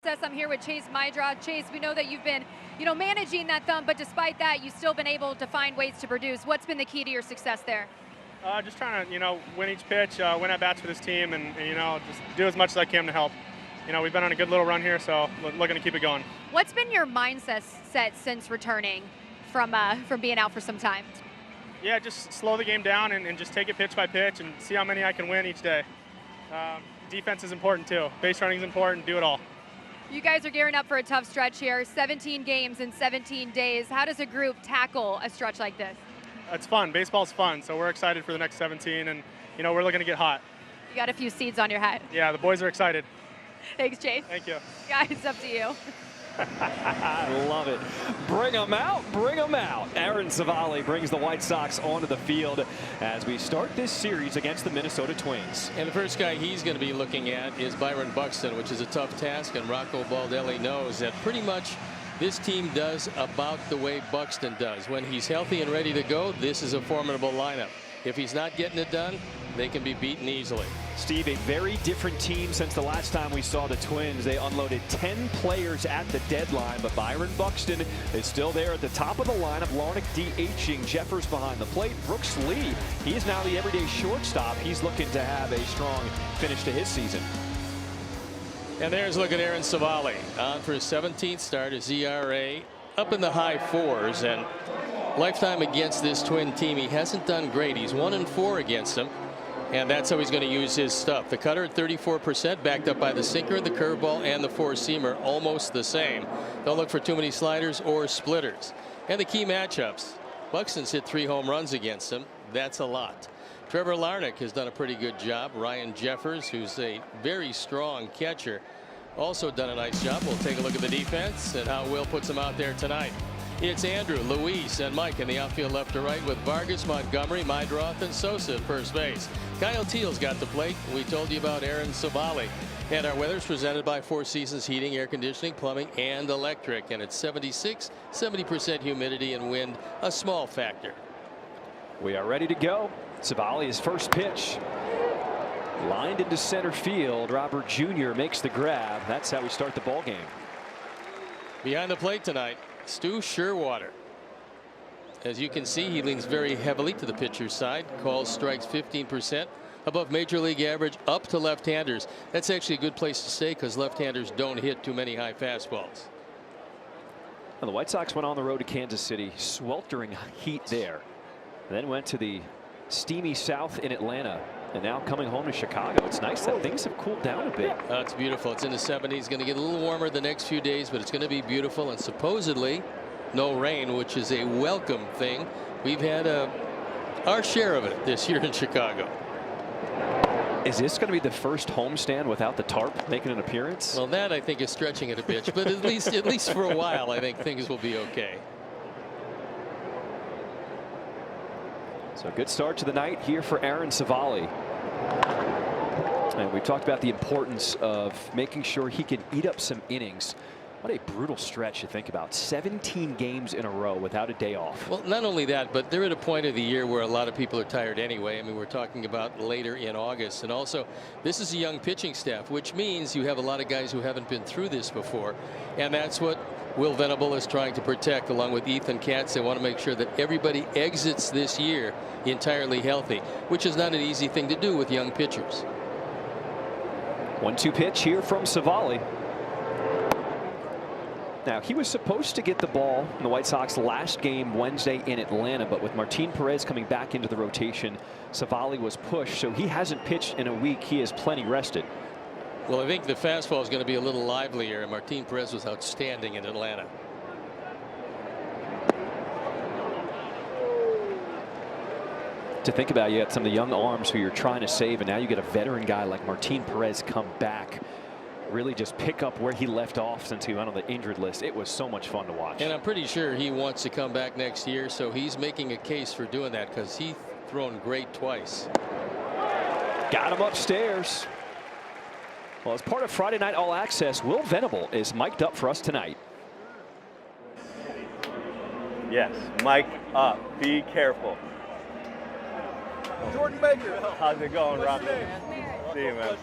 process. I'm here with Chase Mydra. Chase, we know that you've been, managing that thumb, but despite that, you've still been able to find ways to produce. What's been the key to your success there? Just trying to, win each pitch, win at bats for this team, and just do as much as I can to help. We've been on a good little run here, so looking to keep it going. What's been your mindset since returning from being out for some time? Yeah, just slow the game down and just take it pitch by pitch and see how many I can win each day. Defense is important too. Base running is important. Do it all. You guys are gearing up for a tough stretch here. 17 games in 17 days. How does a group tackle a stretch like this? It's fun. Baseball's fun, so we're excited for the next 17, and we're looking to get hot. You got a few seeds on your head. Yeah, the boys are excited. Thanks, Chase. Thank you. Guys, up to you. Love it. Bring them out. Bring them out. Aaron Civale brings the White Sox onto the field as we start this series against the Minnesota Twins. And the first guy he's going to be looking at is Byron Buxton, which is a tough task, and Rocco Baldelli knows that pretty much this team does about the way Buxton does. When he's healthy and ready to go, this is a formidable lineup. If he's not getting it done, they can be beaten easily. Steve, a very different team since the last time we saw the Twins. They unloaded 10 players at the deadline, but Byron Buxton is still there at the top of the lineup. Larnach DHing, Jeffers behind the plate. Brooks Lee, he is now the everyday shortstop. He's looking to have a strong finish to his season. And there's look at Aaron Civale on for his 17th start. His ERA up in the high 4s, and lifetime against this Twin team, he hasn't done great. He's 1-4 against them, and that's how he's going to use his stuff. The cutter at 34%, backed up by the sinker, the curveball, and the four-seamer, almost the same. Don't look for too many sliders or splitters. And the key matchups: Buxton's hit 3 home runs against him. That's a lot. Trevor Larnach has done a pretty good job. Ryan Jeffers, who's a very strong catcher, also done a nice job. We'll take a look at the defense and how Will puts them out there tonight. It's Andrew, Luis, and Mike in the outfield left to right, with Vargas, Montgomery, Mydroth, and Sosa at first base. Kyle Teal's got the plate. We told you about Aaron Civale. And our weather's presented by Four Seasons Heating, Air Conditioning, Plumbing, and Electric. And it's 76, 70% humidity, and wind a small factor. We are ready to go. Civale's first pitch. Lined into center field. Robert Jr. makes the grab. That's how we start the ball game. Behind the plate tonight, Stu Sherwater. As you can see, he leans very heavily to the pitcher's side. Calls strikes 15%, above major league average, up to left-handers. That's actually a good place to stay because left-handers don't hit too many high fastballs. Well, the White Sox went on the road to Kansas City, sweltering heat there. Then went to the steamy South in Atlanta, and now coming home to Chicago. It's nice that things have cooled down a bit. It's beautiful. It's in the 70s. Going to get a little warmer the next few days, but it's going to be beautiful, and supposedly no rain, which is a welcome thing. We've had our share of it this year in Chicago. Is this going to be the first homestand without the tarp making an appearance? Well, that I think is stretching it a bit, but at least for a while, I think things will be okay. So good start to the night here for Aaron Civale. And we talked about the importance of making sure he can eat up some innings. What a brutal stretch to think about. 17 games in a row without a day off. Well, not only that, but they're at a point of the year where a lot of people are tired anyway. I mean, we're talking about later in August. And also, this is a young pitching staff, which means you have a lot of guys who haven't been through this before. And that's what Will Venable is trying to protect, along with Ethan Katz. They want to make sure that everybody exits this year entirely healthy, which is not an easy thing to do with young pitchers. 1-2 pitch here from Civale. Now, he was supposed to get the ball in the White Sox last game Wednesday in Atlanta, but with Martin Perez coming back into the rotation, Civale was pushed, so he hasn't pitched in a week. He is plenty rested. Well, I think the fastball is going to be a little livelier, and Martin Perez was outstanding in Atlanta. To think about, you had some of the young arms who you're trying to save, and now you get a veteran guy like Martin Perez come back, really just pick up where he left off since he went on the injured list. It was so much fun to watch. And I'm pretty sure he wants to come back next year, so he's making a case for doing that because he's thrown great twice. Got him upstairs. Well, as part of Friday Night All Access, Will Venable is mic'd up for us tonight. Yes, mic up. Be careful. Jordan Baker. How's it going, Rob? See you, man.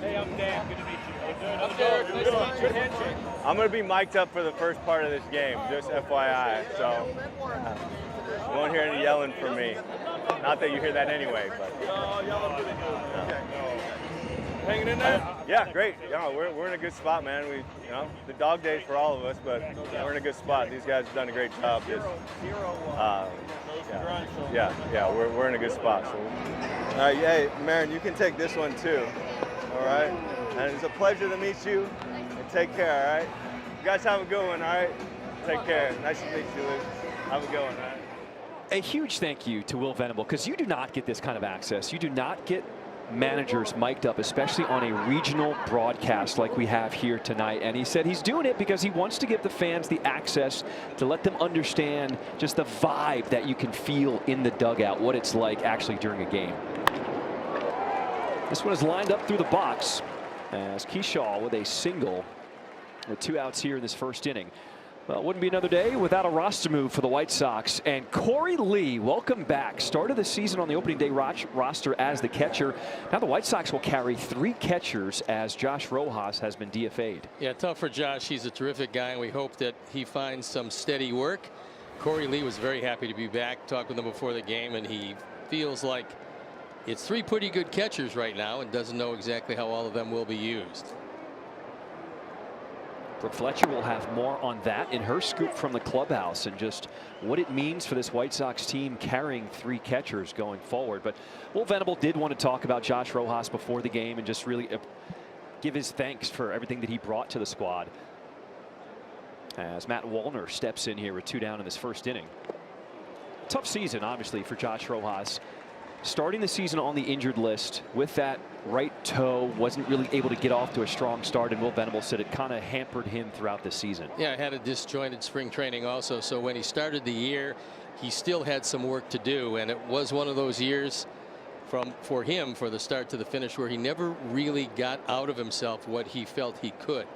Hey, I'm Dan. Good to meet you. I'm Derek. Nice to meet you. Good handshake. I'm going to be mic'd up for the first part of this game, just FYI. So you won't hear any yelling from me. Not that you hear that anyway, but. Hanging in there? Yeah, great. We're in a good spot, man. The dog days for all of us, but we're in a good spot. These guys have done a great job. We're in a good spot. So. All right, hey, Marin, you can take this one too. All right, and it's a pleasure to meet you. And take care. All right, you guys have a good one. All right, take care. Nice to meet you, Luke. Have a good one. All right. A huge thank you to Will Venable, because you do not get this kind of access. You do not get managers mic'd up, especially on a regional broadcast like we have here tonight. And he said he's doing it because he wants to give the fans the access to let them understand just the vibe that you can feel in the dugout, what it's like actually during a game. This one is lined up through the box as Keyshaw with a single with 2 outs here in this first inning. Well, it wouldn't be another day without a roster move for the White Sox. And Corey Lee, welcome back. Started the season on the opening day roster as the catcher. Now the White Sox will carry 3 catchers as Josh Rojas has been DFA'd. Yeah, tough for Josh. He's a terrific guy, and we hope that he finds some steady work. Corey Lee was very happy to be back. Talked with him before the game, and he feels like it's 3 pretty good catchers right now and doesn't know exactly how all of them will be used. Brooke Fletcher will have more on that in her scoop from the clubhouse and just what it means for this White Sox team carrying 3 catchers going forward. But Will Venable did want to talk about Josh Rojas before the game and just really give his thanks for everything that he brought to the squad. As Matt Wallner steps in here with 2 down in this first inning. Tough season, obviously, for Josh Rojas. Starting the season on the injured list with that right toe, wasn't really able to get off to a strong start, and Will Venable said it kind of hampered him throughout the season. Yeah, had a disjointed spring training also, so when he started the year, he still had some work to do, and it was one of those years for him, for the start to the finish, where he never really got out of himself what he felt he could.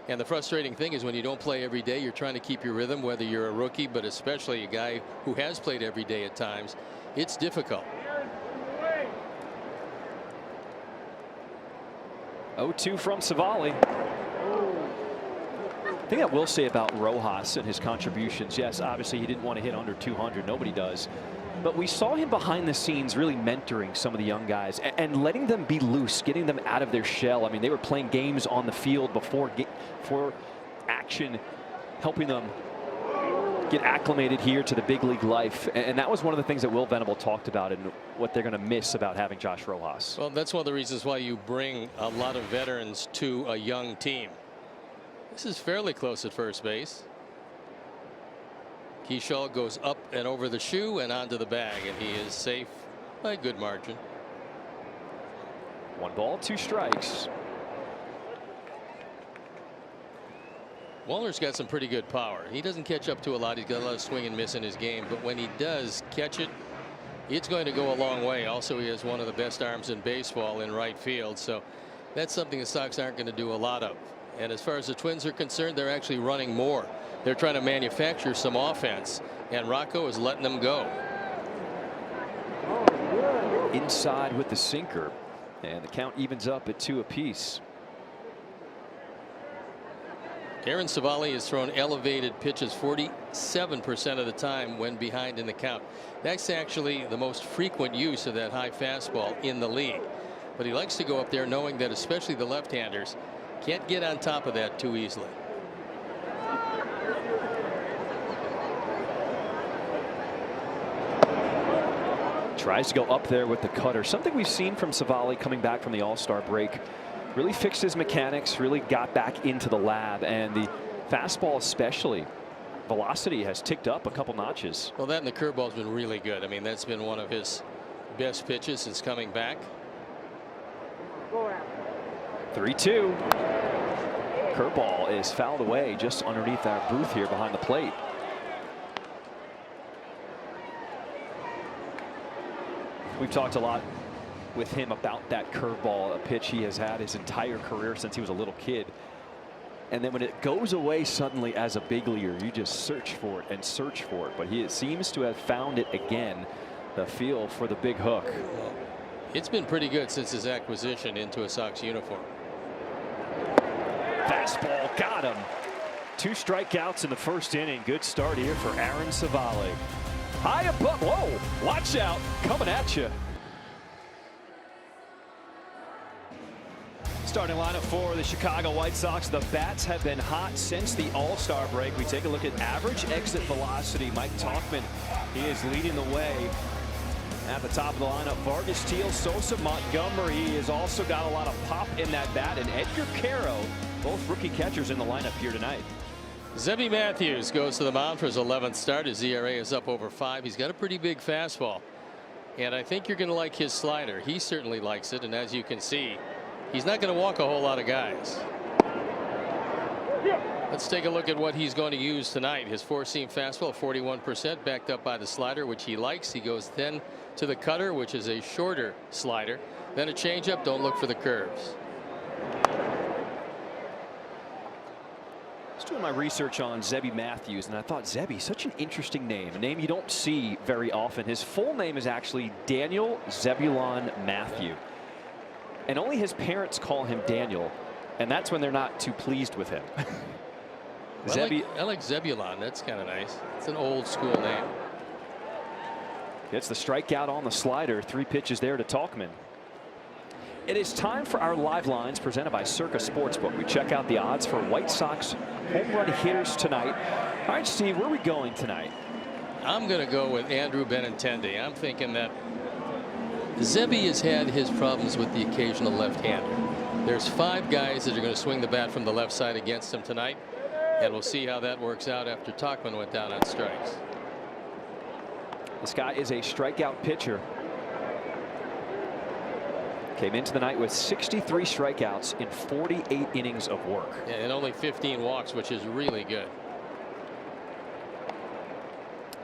And the frustrating thing is when you don't play every day, you're trying to keep your rhythm, whether you're a rookie, but especially a guy who has played every day at times. It's difficult. 0-2 from Savali. The thing I will say about Rojas and his contributions, yes, obviously he didn't want to hit under 200. Nobody does. But we saw him behind the scenes really mentoring some of the young guys and letting them be loose, getting them out of their shell. I mean, they were playing games on the field before action, helping them get acclimated here to the big league life. And that was one of the things that Will Venable talked about and what they're going to miss about having Josh Rojas. Well, that's one of the reasons why you bring a lot of veterans to a young team. This is fairly close at first base. Keyshaw goes up and over the shoe and onto the bag, and he is safe by a good margin. 1 ball, 2 strikes. Wallner's got some pretty good power. He doesn't catch up to a lot. He's got a lot of swing and miss in his game, but when he does catch it, it's going to go a long way. Also, he has one of the best arms in baseball in right field, so that's something the Sox aren't going to do a lot of. And as far as the Twins are concerned, they're actually running more. They're trying to manufacture some offense, and Rocco is letting them go. Inside with the sinker, and the count evens up at 2 apiece. Aaron Savali has thrown elevated pitches 47% of the time when behind in the count. That's actually the most frequent use of that high fastball in the league. But he likes to go up there knowing that especially the left-handers can't get on top of that too easily. Tries to go up there with the cutter. Something we've seen from Savali coming back from the All-Star break. Really fixed his mechanics, really got back into the lab, and the fastball especially, velocity has ticked up a couple notches. Well, that and the curveball's been really good. I mean, that's been one of his best pitches since coming back. 3-2. Curveball is fouled away just underneath our booth here behind the plate. We've talked a lot with him about that curveball, a pitch he has had his entire career since he was a little kid. And then when it goes away suddenly as a big leaguer, you just search for it and search for it. But he seems to have found it again, the feel for the big hook. Well, It's been pretty good since his acquisition into a Sox uniform. Fastball got him. 2 strikeouts in the first inning. Good start here for Aaron Savali. High above. Whoa, watch out. Coming at you. Starting lineup for the Chicago White Sox. The bats have been hot since the All-Star break. We take a look at average exit velocity. Mike Tauchman, he is leading the way. At the top of the lineup, Vargas, Teal, Sosa, Montgomery. He has also got a lot of pop in that bat. And Edgar Caro, both rookie catchers in the lineup here tonight. Zebby Matthews goes to the mound for his 11th start. His ERA is up over 5. He's got a pretty big fastball. And I think you're going to like his slider. He certainly likes it. And as you can see, he's not going to walk a whole lot of guys. Let's take a look at what he's going to use tonight. His 4-seam fastball, 41%, backed up by the slider, which he likes. He goes then to the cutter, which is a shorter slider. Then a changeup. Don't look for the curves. I was doing my research on Zebby Matthews, and I thought Zebby, such an interesting name, a name you don't see very often. His full name is actually Daniel Zebulon Matthew, and only his parents call him Daniel, and that's when they're not too pleased with him. I like Zebulon. That's kind of nice. It's an old school name. Gets the strikeout on the slider. 3 pitches there to Tauchman. It is time for our live lines presented by Circa Sportsbook. We check out the odds for White Sox home run hitters tonight. All right, Steve, where are we going tonight? I'm going to go with Andrew Benintendi. I'm thinking that Zebby has had his problems with the occasional left-hander. There's 5 guys that are going to swing the bat from the left side against him tonight, and we'll see how that works out after Tauchman went down on strikes. This guy is a strikeout pitcher. Came into the night with 63 strikeouts in 48 innings of work. Yeah, and only 15 walks, which is really good.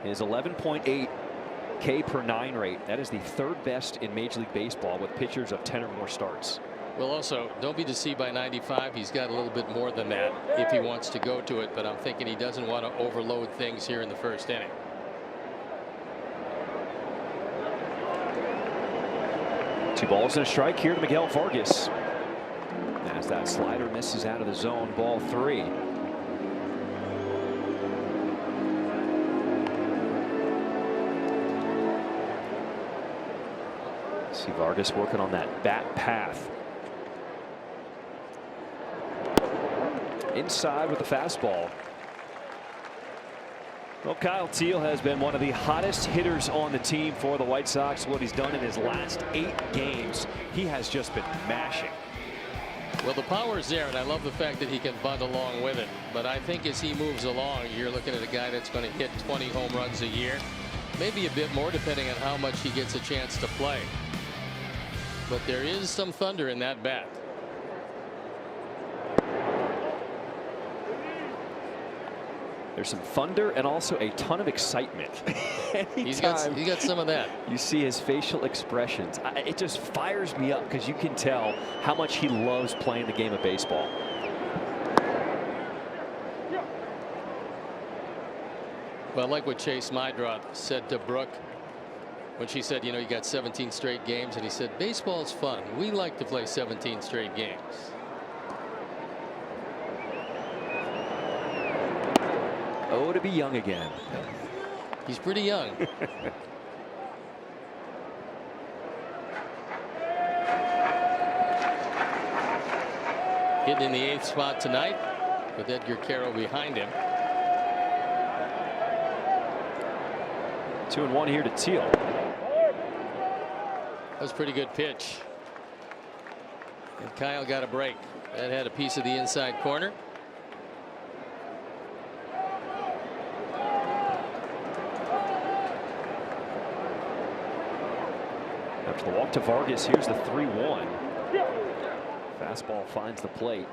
His 11.8 K per 9 rate. That is the 3rd best in Major League Baseball with pitchers of 10 or more starts. Well, also, don't be deceived by 95. He's got a little bit more than that if he wants to go to it, but I'm thinking he doesn't want to overload things here in the first inning. Two balls and a strike here to Miguel Vargas. As that slider misses out of the zone, ball 3. See Vargas working on that bat path. Inside with the fastball. Well, Kyle Teal has been one of the hottest hitters on the team for the White Sox. What he's done in his last 8 games, he has just been mashing. Well, the power's there, and I love the fact that he can bunt along with it. But I think as he moves along, you're looking at a guy that's going to hit 20 home runs a year, maybe a bit more depending on how much he gets a chance to play. But there is some thunder in that bat. There's some thunder and also a ton of excitement. He's got some of that. You see his facial expressions. It just fires me up because you can tell how much he loves playing the game of baseball. Well, I like what Chase Mydrot said to Brooke when she said, you know, you got 17 straight games, and he said, baseball's fun. We like to play 17 straight games. Oh, to be young again. He's pretty young. Hitting in the 8th spot tonight with Edgar Caro behind him. 2-1 here to Teal. That was a pretty good pitch. And Kyle got a break. That had a piece of the inside corner. After the walk to Vargas, here's the 3-1. Fastball finds the plate.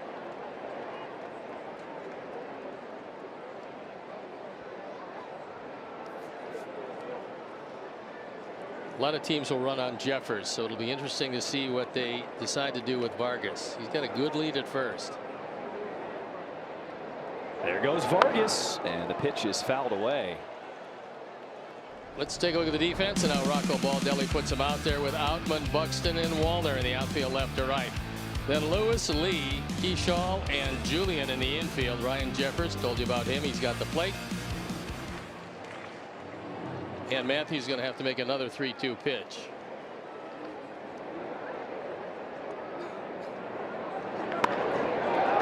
A lot of teams will run on Jeffers, so it'll be interesting to see what they decide to do with Vargas. He's got a good lead at first. There goes Vargas, and the pitch is fouled away. Let's take a look at the defense, and now Rocco Baldelli puts him out there with Outman, Buxton, and Wallner in the outfield left to right. Then Lewis, Lee, Keyshaw, and Julian in the infield. Ryan Jeffers, told you about him. He's got the plate. And Matthews going to have to make another 3-2 pitch.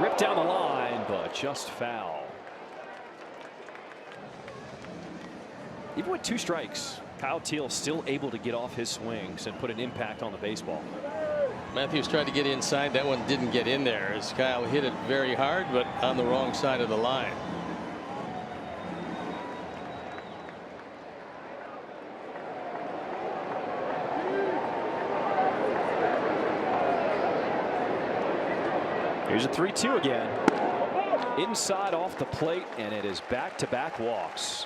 Ripped down the line, but just foul. Even with 2 strikes, Kyle Teel still able to get off his swings and put an impact on the baseball. Matthews tried to get inside. That one didn't get in there as Kyle hit it very hard, but on the wrong side of the line. Here's a 3-2 again. Inside off the plate, and it is back-to-back walks.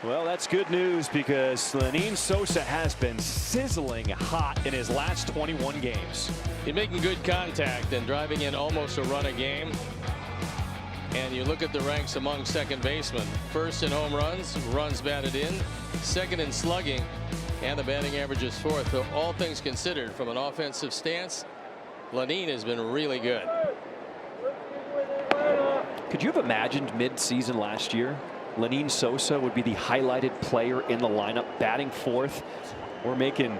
Well, that's good news because Lenyn Sosa has been sizzling hot in his last 21 games. He's making good contact and driving in almost a run a game. And you look at the ranks among second basemen. First in home runs, runs batted in, second in slugging, and the batting average is 4th. So all things considered, from an offensive stance, Lenyn has been really good. Could you have imagined mid-season last year Lenyn Sosa would be the highlighted player in the lineup, batting 4th? We're making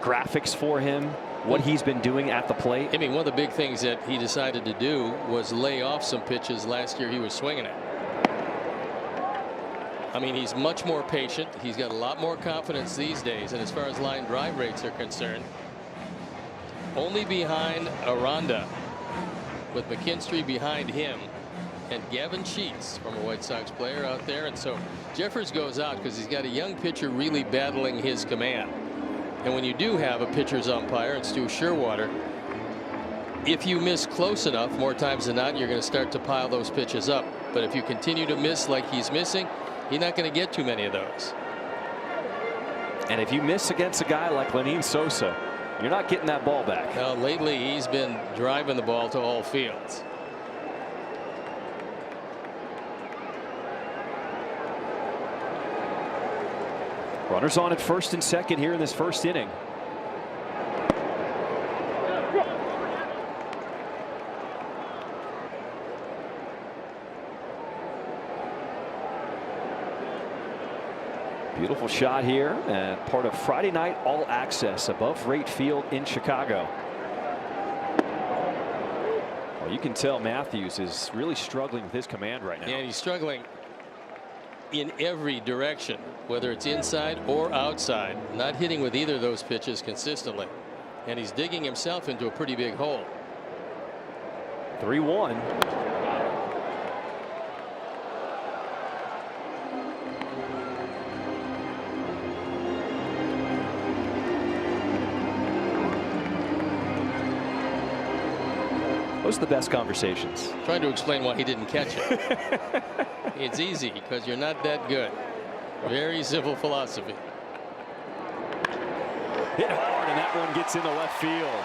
graphics for him, what he's been doing at the plate. I mean, one of the big things that he decided to do was lay off some pitches last year he was swinging at. I mean, he's much more patient. He's got a lot more confidence these days. And as far as line drive rates are concerned, only behind Aranda, with McKinstry behind him, and Gavin Sheets, former White Sox player, out there. And so Jeffers goes out because he's got a young pitcher really battling his command. And when you do have a pitcher's umpire, and Stu Sherwater, if you miss close enough, more times than not, you're going to start to pile those pitches up. But if you continue to miss like he's missing, you're not going to get too many of those. And if you miss against a guy like Lenyn Sosa, you're not getting that ball back. Now, lately, he's been driving the ball to all fields. Runners on at first and second here in this first inning. Beautiful shot here, and part of Friday night all access above Rate Field in Chicago. Well, you can tell Matthews is really struggling with his command right now. And he's struggling in every direction, whether it's inside or outside, not hitting with either of those pitches consistently. And he's digging himself into a pretty big hole. 3-1. Those are the best conversations. Trying to explain why he didn't catch it. It's easy because you're not that good. Very simple philosophy. Hit hard, and that one gets into left field.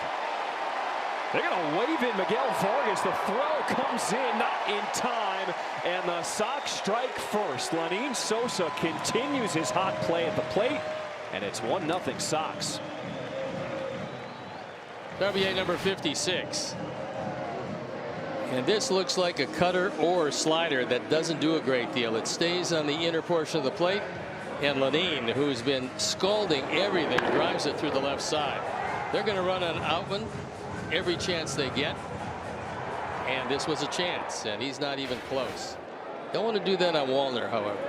They're going to wave in Miguel Vargas. The throw comes in, not in time, and the Sox strike first. Lenyn Sosa continues his hot play at the plate, and it's 1-0 Sox. RBA number 56. And this looks like a cutter or slider that doesn't do a great deal. It stays on the inner portion of the plate, and Lenyn, who's been scalding everything, drives it through the left side. They're going to run on Outman every chance they get, and this was a chance, and he's not even close. Don't want to do that on Wallner, however.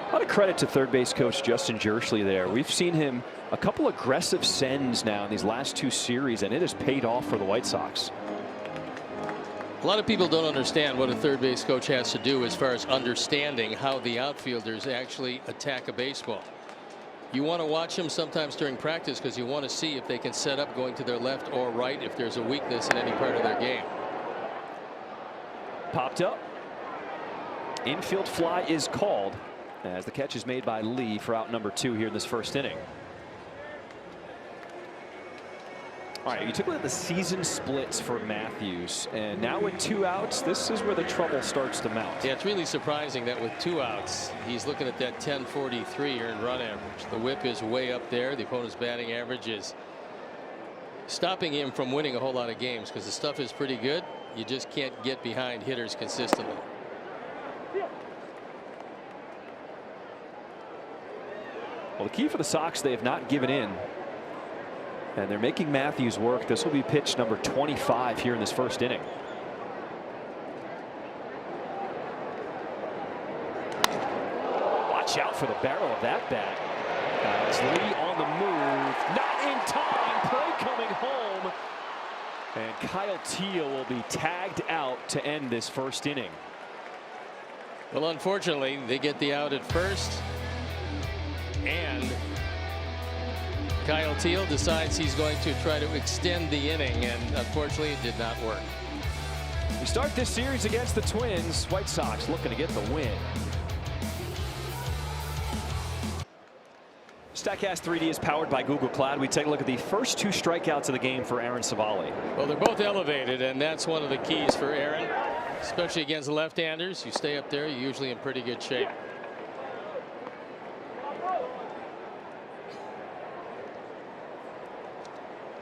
A lot of credit to third base coach Justin Jerschley there. We've seen him a couple aggressive sends now in these last 2 series, and it has paid off for the White Sox. A lot of people don't understand what a third base coach has to do as far as understanding how the outfielders actually attack a baseball. You want to watch them sometimes during practice because you want to see if they can set up going to their left or right if there's a weakness in any part of their game. Popped up. Infield fly is called as the catch is made by Lee for out number 2 here in this first inning. All right, you took a look at the season splits for Matthews, and now with 2 outs, this is where the trouble starts to mount. Yeah, it's really surprising that with 2 outs, he's looking at that 1043 earned run average. The whip is way up there. The opponent's batting average is stopping him from winning a whole lot of games because the stuff is pretty good. You just can't get behind hitters consistently. Well, the key for the Sox, they have not given in. And they're making Matthews work. This will be pitch number 25 here in this first inning. Watch out for the barrel of that bat. As Lee on the move. Not in time. Play coming home. And Kyle Teel will be tagged out to end this first inning. Well, unfortunately, they get the out at first. And Kyle Teel decides he's going to try to extend the inning, and unfortunately it did not work. We start this series against the Twins. White Sox looking to get the win. Statcast 3D is powered by Google Cloud. We take a look at the first 2 strikeouts of the game for Aaron Savali. Well, they're both elevated, and that's one of the keys for Aaron, especially against left-handers. You stay up there, you're usually in pretty good shape.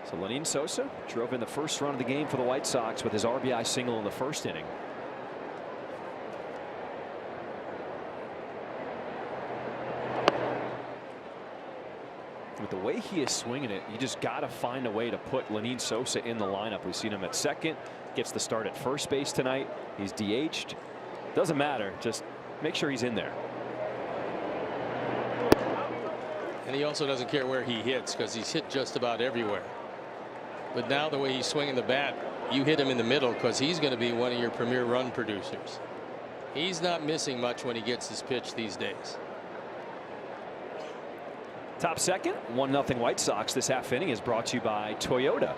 So Lenyn Sosa drove in the first run of the game for the White Sox with his RBI single in the first inning. With the way he is swinging it, you just got to find a way to put Lenyn Sosa in the lineup. We've seen him at second, gets the start at first base tonight. He's DH'd. Doesn't matter, just make sure he's in there. And he also doesn't care where he hits because he's hit just about everywhere. But now the way he's swinging the bat, you hit him in the middle because he's going to be one of your premier run producers. He's not missing much when he gets his pitch these days. Top second, 1-0 White Sox. This half inning is brought to you by Toyota.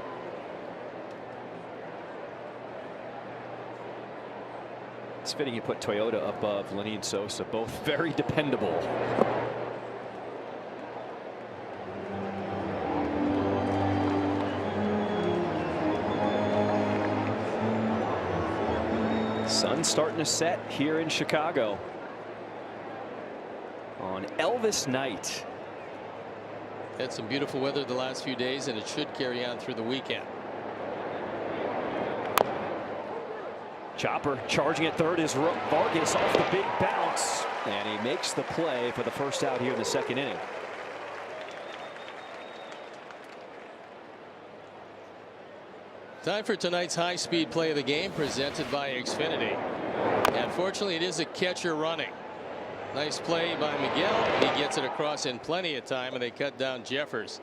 It's fitting you put Toyota above Lenyn Sosa, both very dependable. Sun starting to set here in Chicago on Elvis night. Had some beautiful weather the last few days, and it should carry on through the weekend. Chopper charging at third is Vargas off the big bounce, and he makes the play for the first out here in the second inning. Time for tonight's high-speed play of the game, presented by Xfinity. Unfortunately, it is a catcher running. Nice play by Miguel. He gets it across in plenty of time, and they cut down Jeffers.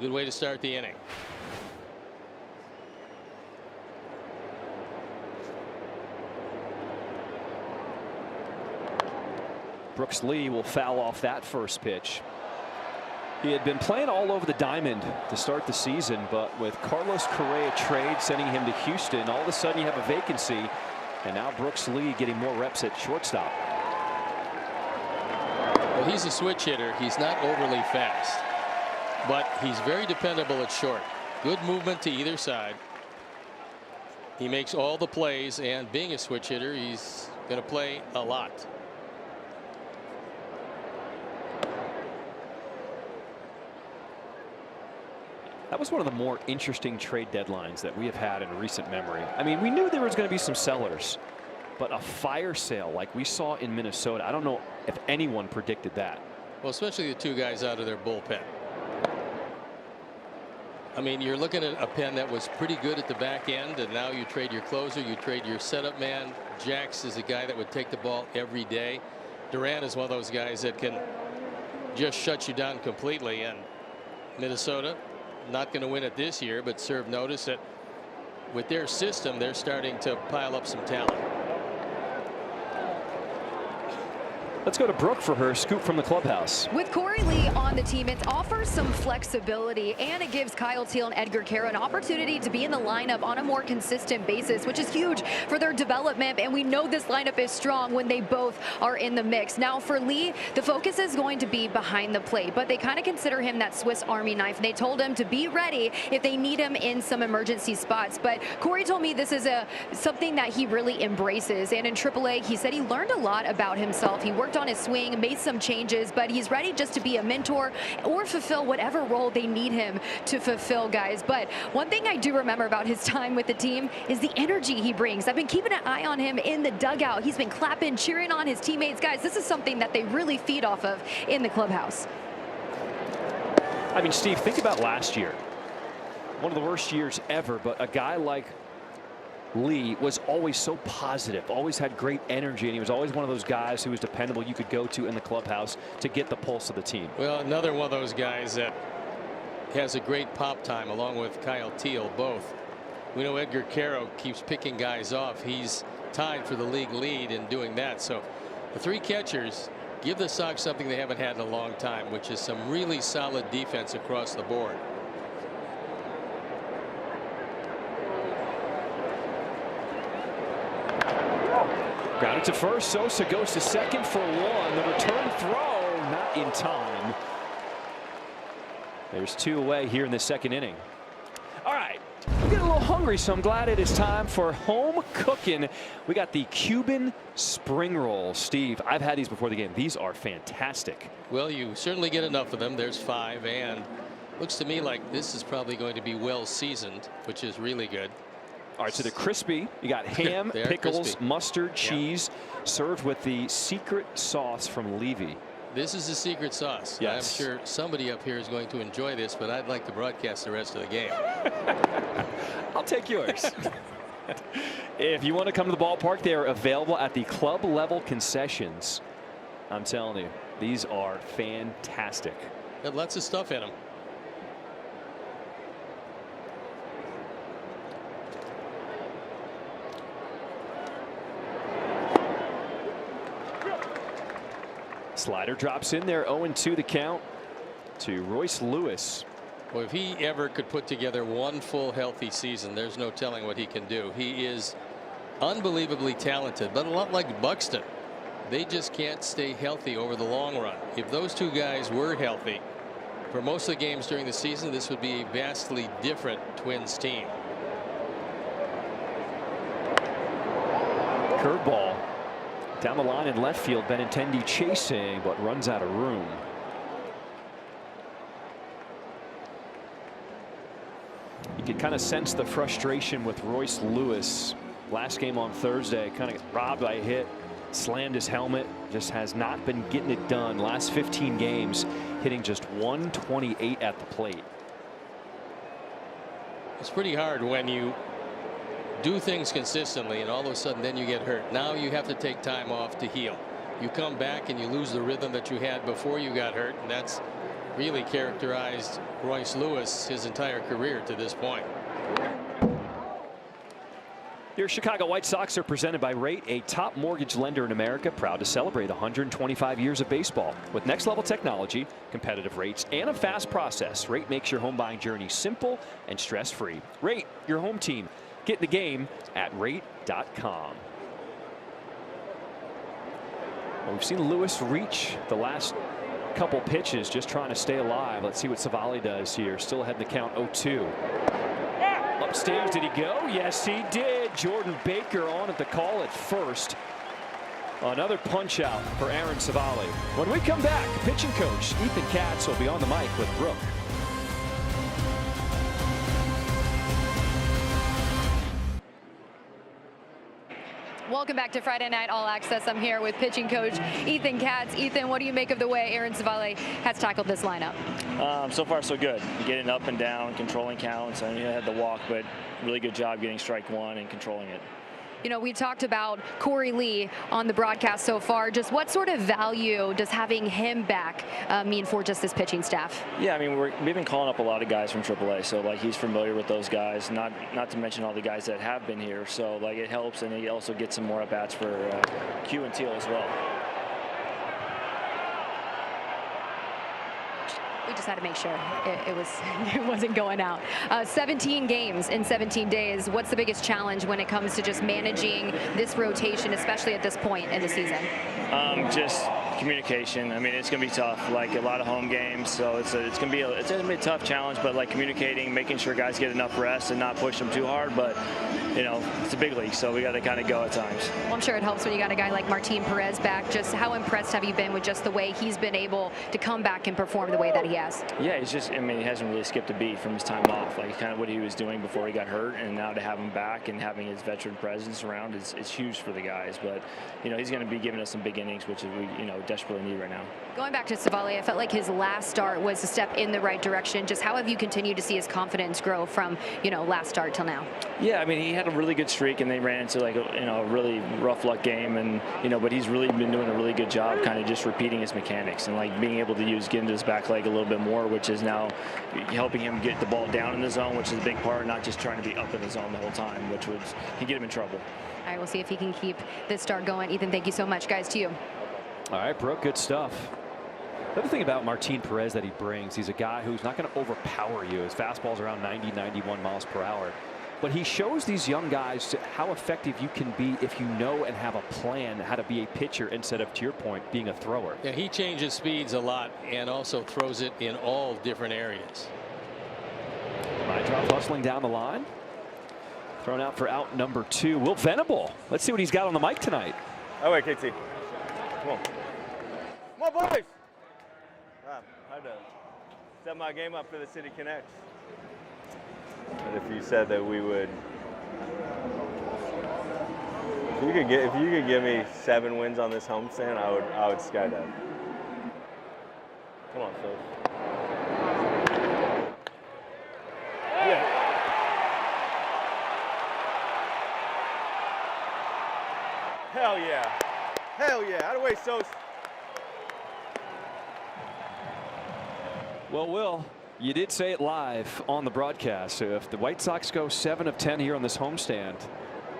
Good way to start the inning. Brooks Lee will foul off that first pitch. He had been playing all over the diamond to start the season, but with Carlos Correa trade sending him to Houston, all of a sudden you have a vacancy, and now Brooks Lee getting more reps at shortstop. Well, he's a switch hitter. He's not overly fast, but he's very dependable at short. Good movement to either side. He makes all the plays, and being a switch hitter, he's going to play a lot. That was one of the more interesting trade deadlines that we have had in recent memory. I mean, we knew there was going to be some sellers, but a fire sale like we saw in Minnesota, I don't know if anyone predicted that. Well, especially the 2 guys out of their bullpen. I mean, you're looking at a pen that was pretty good at the back end, and now you trade your closer, you trade your setup man. Jax is a guy that would take the ball every day. Durant is one of those guys that can just shut you down completely, and Minnesota not going to win it this year, but serve notice that with their system, they're starting to pile up some talent. Let's go to Brooke for her scoop from the clubhouse. With Corey Lee on the team, it offers some flexibility, and it gives Kyle Teal and Edgar Kara an opportunity to be in the lineup on a more consistent basis, which is huge for their development. And we know this lineup is strong when they both are in the mix. Now for Lee, the focus is going to be behind the plate, but they kind of consider him that Swiss Army knife. They told him to be ready if they need him in some emergency spots. But Corey told me this is something that he really embraces. And in AAA, he said he learned a lot about himself. He worked on his swing, made some changes, but he's ready just to be a mentor or fulfill whatever role they need him to fulfill, guys. But one thing I do remember about his time with the team is the energy he brings. I've been keeping an eye on him in the dugout. He's been clapping, cheering on his teammates. Guys, this is something that they really feed off of in the clubhouse. I mean, Steve, think about last year. One of the worst years ever, but a guy like Lee was always so positive, always had great energy, and he was always one of those guys who was dependable you could go to in the clubhouse to get the pulse of the team. Well, another one of those guys that has a great pop time along with Kyle Teal both. We know Edgar Caro keeps picking guys off. He's tied for the league lead in doing that. So the three catchers give the Sox something they haven't had in a long time, which is some really solid defense across the board. Grounded to first. Sosa goes to second for one. The return throw not in time. There's two away here in the second inning. All right, I'm getting a little hungry, so I'm glad it is time for home cooking. We got the Cuban spring rolls. Steve, I've had these before the game. These are fantastic. Well, you certainly get enough of them. There's 5, and looks to me like this is probably going to be well seasoned, which is really good. All right, so they're crispy. You got ham, pickles, crispy. mustard, cheese, served with the secret sauce from Levy. This is the secret sauce. Yes. I'm sure somebody up here is going to enjoy this, but I'd like to broadcast the rest of the game. I'll take yours. If you want to come to the ballpark, they are available at the club level concessions. I'm telling you, these are fantastic. Got lots of stuff in them. Slider drops in there. 0-2 the count to Royce Lewis. Well, if he ever could put together one full healthy season, there's no telling what he can do. He is unbelievably talented, but a lot like Buxton, they just can't stay healthy over the long run. If those two guys were healthy for most of the games during the season, this would be a vastly different Twins team. Curveball down the line in left field. Benintendi chasing, but runs out of room. You could kind of sense the frustration with Royce Lewis. Last game on Thursday, kind of robbed by a hit, slammed his helmet, just has not been getting it done. Last 15 games, hitting just 128 at the plate. It's pretty hard when you do things consistently and all of a sudden then you get hurt. Now you have to take time off to heal. You come back and you lose the rhythm that you had before you got hurt, and that's really characterized Royce Lewis his entire career to this point. Your Chicago White Sox are presented by Rate, a top mortgage lender in America, proud to celebrate 125 years of baseball. With next level technology, competitive rates, and a fast process, Rate makes your home buying journey simple and stress free. Rate, your home team. Get in the game at rate.com. Well, we've seen Lewis reach the last couple pitches, just trying to stay alive. Let's see what Savali does here. Still ahead in the count, 0-2. Upstairs, did he go? Yes, he did. Jordan Baker on at the call at first. Another punch out for Aaron Savali. When we come back, pitching coach Ethan Katz will be on the mic with Brooke. Welcome back to Friday Night All Access. I'm here with pitching coach Ethan Katz. Ethan, what do you make of the way Aaron Savali has tackled this lineup? So far, so good. Getting up and down, controlling counts. I mean, I had the walk, but really good job getting strike one and controlling it. You know, we talked about Corey Lee on the broadcast so far. Just what sort of value does having him back mean for just this pitching staff? Yeah, I mean, we've been calling up a lot of guys from AAA, so like he's familiar with those guys. Not to mention all the guys that have been here. So like it helps, and he also gets some more at bats for Q and Teal as well. We just had to make sure it wasn't going out. 17 games in 17 days. What's the biggest challenge when it comes to just managing this rotation, especially at this point in the season? Just communication. I mean, it's going to be tough. Like a lot of home games, so it's going to be a tough challenge. But like communicating, making sure guys get enough rest and not push them too hard. But you know, it's a big league, so we got to kind of go at times. Well, I'm sure it helps when you got a guy like Martin Perez back. Just how impressed have you been with just the way he's been able to come back and perform the way that he has? Yeah, he's just, I mean, he hasn't really skipped a beat from his time off. Like kind of what he was doing before he got hurt, and now to have him back and having his veteran presence around is huge for the guys. But you know, he's going to be giving us some big innings, which is we desperately need right now. Going back to Savali, I felt like his last start was a step in the right direction. Just how have you continued to see his confidence grow from last start till now? Yeah, I mean, he had a really good streak, and they ran into like a really rough luck game, and but he's really been doing a really good job, kind of just repeating his mechanics and like being able to get into his back leg a little bit more, which is now helping him get the ball down in the zone, which is a big part, not just trying to be up in the zone the whole time, which would get him in trouble. All right, we'll see if he can keep this start going. Ethan, thank you so much, guys. To you. All right, Brooke, good stuff. The other thing about Martin Perez that he brings, he's a guy who's not going to overpower you. His fastball's around 90, 91 miles per hour. But he shows these young guys how effective you can be if you know and have a plan how to be a pitcher instead of, to your point, being a thrower. Yeah, he changes speeds a lot and also throws it in all different areas. Drop hustling down the line. Thrown out for out number 2. Will Venable. Let's see what he's got on the mic tonight. Oh, wait, KT. Come on. Come on, boys. I had to set my game up for the City Connects. But if you said that we would, if you could give me 7 wins on this homestand, I would skydive. Come on, Phil. Yeah. Hell yeah. Hell yeah. Out of the way, Sos. Well, Will, you did say it live on the broadcast. So if the White Sox go 7 of 10 here on this homestand,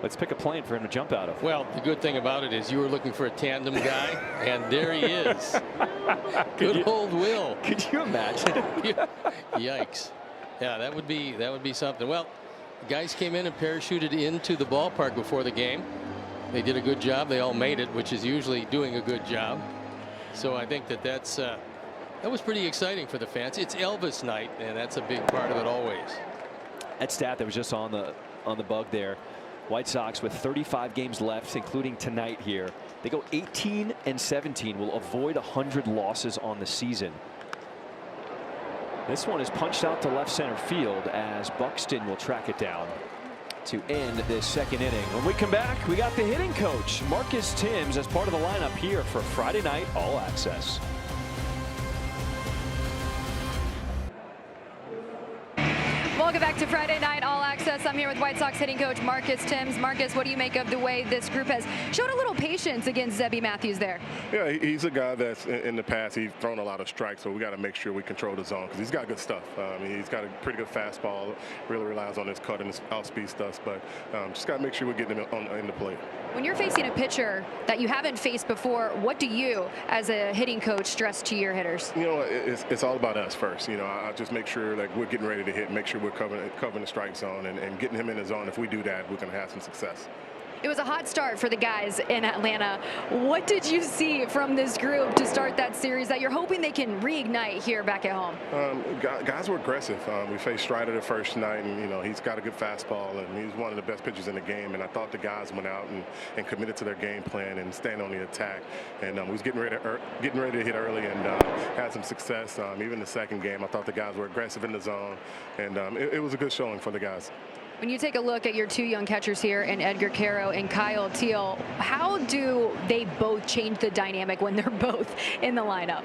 let's pick a plane for him to jump out of. Well, the good thing about it is you were looking for a tandem guy, and there he is. Good old Will. Could you imagine? Yikes. Yeah, that would be something. Well, guys came in and parachuted into the ballpark before the game. They did a good job. They all made it, which is usually doing a good job. So I think that was pretty exciting for the fans. It's Elvis night, and that's a big part of it always. That stat that was just on the bug there. White Sox with 35 games left, including tonight here. They go 18 and 17, will avoid 100 losses on the season. This one is punched out to left center field as Buxton will track it down to end this second inning. When we come back, we got the hitting coach, Marcus Timms, as part of the lineup here for Friday Night All Access. Welcome back to Friday Night All Access. I'm here with White Sox hitting coach Marcus Timms. Marcus, what do you make of the way this group has showed a little patience against Zebby Matthews there? Yeah, he's a guy that's in the past, he's thrown a lot of strikes, so we got to make sure we control the zone because he's got good stuff. He's got a pretty good fastball, really relies on his cut and his outspeed stuff, but just got to make sure we're getting him in the plate. When you're facing a pitcher that you haven't faced before, what do you, as a hitting coach, stress to your hitters? It's all about us first. I just make sure like we're getting ready to hit, make sure we're covering the strike zone and getting him in the zone. If we do that, we're going to have some success. It was a hot start for the guys in Atlanta. What did you see from this group to start that series that you're hoping they can reignite here back at home? Guys were aggressive. We faced Strider the first night, and he's got a good fastball, and he's one of the best pitchers in the game. And I thought the guys went out and committed to their game plan and staying on the attack. And we was getting ready to hit early and had some success. Even the second game, I thought the guys were aggressive in the zone, and it was a good showing for the guys. When you take a look at your 2 young catchers here in Edgar Caro and Kyle Teal, how do they both change the dynamic when they're both in the lineup?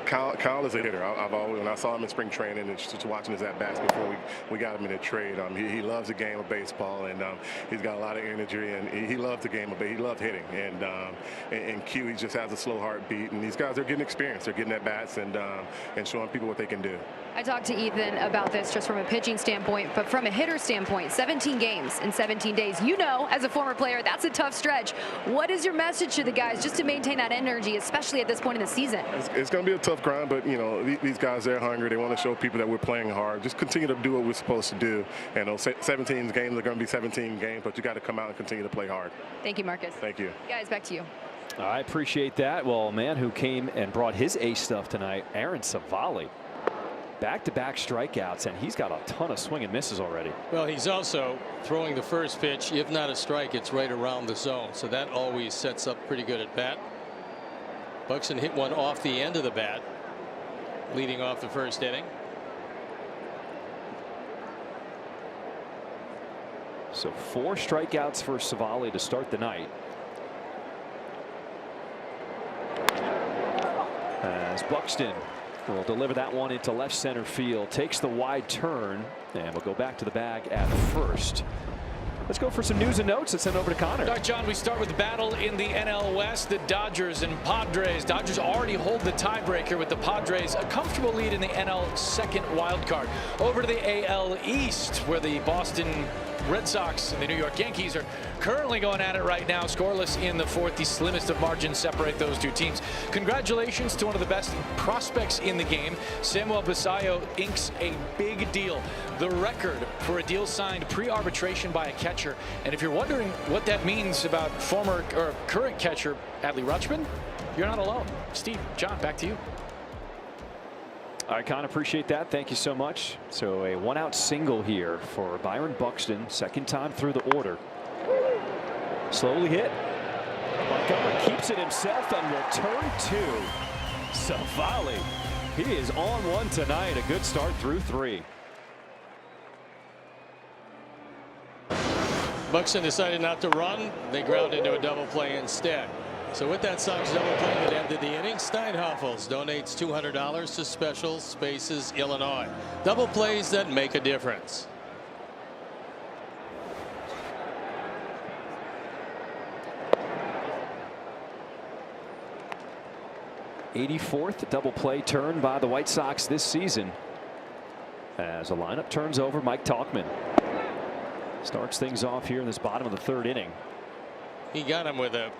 Kyle is a hitter. When I saw him in spring training and just watching his at-bats before we got him in a trade, he loves the game of baseball, and he's got a lot of energy, and he loves the game of baseball. He loves hitting. And Q, he just has a slow heartbeat, and these guys are getting experience. They're getting at-bats and showing people what they can do. I talked to Ethan about this just from a pitching standpoint, but from a hitter standpoint, 17 games in 17 days. You know, as a former player, that's a tough stretch. What is your message to the guys just to maintain that energy, especially at this point in the season? It's going to be a tough grind, but, you know, these guys, they're hungry. They want to show people that we're playing hard. Just continue to do what we're supposed to do. And those 17 games are going to be 17 games, but you got to come out and continue to play hard. Thank you, Marcus. Thank you. Guys, back to you. I appreciate that. Well, a man who came and brought his ace stuff tonight, Aaron Savali. Back-to-back strikeouts, and he's got a ton of swing and misses already. Well, he's also throwing the first pitch. If not a strike, it's right around the zone. So that always sets up pretty good at bat. Buxton hit one off the end of the bat, leading off the first inning. So 4 strikeouts for Savali to start the night. As Buxton will deliver that one into left center field, takes the wide turn, and we'll go back to the bag at first. Let's go for some news and notes and send it over to Connor. All right, John, we start with the battle in the NL West, the Dodgers and Padres. Dodgers already hold the tiebreaker with the Padres a comfortable lead in the NL second wild card. Over to the AL East, where the Boston Red Sox and the New York Yankees are currently going at it right now, scoreless in the fourth. The slimmest of margins separate those two teams. Congratulations to one of the best prospects in the game. Samuel Basallo inks a big deal, the record for a deal signed pre-arbitration by a catcher. And if you're wondering what that means about former or current catcher Adley Rutschman, you're not alone. Steve, John, back to you. All right, Con, appreciate that. Thank you so much. So a 1-out single here for Byron Buxton, second time through the order. Slowly hit. Montgomery keeps it himself and will turn 2. Savali, he is on one tonight. A good start through 3. Buxton decided not to run. They ground into a double play instead. So with that Sox double play that ended the inning, Steinhoffels donates $200 to Special Spaces Illinois. Double plays that make a difference. '84th double play turn by the White Sox this season. As the lineup turns over, Mike Tauchman starts things off here in this bottom of the 3rd inning. He got him with a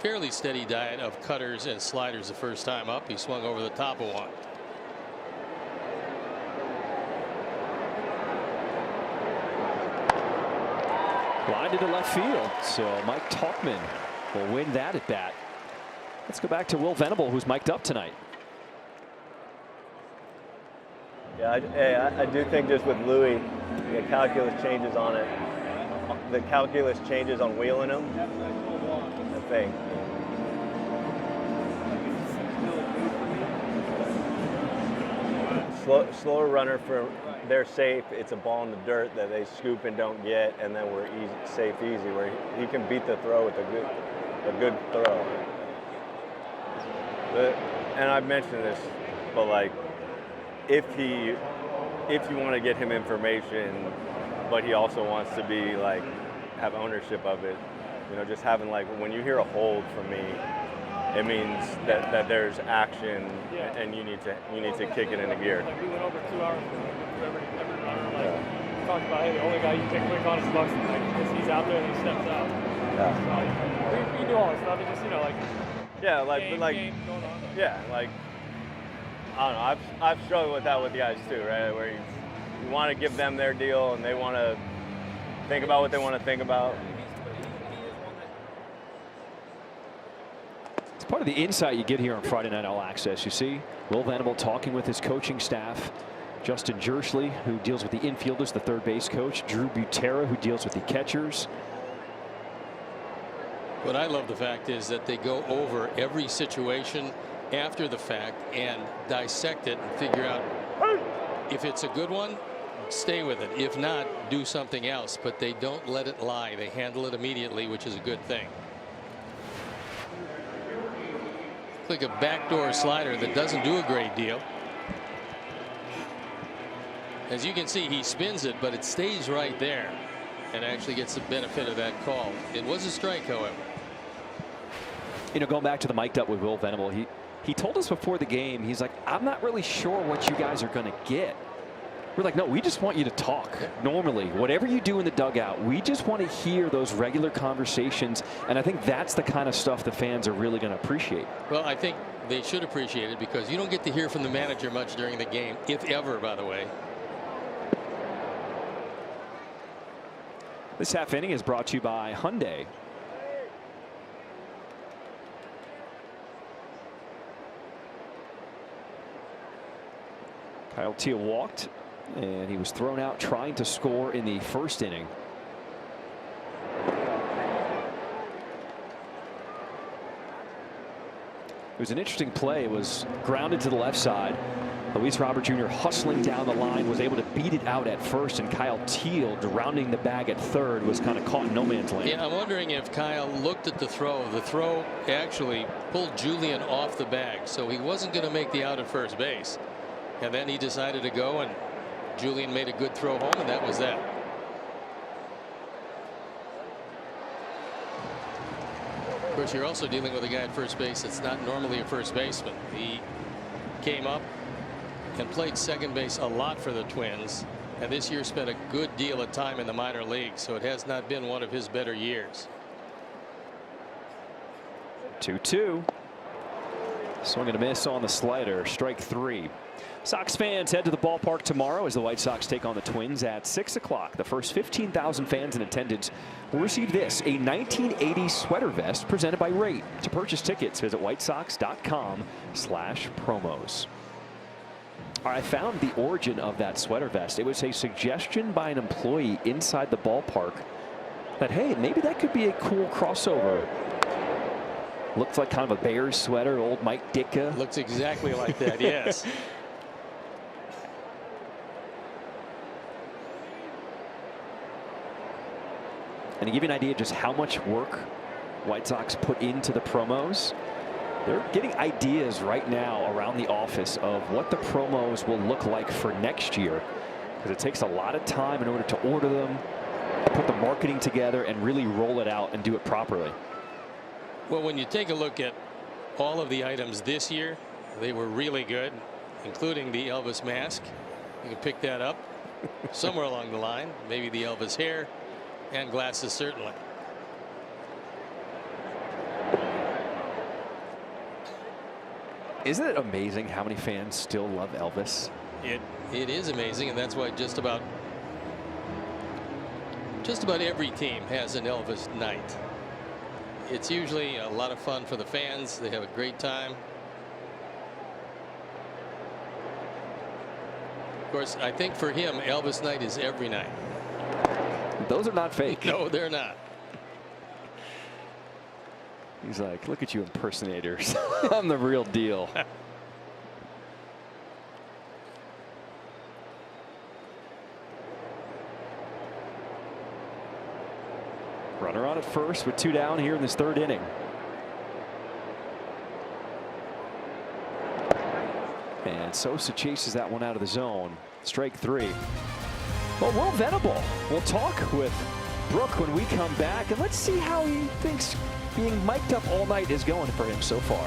fairly steady diet of cutters and sliders the first time up. He swung over the top of one. Lined into left field. So Mike Tauchman will win that at bat. Let's go back to Will Venable, who's mic'd up tonight. Yeah, I do think just with Louis, the calculus changes on it. The calculus changes on wheeling him. I think. Slower runner for they're safe. It's a ball in the dirt that they scoop and don't get, and then we're safe easy where he can beat the throw with a good throw. And I've mentioned this, but like if you want to get him information, but he also wants to be like have ownership of it, you know, just having like when you hear a hold from me, it means that there's action, and you need to kick it into gear. Like we went over 2 hours for every runner. Like we talked about, hey, the only guy you take quick on is Buxton, like because he's out there and he steps out. Yeah. So, we do all this stuff. It's just, you know, like game going on. Yeah, like I don't know. I've struggled with that with the guys too, right? Where you want to give them their deal and they want to think about what they want to think about. It's part of the insight you get here on Friday Night All Access. You see Will Venable talking with his coaching staff. Justin Jerschley, who deals with the infielders, the third base coach. Drew Butera, who deals with the catchers. What I love the fact is that they go over every situation after the fact and dissect it and figure out if it's a good one, stay with it. If not, do something else. But they don't let it lie. They handle it immediately, which is a good thing. Like a backdoor slider that doesn't do a great deal. As you can see, he spins it, but it stays right there and actually gets the benefit of that call. It was a strike, however. You know, going back to the mic'd up with Will Venable, He told us before the game, he's like, I'm not really sure what you guys are going to get. We're like, no, we just want you to talk normally. Whatever you do in the dugout, we just want to hear those regular conversations. And I think that's the kind of stuff the fans are really going to appreciate. Well, I think they should appreciate it because you don't get to hear from the manager much during the game, if ever, by the way. This half inning is brought to you by Hyundai. Kyle Teel walked, and he was thrown out trying to score in the first inning. It was an interesting play. It was grounded to the left side. Luis Robert Jr. hustling down the line, was able to beat it out at first, and Kyle Teel, rounding the bag at third, was kind of caught in no man's land. Yeah, I'm wondering if Kyle looked at the throw. The throw actually pulled Julian off the bag, so he wasn't going to make the out at first base. And then he decided to go, and Julian made a good throw home, and that was that. Of course, you're also dealing with a guy at first base that's not normally a first baseman. He came up and played second base a lot for the Twins, and this year spent a good deal of time in the minor leagues, so it has not been one of his better years. 2-2. Swing and a miss on the slider. Strike three. Sox fans head to the ballpark tomorrow as the White Sox take on the Twins at 6 o'clock. The first 15,000 fans in attendance will receive this, a 1980 sweater vest presented by Rate. To purchase tickets, visit whitesox.com/promos. I found the origin of that sweater vest. It was a suggestion by an employee inside the ballpark that, hey, maybe that could be a cool crossover. Looks like kind of a Bears sweater, old Mike Ditka. Looks exactly like that, yes. And to give you an idea just how much work White Sox put into the promos, they're getting ideas right now around the office of what the promos will look like for next year, because it takes a lot of time in order to order them, put the marketing together, and really roll it out and do it properly. Well, when you take a look at all of the items this year, they were really good, including the Elvis mask. You can pick that up somewhere along the line. Maybe the Elvis hair, and glasses, certainly. Isn't it amazing how many fans still love Elvis? It is amazing, and that's why just about every team has an Elvis night. It's usually a lot of fun for the fans. They have a great time. Of course, I think for him, Elvis night is every night. Those are not fake. No, they're not. He's like, look at you impersonators. I'm the real deal. Runner on at first with 2 down here in this third inning. And Sosa chases that one out of the zone. Strike three. Well, Will Venable will talk with Brooke when we come back, and let's see how he thinks being mic'd up all night is going for him so far.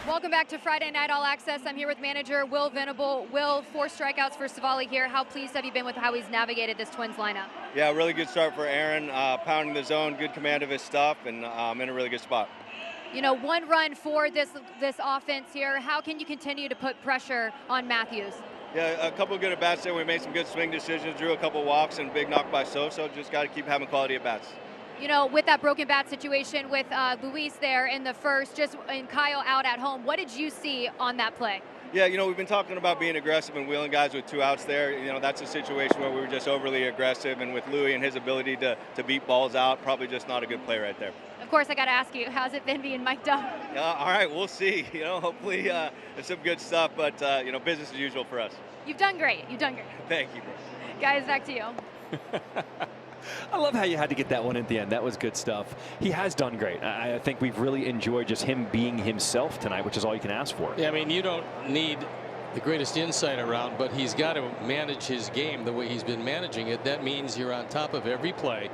Welcome back to Friday Night All Access. I'm here with manager Will Venable. Will, 4 strikeouts for Savali here. How pleased have you been with how he's navigated this Twins lineup? Yeah, really good start for Aaron, pounding the zone, good command of his stuff, and in a really good spot. You know, 1 run for this offense here. How can you continue to put pressure on Matthews? Yeah, a couple of good at-bats there. We made some good swing decisions, drew a couple walks, and big knock by Sosa. Just got to keep having quality at-bats. You know, with that broken bat situation with Luis there in the first, and Kyle out at home, what did you see on that play? Yeah, you know, we've been talking about being aggressive and wheeling guys with 2 outs there. You know, that's a situation where we were just overly aggressive, and with Louis and his ability to beat balls out, probably just not a good play right there. Of course, I got to ask you, how's it been being mic'd up? All right, we'll see. You know, hopefully it's some good stuff, but, you know, business as usual for us. You've done great. You've done great. Thank you, bro. Guys, back to you. I love how you had to get that one at the end. That was good stuff. He has done great. I think we've really enjoyed just him being himself tonight, which is all you can ask for. Yeah, I mean, you don't need the greatest insight around, but he's got to manage his game the way he's been managing it. That means you're on top of every play.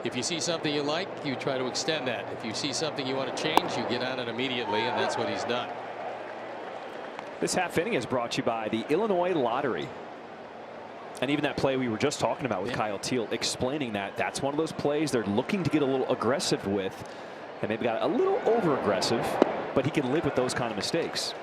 If you see something you like, you try to extend that. If you see something you want to change, you get on it immediately, and that's what he's done. This half inning is brought to you by the Illinois Lottery. And even that play we were just talking about with Kyle Teal, explaining that that's one of those plays they're looking to get a little aggressive with, and maybe got a little over aggressive, but he can live with those kind of mistakes.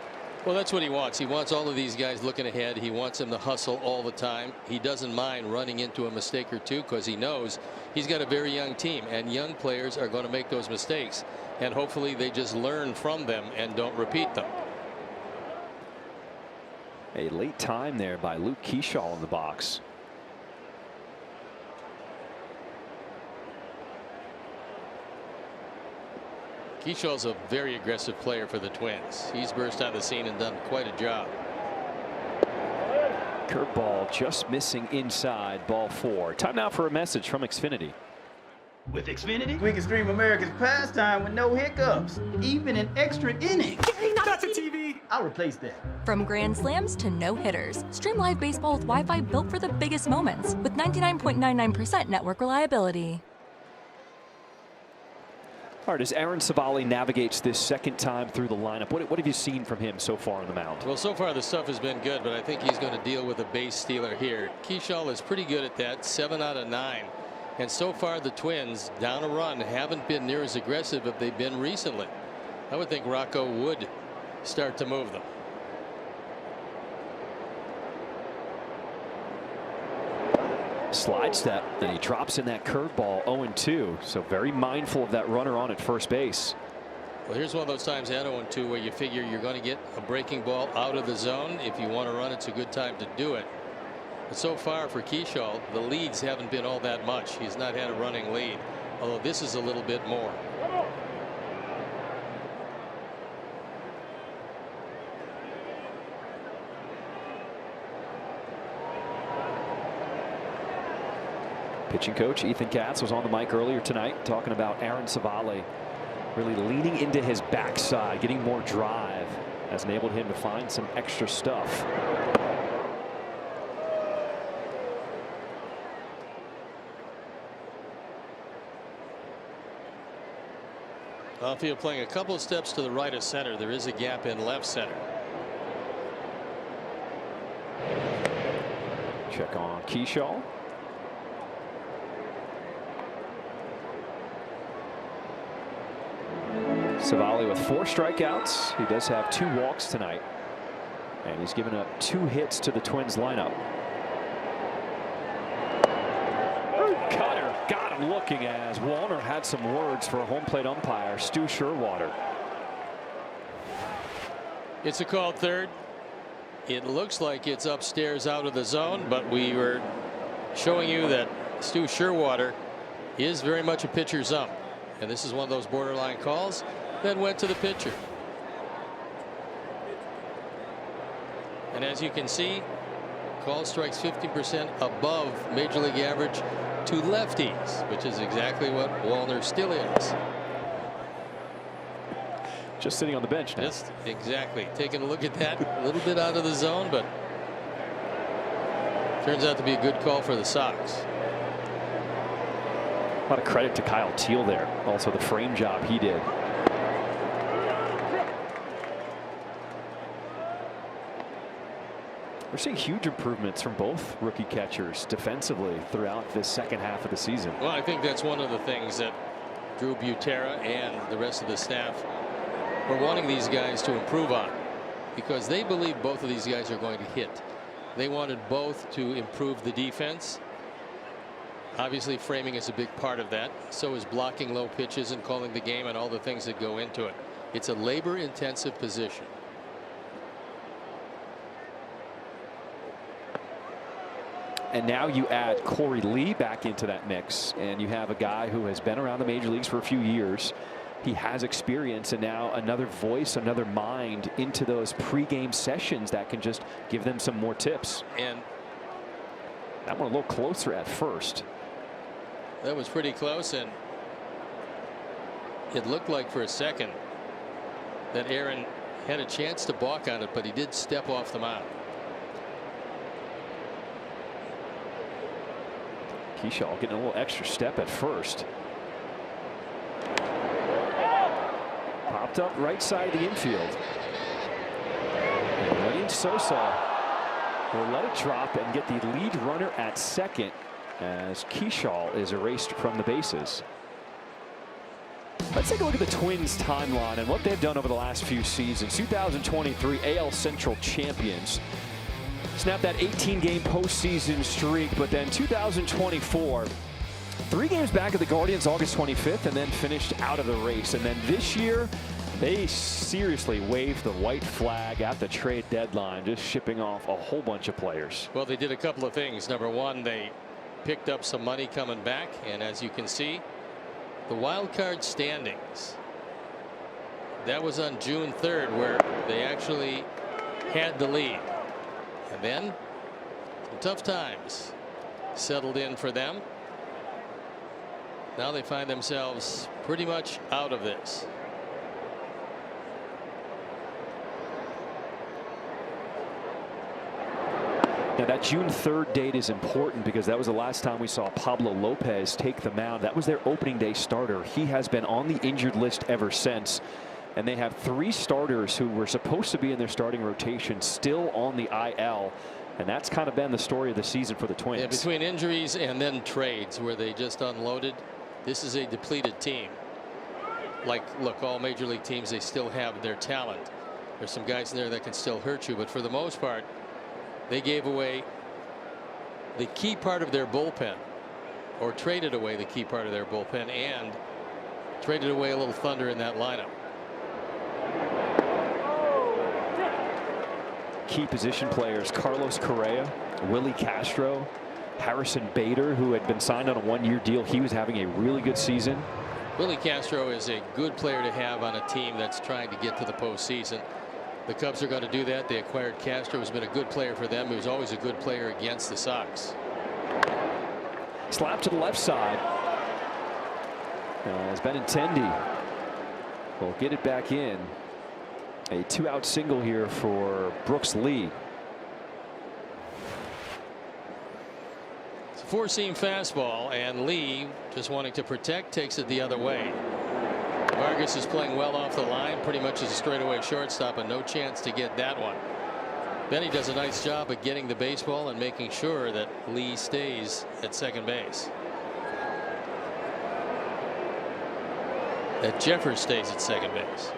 Well, that's what he wants. He wants all of these guys looking ahead. He wants them to hustle all the time. He doesn't mind running into a mistake or two because he knows he's got a very young team, and young players are going to make those mistakes, and hopefully they just learn from them and don't repeat them. A late time there by Luke Keyshaw in the box. Keyshaw's a very aggressive player for the Twins. He's burst on the scene and done quite a job. Curveball just missing inside, ball 4. Time now for a message from Xfinity. With Xfinity, we can stream America's pastime with no hiccups, even in extra innings. That's a TV. I'll replace that. From grand slams to no-hitters, stream live baseball with Wi-Fi built for the biggest moments with 99.99% network reliability. All right, as Aaron Savali navigates this second time through the lineup, what have you seen from him so far on the mound? Well, so far the stuff has been good, but I think he's going to deal with a base stealer here. Keyshaw is pretty good at that, 7 out of 9. And so far the Twins, down a run, haven't been near as aggressive as they've been recently. I would think Rocco would start to move them. Slide step, and he drops in that curveball, 0-2. So very mindful of that runner on at first base. Well, here's one of those times at 0-2 where you figure you're going to get a breaking ball out of the zone. If you want to run, it's a good time to do it. But so far for Keyshaw, the leads haven't been all that much. He's not had a running lead, although this is a little bit more. Pitching coach Ethan Katz was on the mic earlier tonight talking about Aaron Savali really leaning into his backside, getting more drive, has enabled him to find some extra stuff. Outfield playing a couple of steps to the right of center. There is a gap in left center. Check on Keyshaw. Savali with 4 strikeouts. He does have 2 walks tonight, and he's given up 2 hits to the Twins lineup. Cutter got him looking as Wallner had some words for a home plate umpire, Stu Sherwater. It's a called third. It looks like it's upstairs out of the zone, but we were showing you that Stu Sherwater is very much a pitcher's ump, and this is one of those borderline calls. Then went to the pitcher. And as you can see, call strikes 50% above major league average to lefties, which is exactly what Wallner still is. Just sitting on the bench now. Just exactly. Taking a look at that, a little bit out of the zone, but turns out to be a good call for the Sox. A lot of credit to Kyle Teal there. Also the frame job he did. We're seeing huge improvements from both rookie catchers defensively throughout this second half of the season. Well, I think that's one of the things that Drew Butera and the rest of the staff were wanting these guys to improve on, because they believe both of these guys are going to hit. They wanted both to improve the defense. Obviously, framing is a big part of that. So is blocking low pitches and calling the game and all the things that go into it. It's a labor-intensive position. And now you add Corey Lee back into that mix, and you have a guy who has been around the major leagues for a few years. He has experience, and now another voice, another mind into those pregame sessions that can just give them some more tips. And that one a little closer at first. That was pretty close, and it looked like for a second that Aaron had a chance to balk on it, but he did step off the mound. Keyshaw getting a little extra step at first. Popped up right side of the infield. And Lenny Sosa will let it drop and get the lead runner at second as Keyshaw is erased from the bases. Let's take a look at the Twins timeline and what they've done over the last few seasons. 2023 AL Central champions. Snapped that 18-game postseason streak, but then 2024, 3 games back of the Guardians August 25th and then finished out of the race. And then this year, they seriously waved the white flag at the trade deadline, just shipping off a whole bunch of players. Well, they did a couple of things. Number one, they picked up some money coming back, and as you can see, the wild card standings, that was on June 3rd where they actually had the lead, and then some tough times settled in for them. Now they find themselves pretty much out of this. Now that June 3rd date is important because that was the last time we saw Pablo Lopez take the mound. That was their opening day starter. He has been on the injured list ever since. And they have 3 starters who were supposed to be in their starting rotation still on the IL. And that's kind of been the story of the season for the Twins. Yeah, between injuries and then trades where they just unloaded, this is a depleted team. Like, look, all major league teams, they still have their talent. There's some guys in there that can still hurt you, but for the most part, they gave away the key part of their bullpen, or traded away the key part of their bullpen, and traded away a little thunder in that lineup. Key position players: Carlos Correa, Willie Castro, Harrison Bader, who had been signed on a 1-year deal. He was having a really good season. Willie Castro is a good player to have on a team that's trying to get to the postseason. The Cubs are going to do that. They acquired Castro, who's been a good player for them. He was always a good player against the Sox. Slap to the left side. As Benintendi will get it back in. A 2-out single here for Brooks Lee. It's a 4-seam fastball, and Lee, just wanting to protect, takes it the other way. Vargas is playing well off the line, pretty much as a straightaway shortstop, and no chance to get that one. Benny does a nice job of getting the baseball and making sure that Lee stays at second base. That Jeffers stays at second base.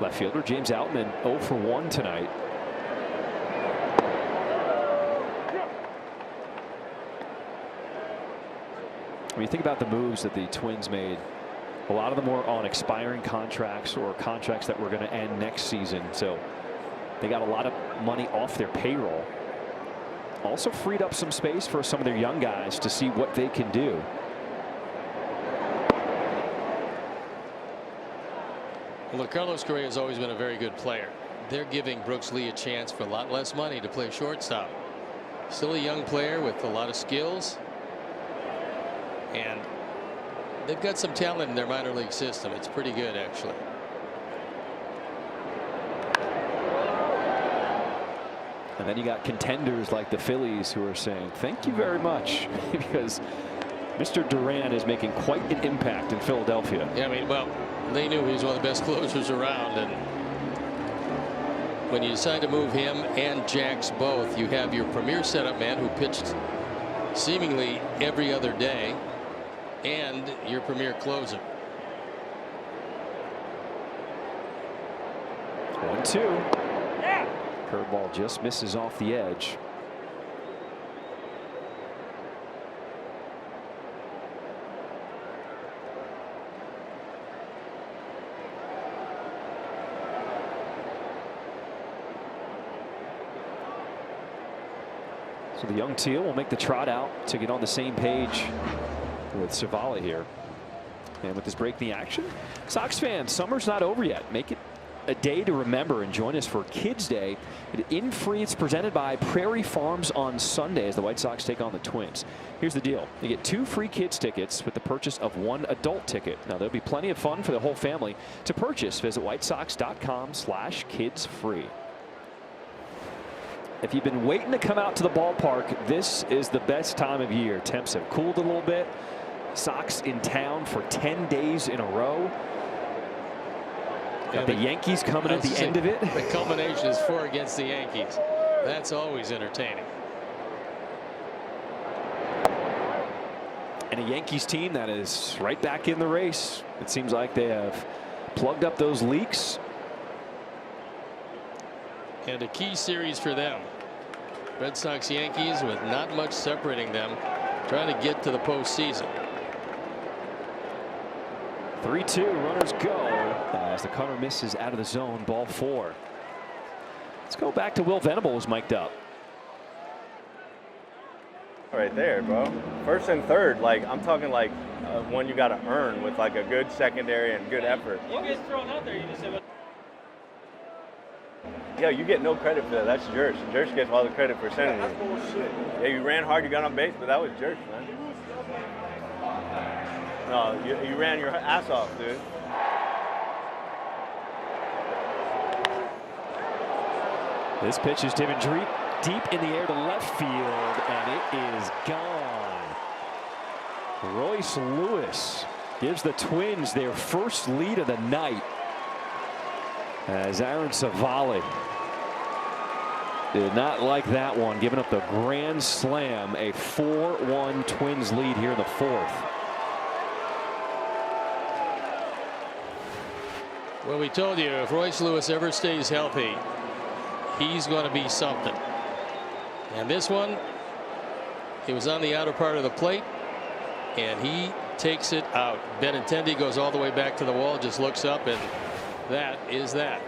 Left fielder James Outman 0 for 1 tonight. When you think about the moves that the Twins made, a lot of them were on expiring contracts or contracts that were going to end next season. So they got a lot of money off their payroll. Also freed up some space for some of their young guys to see what they can do. Well, look, Carlos Correa has always been a very good player. They're giving Brooks Lee a chance for a lot less money to play shortstop. Still a young player with a lot of skills. And they've got some talent in their minor league system. It's pretty good, actually. And then you got contenders like the Phillies who are saying thank you very much because Mr. Duran is making quite an impact in Philadelphia. Yeah, I mean, well, they knew he was one of the best closers around, and when you decide to move him and Jax both, you have your premier setup man who pitched seemingly every other day, and your premier closer. 1-2. Curveball just misses off the edge. So the young Teal will make the trot out to get on the same page with Zavala here. And with this break in the action, Sox fans, summer's not over yet. Make it a day to remember and join us for Kids Day. In free, it's presented by Prairie Farms on Sunday as the White Sox take on the Twins. Here's the deal. You get 2 free kids tickets with the purchase of 1 adult ticket. Now, there'll be plenty of fun for the whole family. To purchase, visit whitesox.com/kidsfree. If you've been waiting to come out to the ballpark, this is the best time of year. Temps have cooled a little bit. Sox in town for 10 days in a row. Got the Yankees coming at the end of it. The culmination is 4 against the Yankees. That's always entertaining. And a Yankees team that is right back in the race. It seems like they have plugged up those leaks. And a key series for them. Red Sox Yankees with not much separating them, trying to get to the postseason. 3-2, runners go as the cutter misses out of the zone. Ball 4. Let's go back to Will Venable, who's mic'd up. Right there, bro. First and third, like I'm talking like one you got to earn with like a good secondary and good effort. You get thrown out there, you just have a... Yeah, you get no credit for that. That's Jersh. Jersh gets all the credit for sending it. That's bullshit. Yeah, you ran hard, you got on base, but that was Jersh, man. No, you ran your ass off, dude. This pitch is driven deep in the air to left field, and it is gone. Royce Lewis gives the Twins their first lead of the night, as Aaron Savali did not like that one, giving up the grand slam. A 4-1 Twins lead here in the 4th. Well, we told you if Royce Lewis ever stays healthy, he's going to be something. And this one, he was on the outer part of the plate, and he takes it out. Benintendi goes all the way back to the wall, just looks up, and that is that.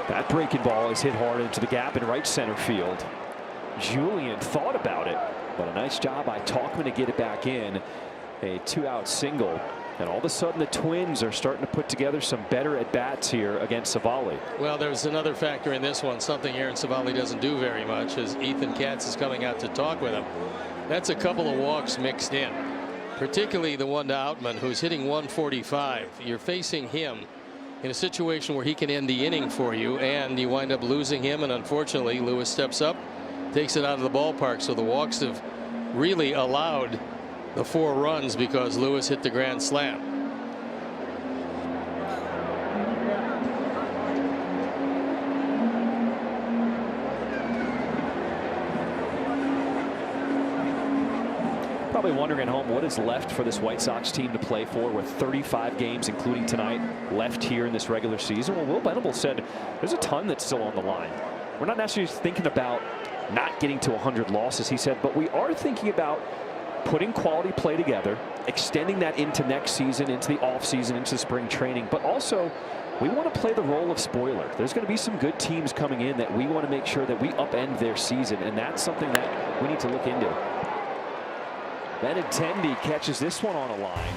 That breaking ball is hit hard into the gap in right center field. Julian thought about it, but a nice job by Talkman to get it back in. A 2-out single. And all of a sudden the Twins are starting to put together some better at-bats here against Savali. Well, there's another factor in this one, something Aaron Savali doesn't do very much, as Ethan Katz is coming out to talk with him. That's a couple of walks mixed in, particularly the one to Outman, who's hitting 145. You're facing him in a situation where he can end the inning for you, and you wind up losing him, and unfortunately Lewis steps up, takes it out of the ballpark. So the walks have really allowed the 4 runs because Lewis hit the grand slam. Probably wondering at home what is left for this White Sox team to play for, with 35 games, including tonight, left here in this regular season. Well, Will Venable said there's a ton that's still on the line. We're not necessarily thinking about not getting to 100 losses, he said, but we are thinking about putting quality play together, extending that into next season, into the offseason, into spring training, but also we want to play the role of spoiler. There's going to be some good teams coming in that we want to make sure that we upend their season, and that's something that we need to look into. Benintendi catches this one on a line.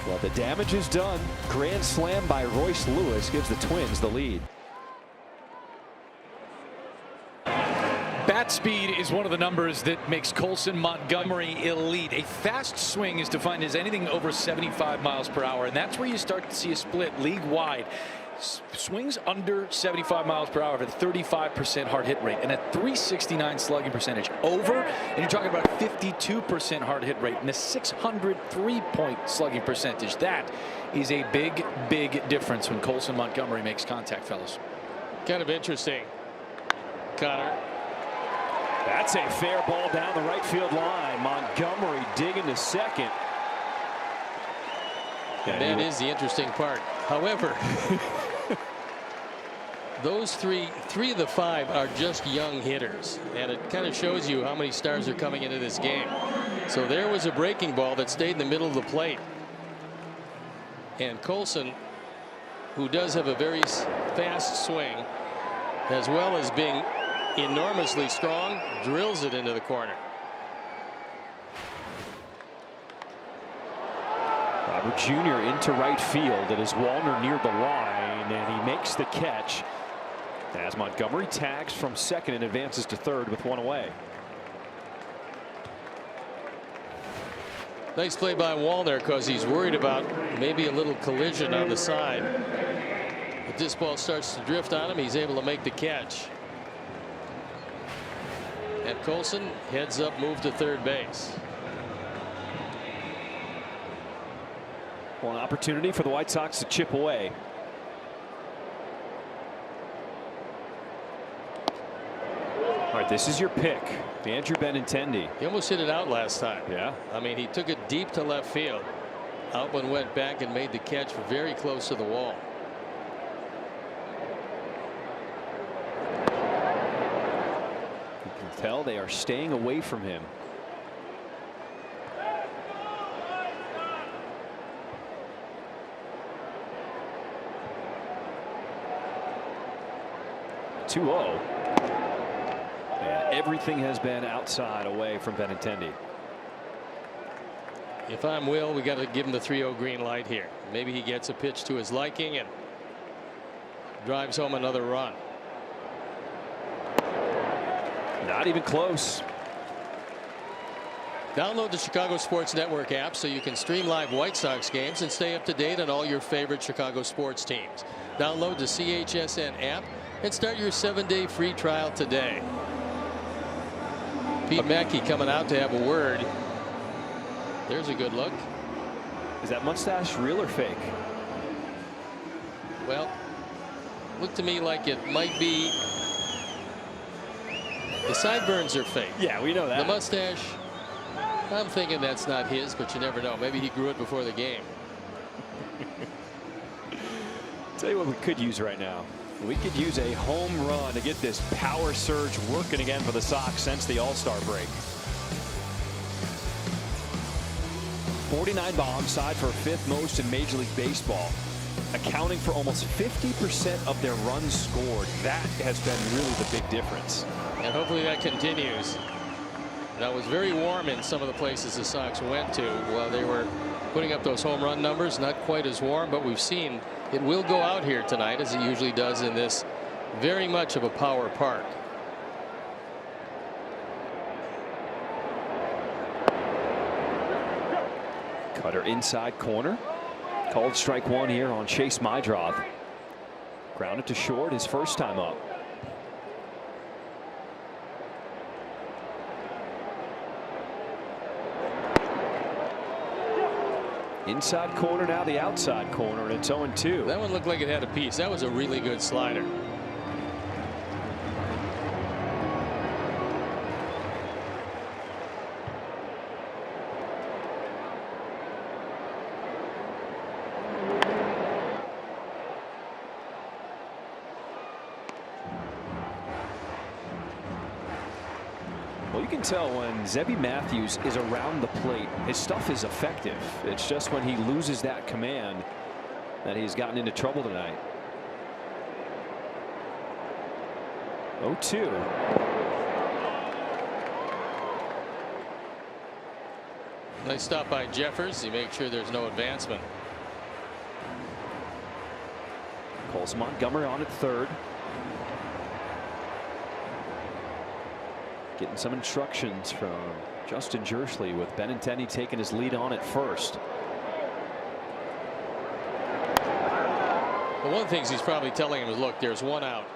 Well, the damage is done. Grand slam by Royce Lewis gives the Twins the lead. Bat speed is one of the numbers that makes Colson Montgomery elite. A fast swing is defined as anything over 75 miles per hour, and that's where you start to see a split league-wide. Swings under 75 miles per hour at a 35% hard hit rate and a 369 slugging percentage. Over, and you're talking about 52% hard hit rate and a 603-point slugging percentage. That is a big, big difference when Colson Montgomery makes contact, fellas. Kind of interesting, Connor. That's a fair ball down the right field line. Montgomery digging to second. And that is the interesting part. However, those three of the 5 are just young hitters, and it kind of shows you how many stars are coming into this game. So there was a breaking ball that stayed in the middle of the plate, and Colson, who does have a very fast swing as well as being enormously strong, drills it into the corner. Robert Jr. into right field. It is Wallner near the line, and he makes the catch as Montgomery tags from second and advances to third with one away. Nice play by Wallner because he's worried about maybe a little collision on the side. If this ball starts to drift on him, he's able to make the catch. And Colson heads up, move to third base. Well, an opportunity for the White Sox to chip away. All right, this is your pick, Andrew Benintendi. He almost hit it out last time. Yeah. I mean, he took it deep to left field. Outman went back and made the catch very close to the wall. You can tell they are staying away from him. (2-0). And everything has been outside away from Benintendi. If I'm Will, we got to give him the 3-0 green light here. Maybe he gets a pitch to his liking and drives home another run. Not even close. Download the Chicago Sports Network app so you can stream live White Sox games and stay up to date on all your favorite Chicago sports teams. Download the CHSN app and start your 7-day free trial today. Pete Mackey coming out to have a word. There's a good look. Is that mustache real or fake? Well, looked to me like it might be. The sideburns are fake. Yeah, we know that. The mustache, I'm thinking that's not his, but you never know. Maybe he grew it before the game. Tell you what we could use right now. We could use a home run to get this power surge working again for the Sox since the All-Star break. 49 bombs, tied for fifth most in Major League Baseball, accounting for almost 50% of their runs scored. That has been really the big difference. And hopefully that continues. Now, it was very warm in some of the places the Sox went to while they were putting up those home run numbers. Not quite as warm, but we've seen it will go out here tonight, as it usually does in this very much of a power park. Cutter inside corner. Called strike one here on Chase Mydroth. Grounded to short his first time up. Inside corner, now the outside corner, and it's 0-2. That one looked like it had a piece. That was a really good slider. Well, you can tell when Zebby Matthews is around the plate, his stuff is effective. It's just when he loses that command that he's gotten into trouble tonight. 0-2. Nice stop by Jeffers. He makes sure there's no advancement. Calls Montgomery on at third. Getting some instructions from Justin Jersley, with Benintendi taking his lead on at first. Well, one of the things he's probably telling him is, look, there's one out.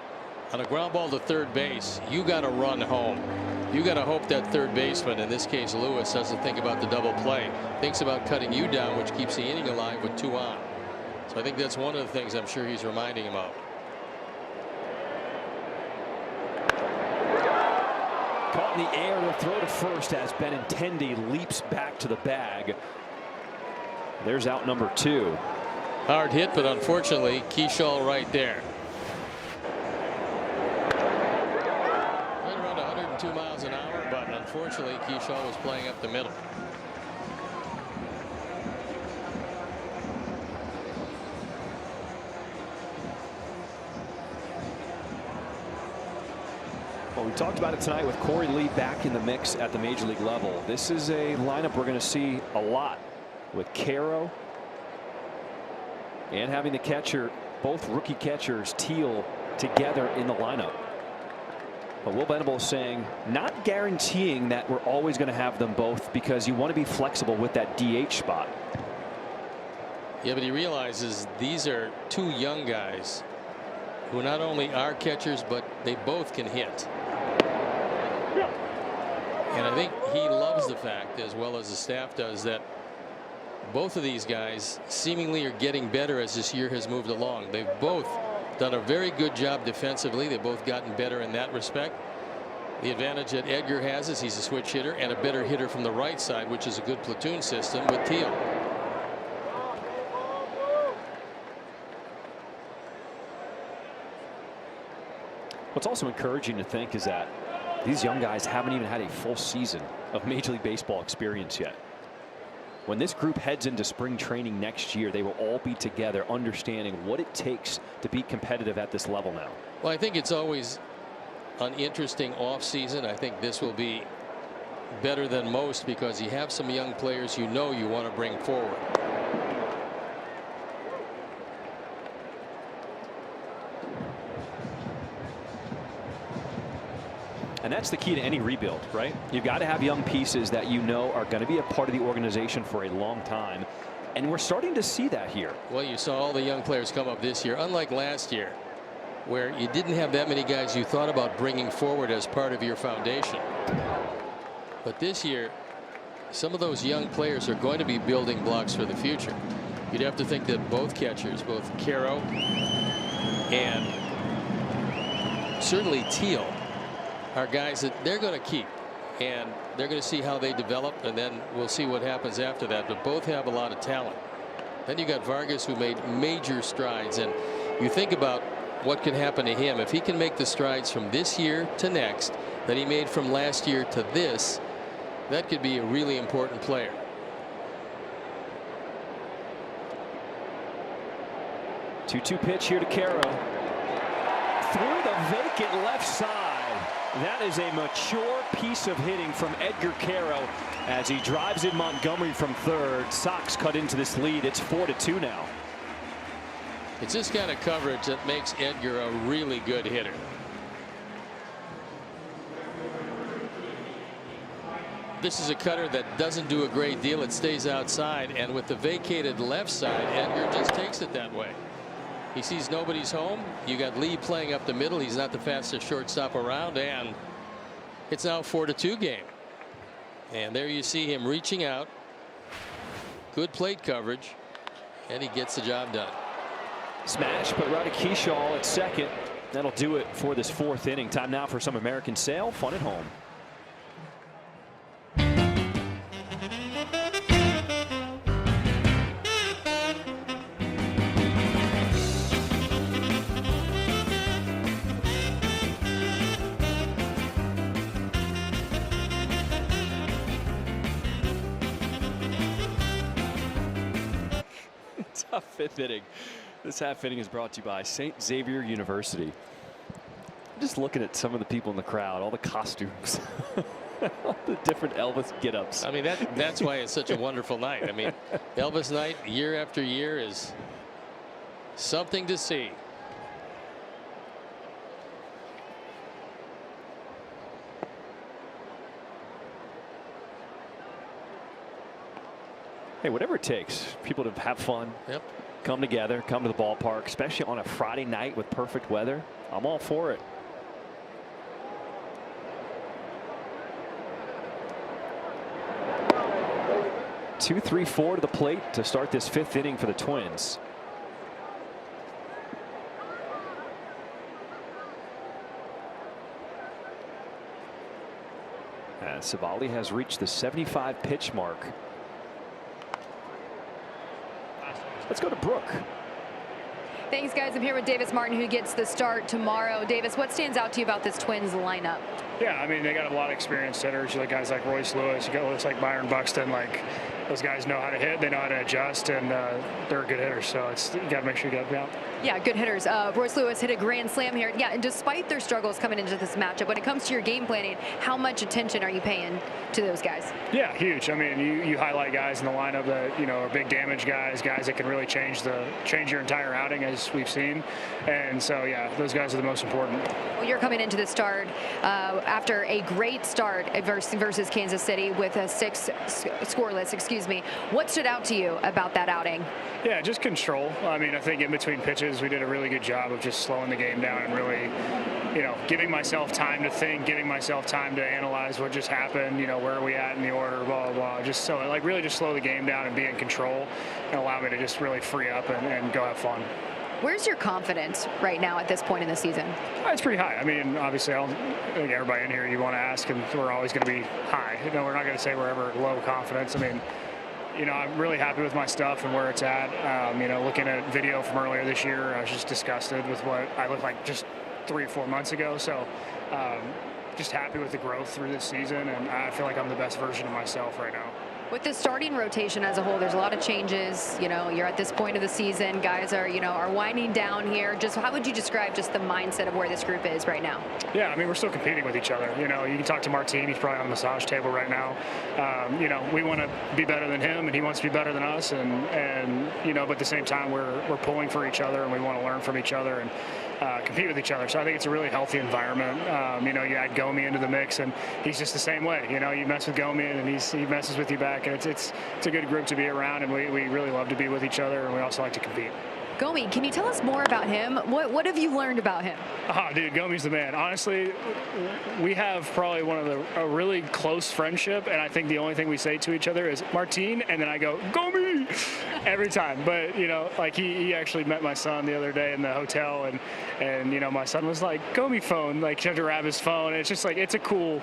On a ground ball to third base, you got to run home. You got to hope that third baseman, in this case Lewis, doesn't think about the double play. Thinks about cutting you down, which keeps the inning alive with 2 on. So I think that's one of the things I'm sure he's reminding him of. Caught in the air, the throw to first as Benintendi leaps back to the bag. There's out number 2. Hard hit, but unfortunately Keyshaw right there. Right around 102 miles an hour, but unfortunately Keyshaw was playing up the middle. Well, we talked about it tonight with Corey Lee back in the mix at the major league level. This is a lineup we're going to see a lot with Caro, And having the catcher, both rookie catchers, Teal, together in the lineup. But Will Venable is saying, not guaranteeing that we're always going to have them both, because you want to be flexible with that DH spot. Yeah, but he realizes these are two young guys who not only are catchers, but they both can hit. And I think he loves the fact, as well as the staff does, that both of these guys seemingly are getting better as this year has moved along. They've both done a very good job defensively. They've both gotten better in that respect. The advantage that Edgar has is he's a switch hitter and a better hitter from the right side, which is a good platoon system with Teal. What's also encouraging to think is that these young guys haven't even had a full season of Major League Baseball experience yet. When this group heads into spring training next year, they will all be together, understanding what it takes to be competitive at this level now. Well, I think it's always an interesting offseason. I think this will be better than most because you have some young players you know you want to bring forward. And that's the key to any rebuild, right? You've got to have young pieces that you know are going to be a part of the organization for a long time. And we're starting to see that here. Well, you saw all the young players come up this year, unlike last year, where you didn't have that many guys you thought about bringing forward as part of your foundation. But this year, some of those young players are going to be building blocks for the future. You'd have to think that both catchers, both Caro and certainly Teal, are guys that they're going to keep, and they're going to see how they develop, and then we'll see what happens after that. But both have a lot of talent. Then you got Vargas, who made major strides, and you think about what can happen to him if he can make the strides from this year to next that he made from last year to this. That could be a really important player. Two-two pitch here to Caro. Through the vacant left side. That is a mature piece of hitting from Edgar Caro as he drives in Montgomery from third. Sox cut into this lead. It's 4-2 now. It's this kind of coverage that makes Edgar a really good hitter. This is a cutter that doesn't do a great deal. It stays outside, and with the vacated left side, Edgar just takes it that way. He sees nobody's home. You got Lee playing up the middle. He's not the fastest shortstop around, and it's now 4-2 game. And there you see him reaching out. Good plate coverage, and he gets the job done. Smash, but Rowdy Keyshaw at second. That'll do it for this fourth inning. Time now for some American Sale. Fun at home. Tough fifth inning. This half inning is brought to you by St. Xavier University. I'm just looking at some of the people in the crowd, all the costumes, all the different Elvis get-ups. I mean, that's why it's such a wonderful night. I mean, Elvis night year after year is something to see. Hey, whatever it takes, people to have fun, come together, come to the ballpark, especially on a Friday night with perfect weather. I'm all for it. Two, 3, 4 to the plate to start this fifth inning for the Twins. As Savali has reached the 75 pitch mark. Let's go to Brooke. Thanks, guys. I'm here with Davis Martin, who gets the start tomorrow. Davis, what stands out to you about this Twins lineup? Yeah, I mean, they got a lot of experienced hitters. You got guys like Royce Lewis. You got guys like Byron Buxton. Like, those guys know how to hit, they know how to adjust, and they're a good hitter. So you got to make sure you get them out. Yeah, good hitters. Royce Lewis hit a grand slam here. Yeah, and despite their struggles coming into this matchup, when it comes to your game planning, how much attention are you paying to those guys? Yeah, huge. I mean, you highlight guys in the lineup that are big damage guys that can really change your entire outing, as we've seen. And so, yeah, those guys are the most important. Well, you're coming into the start after a great start versus Kansas City with a 6 scoreless. Excuse me. What stood out to you about that outing? Yeah, just control. I mean, I think in between pitches, we did a really good job of just slowing the game down and really, giving myself time to think, giving myself time to analyze what just happened, where are we at in the order, blah, blah, blah. Just so, really just slow the game down and be in control and allow me to just really free up and go have fun. Where's your confidence right now at this point in the season? It's pretty high. I mean, obviously, I think everybody in here you want to ask, and we're always going to be high. We're not going to say we're ever low confidence. I mean, I'm really happy with my stuff and where it's at. Looking at video from earlier this year, I was just disgusted with what I looked like just 3 or 4 months ago. So just happy with the growth through this season, and I feel like I'm the best version of myself right now. With the starting rotation as a whole, there's a lot of changes. You're at this point of the season. Guys are winding down here. Just how would you describe just the mindset of where this group is right now? Yeah, I mean, we're still competing with each other. You can talk to Martin. He's probably on the massage table right now. We want to be better than him, and he wants to be better than us. And but at the same time, we're pulling for each other, and we want to learn from each other and compete with each other. So I think it's a really healthy environment. You add Gomi into the mix, and he's just the same way. You mess with Gomi, and he messes with you back. And it's a good group to be around, and we really love to be with each other, and we also like to compete. Gomi, can you tell us more about him? What have you learned about him? Dude, Gomi's the man. Honestly, we have probably a really close friendship, and I think the only thing we say to each other is Martin, and then I go, Gomi, every time. But, he actually met my son the other day in the hotel, and my son was like, Gomi phone, like, tried to grab his phone. And it's just like, it's a cool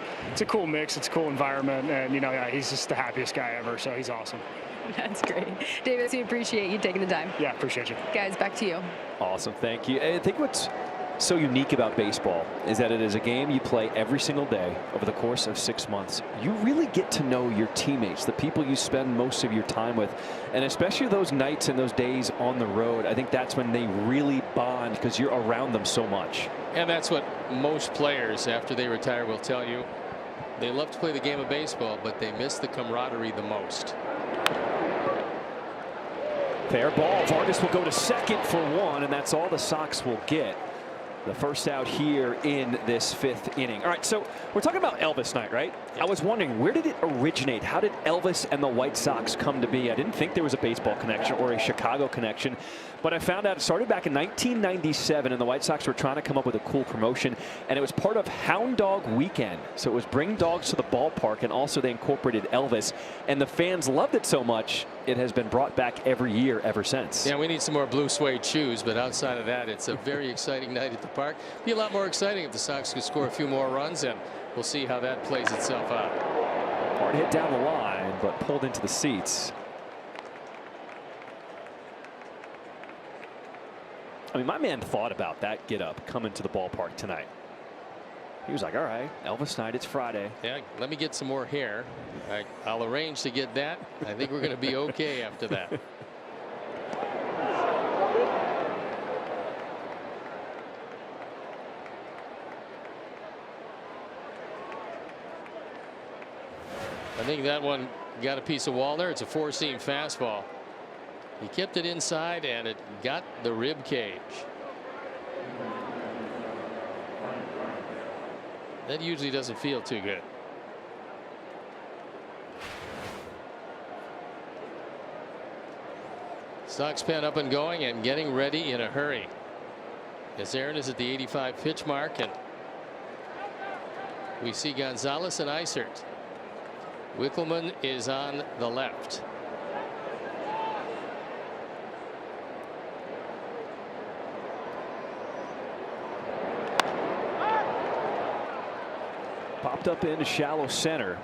mix, it's a cool environment, and, he's just the happiest guy ever, so he's awesome. That's great. Davis, we appreciate you taking the time. Yeah, appreciate you. Guys, back to you. Awesome. Thank you. I think what's so unique about baseball is that it is a game you play every single day over the course of 6 months. You really get to know your teammates, the people you spend most of your time with, and especially those nights and those days on the road. I think that's when they really bond because you're around them so much. And that's what most players after they retire will tell you. They love to play the game of baseball, but they miss the camaraderie the most. Fair ball. Vargas will go to second for 1, and that's all the Sox will get. The first out here in this 5th inning. All right, so we're talking about Elvis night, right? I was wondering, where did it originate? How did Elvis and the White Sox come to be? I didn't think there was a baseball connection or a Chicago connection, but I found out it started back in 1997, and the White Sox were trying to come up with a cool promotion, and it was part of Hound Dog Weekend. So it was bring dogs to the ballpark, and also they incorporated Elvis, and the fans loved it so much, it has been brought back every year ever since. Yeah, we need some more blue suede shoes, but outside of that, it's a very exciting night at the park. Be a lot more exciting if the Sox could score a few more runs, and we'll see how that plays itself out. Hard hit down the line, but pulled into the seats. I mean, my man thought about that get up coming to the ballpark tonight. He was like, all right, Elvis night, it's Friday. Yeah, let me get some more hair. I'll arrange to get that. I think we're going to be okay after that. I think that one got a piece of wall there. It's a 4-seam fastball. He kept it inside, and it got the rib cage. That usually doesn't feel too good. Sox pen up and going and getting ready in a hurry. As Aaron is at the 85 pitch mark, and we see Gonzalez and Eisert. Wickelman is on the left. Popped up into shallow center.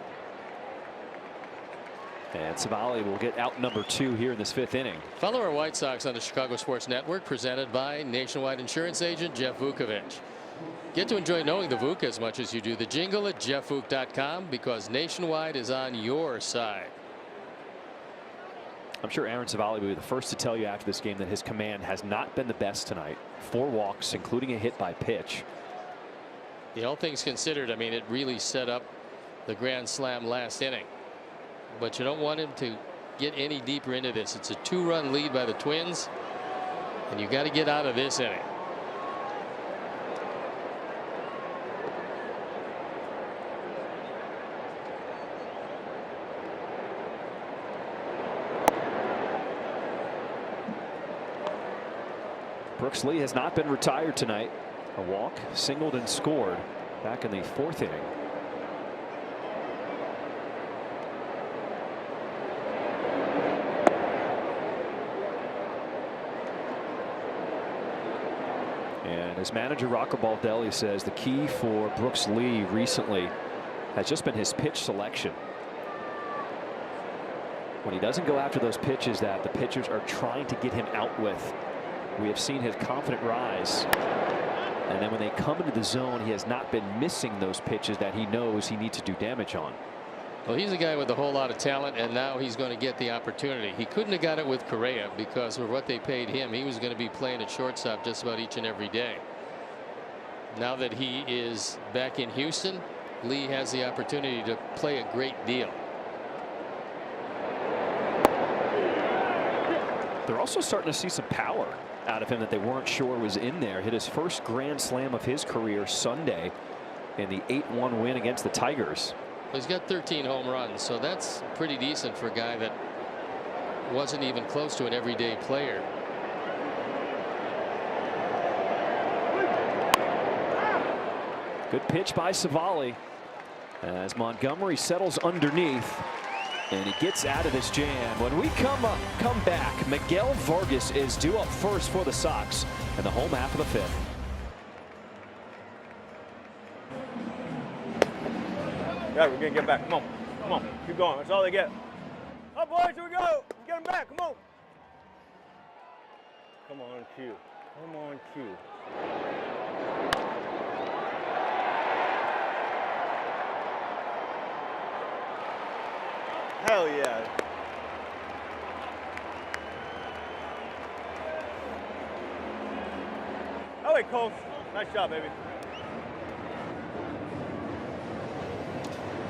And Savali will get out number 2 here in this 5th inning. Follow our White Sox on the Chicago Sports Network, presented by Nationwide Insurance Agent Jeff Vukovich. Get to enjoy knowing the Vuk as much as you do the jingle at jeffvuk.com, because Nationwide is on your side. I'm sure Aaron Savali will be the first to tell you after this game that his command has not been the best tonight. 4 walks, including a hit by pitch. All things considered, I mean, it really set up the grand slam last inning. But you don't want him to get any deeper into this. It's a 2-run lead by the Twins, and you got to get out of this inning. Brooks Lee has not been retired tonight. A walk, singled, and scored back in the 4th inning. And as manager Rocco Baldelli says, the key for Brooks Lee recently has just been his pitch selection. When he doesn't go after those pitches that the pitchers are trying to get him out with, we have seen his confident rise. And then when they come into the zone, he has not been missing those pitches that he knows he needs to do damage on. Well, he's a guy with a whole lot of talent, and now he's going to get the opportunity. He couldn't have got it with Correa because of what they paid him. He was going to be playing at shortstop just about each and every day. Now that he is back in Houston, Lee has the opportunity to play a great deal. They're also starting to see some power out of him that they weren't sure was in there. Hit his first grand slam of his career Sunday in the 8-1 win against the Tigers. He's got 13 home runs, so that's pretty decent for a guy that wasn't even close to an everyday player. Good pitch by Savali as Montgomery settles underneath. And he gets out of this jam. When we come back, Miguel Vargas is due up first for the Sox in the home half of the 5th. Yeah, we're gonna get back. Come on, keep going. That's all they get. Oh, boys, here we go. Let's get them back. Come on. Come on, Q. Come on, Q. Hell yeah. Oh, wait, Cole. Nice job, baby.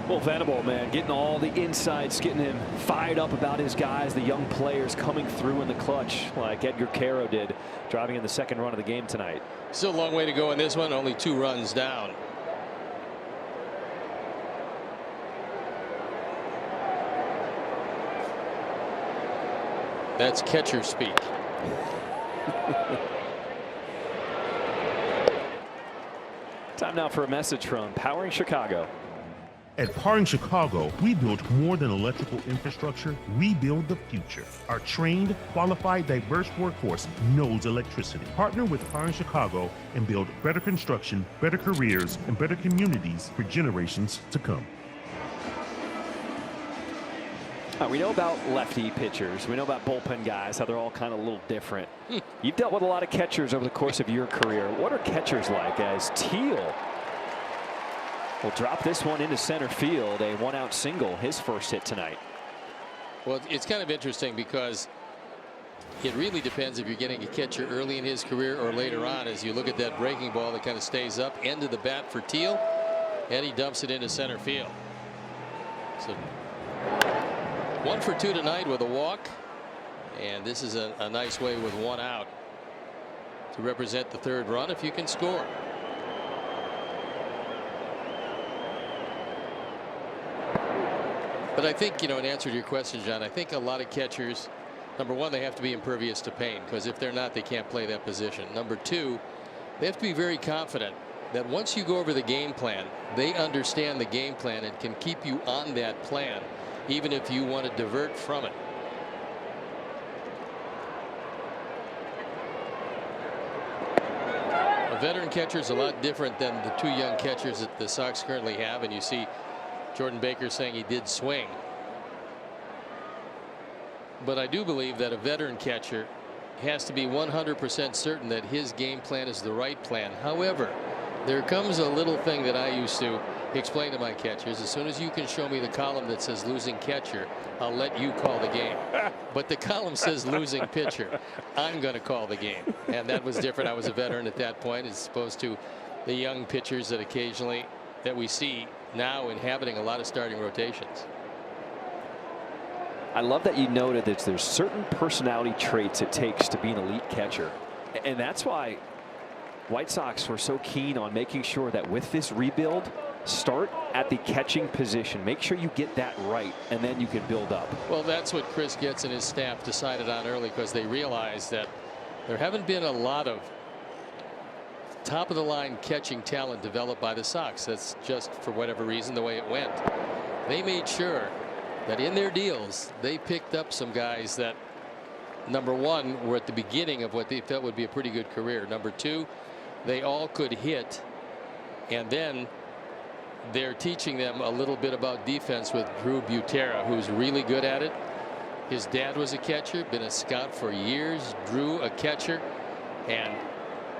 Well, Venable, man, getting all the insights, getting him fired up about his guys, the young players coming through in the clutch like Edgar Caro did, driving in the 2nd run of the game tonight. Still a long way to go in this one, only 2 runs down. That's catcher speak. Time now for a message from Powering Chicago. At Powering Chicago, we build more than electrical infrastructure, we build the future. Our trained, qualified, diverse workforce knows electricity. Partner with Powering Chicago and build better construction, better careers, and better communities for generations to come. We know about lefty pitchers. We know about bullpen guys, how they're all kind of a little different. You've dealt with a lot of catchers over the course of your career. What are catchers like as Teal will drop this one into center field, a 1-out single, his first hit tonight? Well, it's kind of interesting because it really depends if you're getting a catcher early in his career or later on. As you look at that breaking ball that kind of stays up, end of the bat for Teal, and he dumps it into center field. So 1 for 2 tonight with a walk, and this is a nice way with 1 out to represent the 3rd run if you can score. But I think, in answer to your question, John, I think a lot of catchers, number 1, they have to be impervious to pain, because if they're not, they can't play that position. Number 2, they have to be very confident that once you go over the game plan, they understand the game plan and can keep you on that plan, even if you want to divert from it. A veteran catcher is a lot different than the 2 young catchers that the Sox currently have, and you see Jordan Baker saying he did swing. But I do believe that a veteran catcher has to be 100% certain that his game plan is the right plan. However, there comes a little thing that I used to explained to my catchers, as soon as you can show me the column that says losing catcher, I'll let you call the game. But the column says losing pitcher. I'm going to call the game. And that was different. I was a veteran at that point, as opposed to the young pitchers that we see now inhabiting a lot of starting rotations. I love that you noted that there's certain personality traits it takes to be an elite catcher. And that's why White Sox were so keen on making sure that with this rebuild, start at the catching position. Make sure you get that right, and then you can build up. Well, that's what Chris Getz and his staff decided on early, because they realized that there haven't been a lot of top of the line catching talent developed by the Sox. That's just, for whatever reason, the way it went. They made sure that in their deals they picked up some guys that, number one, were at the beginning of what they felt would be a pretty good career. Number two, they all could hit, and then they're teaching them a little bit about defense with Drew Butera, who's really good at it. His dad was a catcher, been a scout for years. Drew, a catcher, and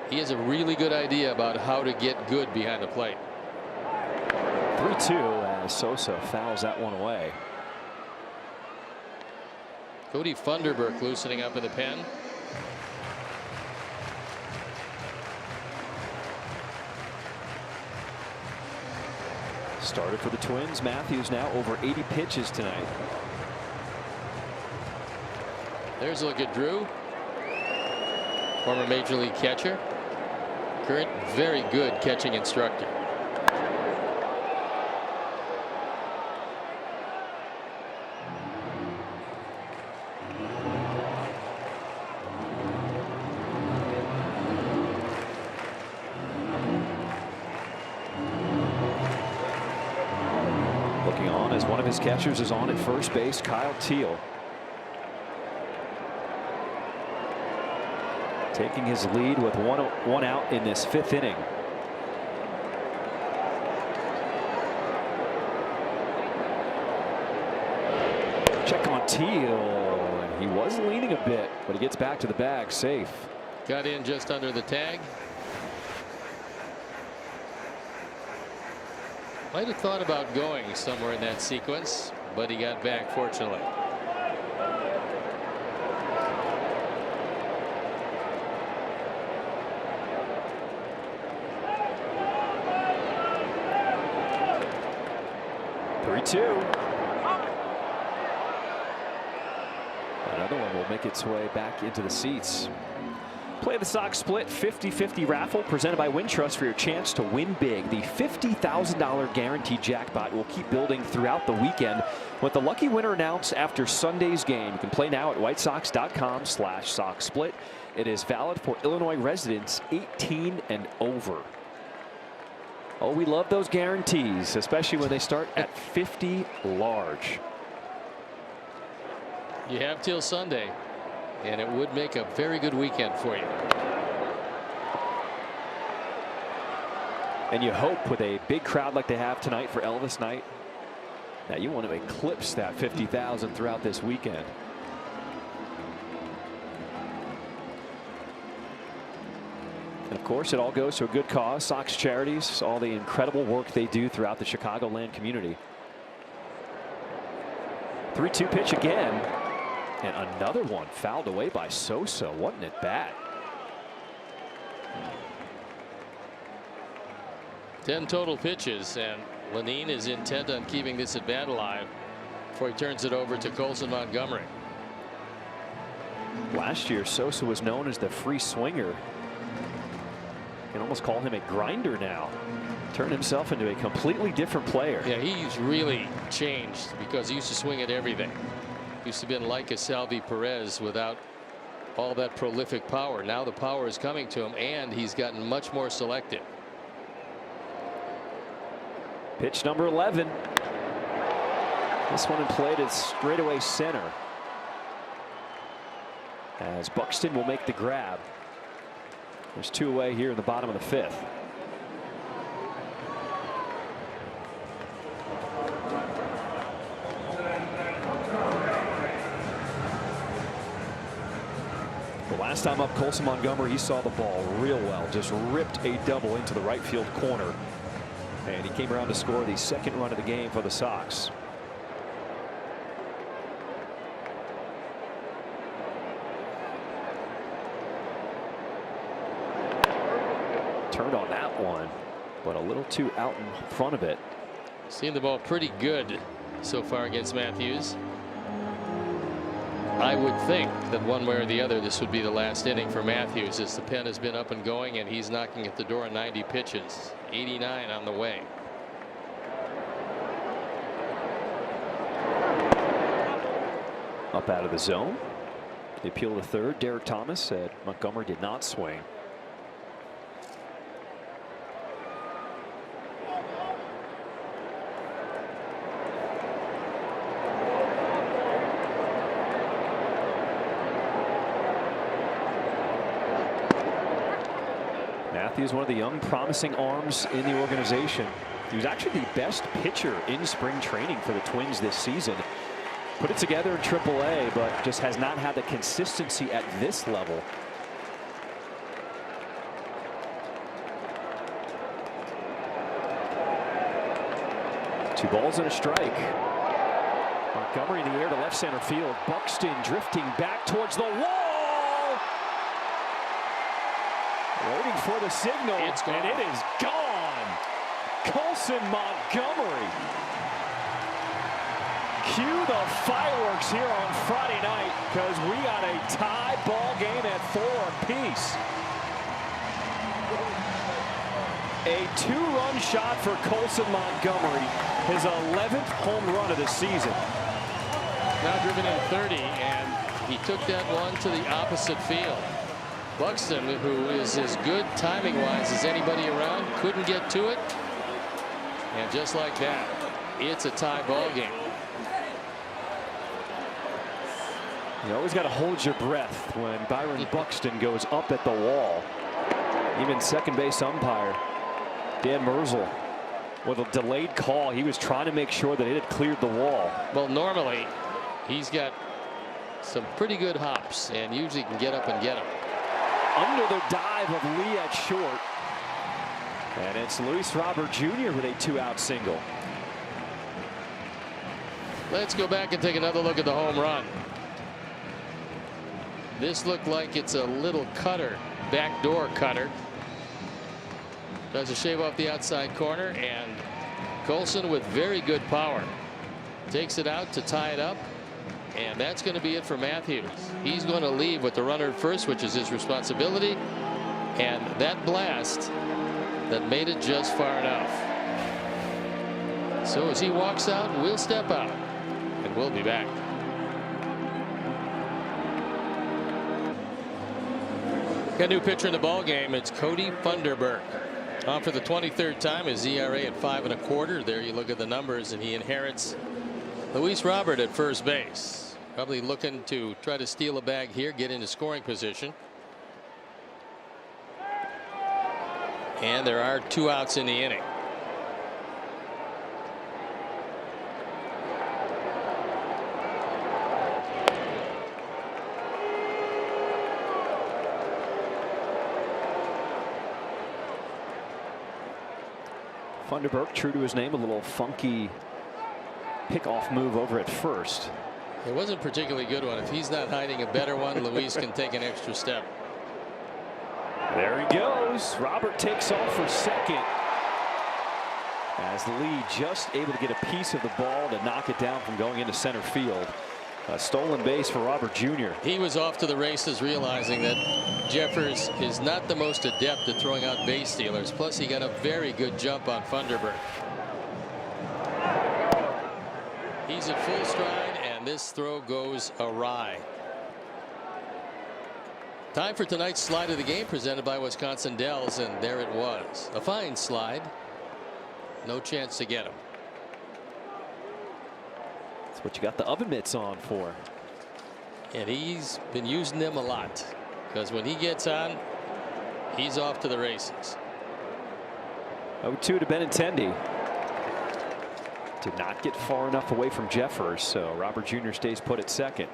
he has a really good idea about how to get good behind the plate. 3-2 as Sosa fouls that one away. Cody Funderburk loosening up in the pen. Started for the Twins. Matthews now over 80 pitches tonight. There's a look at Drew, former major league catcher, current very good catching instructor. Looking on as one of his catchers is on at first base, Kyle Teal. Taking his lead with one out in this fifth inning. Check on Teal. He was leaning a bit, but he gets back to the bag safe. Got in just under the tag. Might have thought about going somewhere in that sequence, but he got back fortunately. Another one will make its way back into the seats. Play the Sox Split 50-50 raffle presented by Wintrust for your chance to win big. The $50,000 guaranteed jackpot will keep building throughout the weekend with the lucky winner announced after Sunday's game. You can play now at whitesox.com/SoxSplit. It is valid for Illinois residents 18 and over. Oh, we love those guarantees, especially when they start at 50 large. You have till Sunday, and it would make a very good weekend for you. And you hope with a big crowd like they have tonight for Elvis Night that you want to eclipse that 50,000 throughout this weekend. And of course, it all goes to a good cause. Sox Charities, all the incredible work they do throughout the Chicagoland community. 3-2 pitch again. And another one fouled away by Sosa. Wasn't it bad? 10 total pitches, and Lenine is intent on keeping this at bat alive before he turns it over to Colson Montgomery. Last year, Sosa was known as the free swinger. You can almost call him a grinder now. Turned himself into a completely different player. Yeah, he's really changed because he used to swing at everything. Used to be like a Salvi Perez without all that prolific power. Now the power is coming to him, and he's gotten much more selective. Pitch number 11. This one in play to straightaway center. As Buxton will make the grab. There's two away here in the bottom of the fifth. Last time up, Colson Montgomery, he saw the ball real well. Just ripped a double into the right field corner. And he came around to score the second run of the game for the Sox. Turned on that one, but a little too out in front of it. Seen the ball pretty good so far against Matthews. I would think that one way or the other this would be the last inning for Matthews, as the pen has been up and going and he's knocking at the door on 90 pitches. 89 on the way. Up out of the zone. The appeal to third. Derek Thomas said Montgomery did not swing. Matthews, one of the young promising arms in the organization. He was actually the best pitcher in spring training for the Twins this season. Put it together in AAA, but just has not had the consistency at this level. Two balls and a strike. Montgomery in the air to left center field. Buxton drifting back towards the wall. Waiting for the signal, and it is gone. Colson Montgomery. Cue the fireworks here on Friday night, because we got a tie ball game at 4 apiece. A 2-run shot for Colson Montgomery, his 11th home run of the season. Now driven in 30, and he took that one to the opposite field. Buxton, who is as good timing-wise as anybody around, couldn't get to it. And just like that, it's a tie ball game. You always got to hold your breath when Byron Buxton goes up at the wall. Even second base umpire Dan Merzel with a delayed call. He was trying to make sure that it had cleared the wall. Well, normally he's got some pretty good hops and usually can get up and get them. Under the dive of Lee at short. And it's Luis Robert Jr. with a 2-out single. Let's go back and take another look at the home run. This looked like it's a little cutter, backdoor cutter. Does a shave off the outside corner, and Colson with very good power takes it out to tie it up. And that's going to be it for Matthews. He's going to leave with the runner at first, which is his responsibility. And that blast that made it just far enough. So as he walks out, we'll step out and we'll be back. Got a new pitcher in the ball game. It's Cody Funderburk. On for the 23rd time. His ERA at 5 1/4. There you look at the numbers, and he inherits Luis Robert at first base. Probably looking to try to steal a bag here, get into scoring position. And there are 2 outs in the inning. Funderburk, true to his name, a little funky pickoff move over at first. It wasn't a particularly good one. If he's not hiding a better one, Luis can take an extra step. There he goes. Robert takes off for second, as Lee just able to get a piece of the ball to knock it down from going into center field. A stolen base for Robert Jr. He was off to the races, realizing that Jeffers is not the most adept at throwing out base stealers. Plus, he got a very good jump on Funderburk. He's at full stride, and this throw goes awry. Time for tonight's slide of the game, presented by Wisconsin Dells, and there it was. A fine slide. No chance to get him. That's what you got the oven mitts on for. And he's been using them a lot, because when he gets on, he's off to the races. 0-2 to Benintendi. Did not get far enough away from Jeffers, so Robert Jr. stays put at second.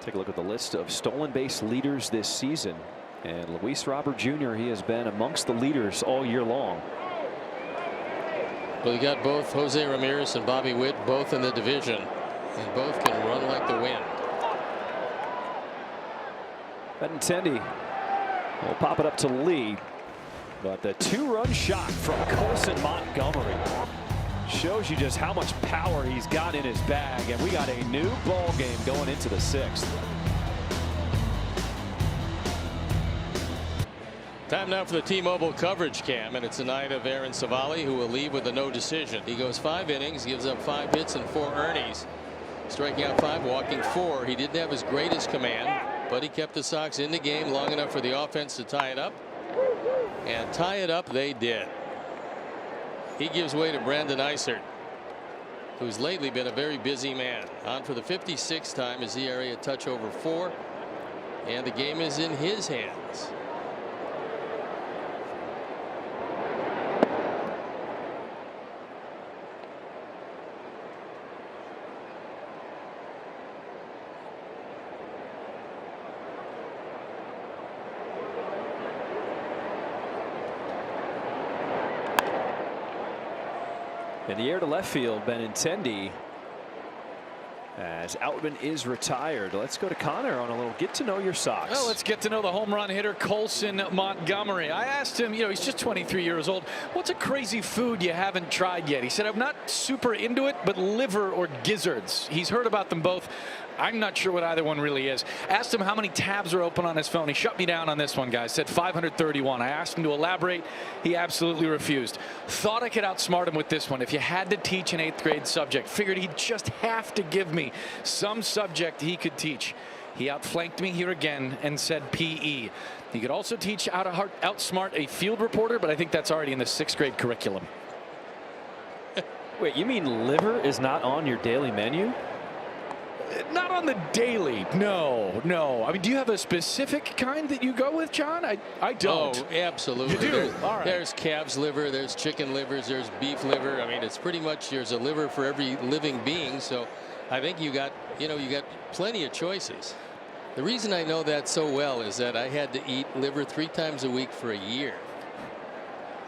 Take a look at the list of stolen base leaders this season. And Luis Robert Jr., he has been amongst the leaders all year long. Well, you got both Jose Ramirez and Bobby Witt both in the division, and both can run like the wind. Benintendi will pop it up to Lee, but the 2-run shot from Colson Montgomery shows you just how much power he's got in his bag, and we got a new ball game going into the 6th. Time now for the T-Mobile coverage cam, and it's the night of Aaron Savali, who will leave with a no decision. He goes 5 innings, gives up 5 hits and 4 earnings, striking out 5, walking 4. He didn't have his greatest command, but he kept the Sox in the game long enough for the offense to tie it up, and tie it up they did. He gives way to Brandon Eisert, who's lately been a very busy man. On for the 56th time, his ERA a touch over 4, and the game is in his hands. In the air to left field, Benintendi, as Outman is retired. Let's go to Connor on a little get to know your Sox. Well, let's get to know the home run hitter Colson Montgomery. I asked him, he's just 23 years old. What's a crazy food you haven't tried yet? He said, I'm not super into it, but liver or gizzards. He's heard about them both. I'm not sure what either one really is. Asked him how many tabs are open on his phone. He shut me down on this one, guys. Said 531. I asked him to elaborate. He absolutely refused. Thought I could outsmart him with this one. If you had to teach an 8th grade subject, figured he'd just have to give me some subject he could teach. He outflanked me here again and said PE. He could also teach how to outsmart a field reporter, but I think that's already in the 6th grade curriculum. Wait, you mean liver is not on your daily menu? Not on the daily. No. I mean, do you have a specific kind that you go with, John? I don't. Oh, absolutely. You do? All right. There's calf's liver, there's chicken livers, there's beef liver. I mean, it's pretty much there's a liver for every living being. So I think you got plenty of choices. The reason I know that so well is that I had to eat liver 3 times a week for a year.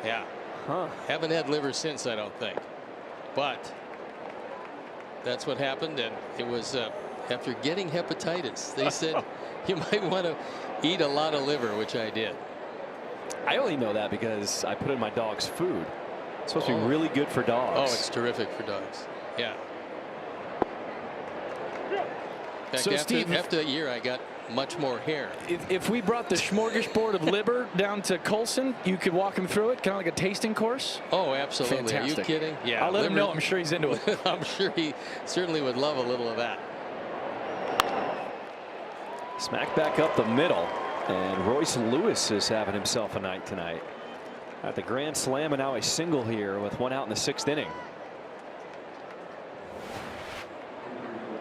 Yeah. Huh. Haven't had liver since, I don't think. But that's what happened, and it was after getting hepatitis. They said you might want to eat a lot of liver, which I did. I only know that because I put in my dog's food. It's supposed to be really good for dogs. Oh, it's terrific for dogs. Yeah. In fact, So, Steve, after that year, I got much more hair. If we brought the smorgasbord of liver down to Colson, you could walk him through it, kind of like a tasting course. Oh, absolutely. Fantastic. Are you kidding? Yeah. I'll let him know. I'm sure he's into it. I'm sure he certainly would love a little of that. Smack back up the middle, and Royce Lewis is having himself a night tonight. At the grand slam, and now a single here with 1 out in the 6th inning.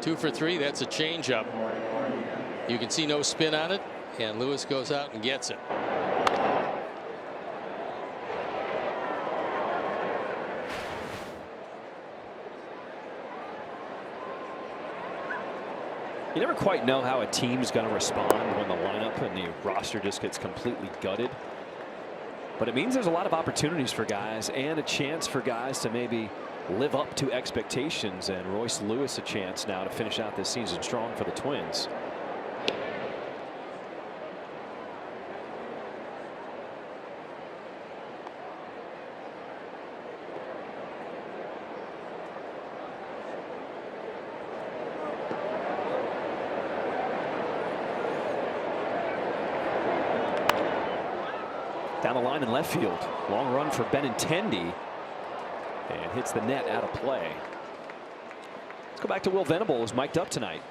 2 for 3. That's a changeup. You can see no spin on it, and Lewis goes out and gets it. You never quite know how a team's going to respond when the lineup and the roster just gets completely gutted. But it means there's a lot of opportunities for guys and a chance for guys to maybe live up to expectations. And Royce Lewis a chance now to finish out this season strong for the Twins. Down the line in left field. Long run for Benintendi. And hits the net out of play. Let's go back to Will Venable, who's mic'd up tonight.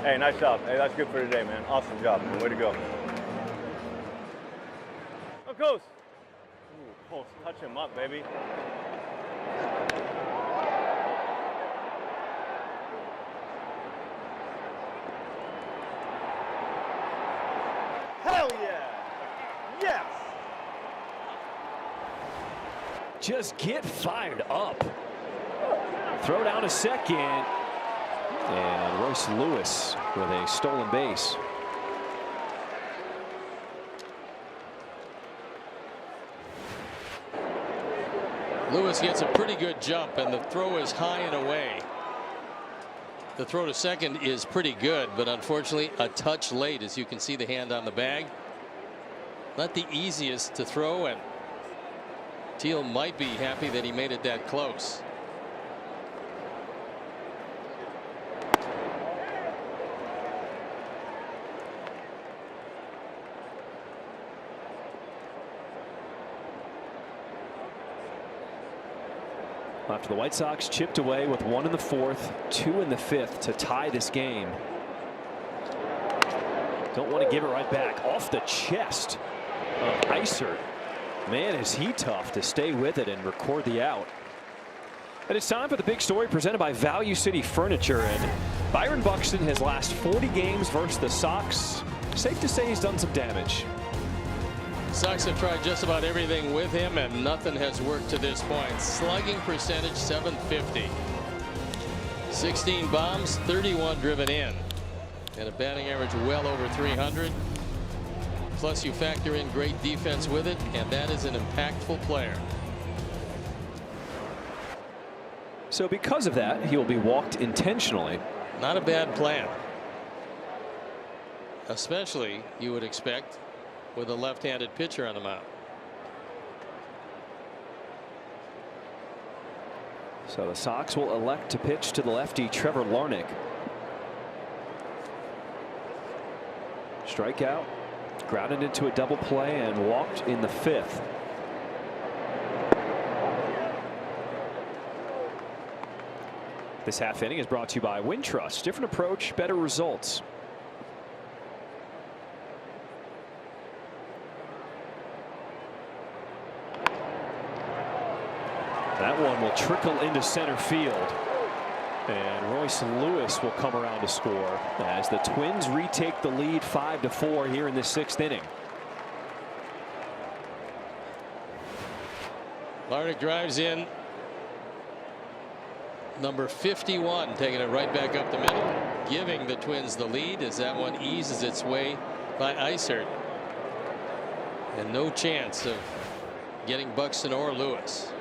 Hey, nice job. Hey, that's good for today, man. Awesome job, man. Way to go. Go, Coast. Ooh, Coast, touch him up, baby. Hell yeah! Yes! Just get fired up. throw down to second. And Royce Lewis with a stolen base. Lewis gets a pretty good jump, and the throw is high and away. The throw to second is pretty good, but unfortunately a touch late, as you can see the hand on the bag. Not the easiest to throw, and Teal might be happy that he made it that close. After the White Sox chipped away with 1 in the 4th, 2 in the 5th to tie this game. Don't want to give it right back. Off the chest of Isert. Man, is he tough to stay with it and record the out. And it's time for the big story presented by Value City Furniture. And Byron Buxton has last 40 games versus the Sox. Safe to say he's done some damage. Sox have tried just about everything with him, and nothing has worked to this point. Slugging percentage .750. 16 bombs, 31 driven in, and a batting average well over 300. Plus you factor in great defense with it, and that is an impactful player. So because of that, he will be walked intentionally. Not a bad plan, especially you would expect with a left-handed pitcher on the mound. So the Sox will elect to pitch to the lefty Trevor Larnach. Strikeout, grounded into a double play, and walked in the 5th. This half inning is brought to you by Wintrust. Different approach, better results. That one will trickle into center field. And Royce Lewis will come around to score as the Twins retake the lead 5-4 here in the 6th inning. Larnach drives in. Number 51, taking it right back up the middle, giving the Twins the lead as that one eases its way by Isert. And no chance of getting Buxton or Lewis.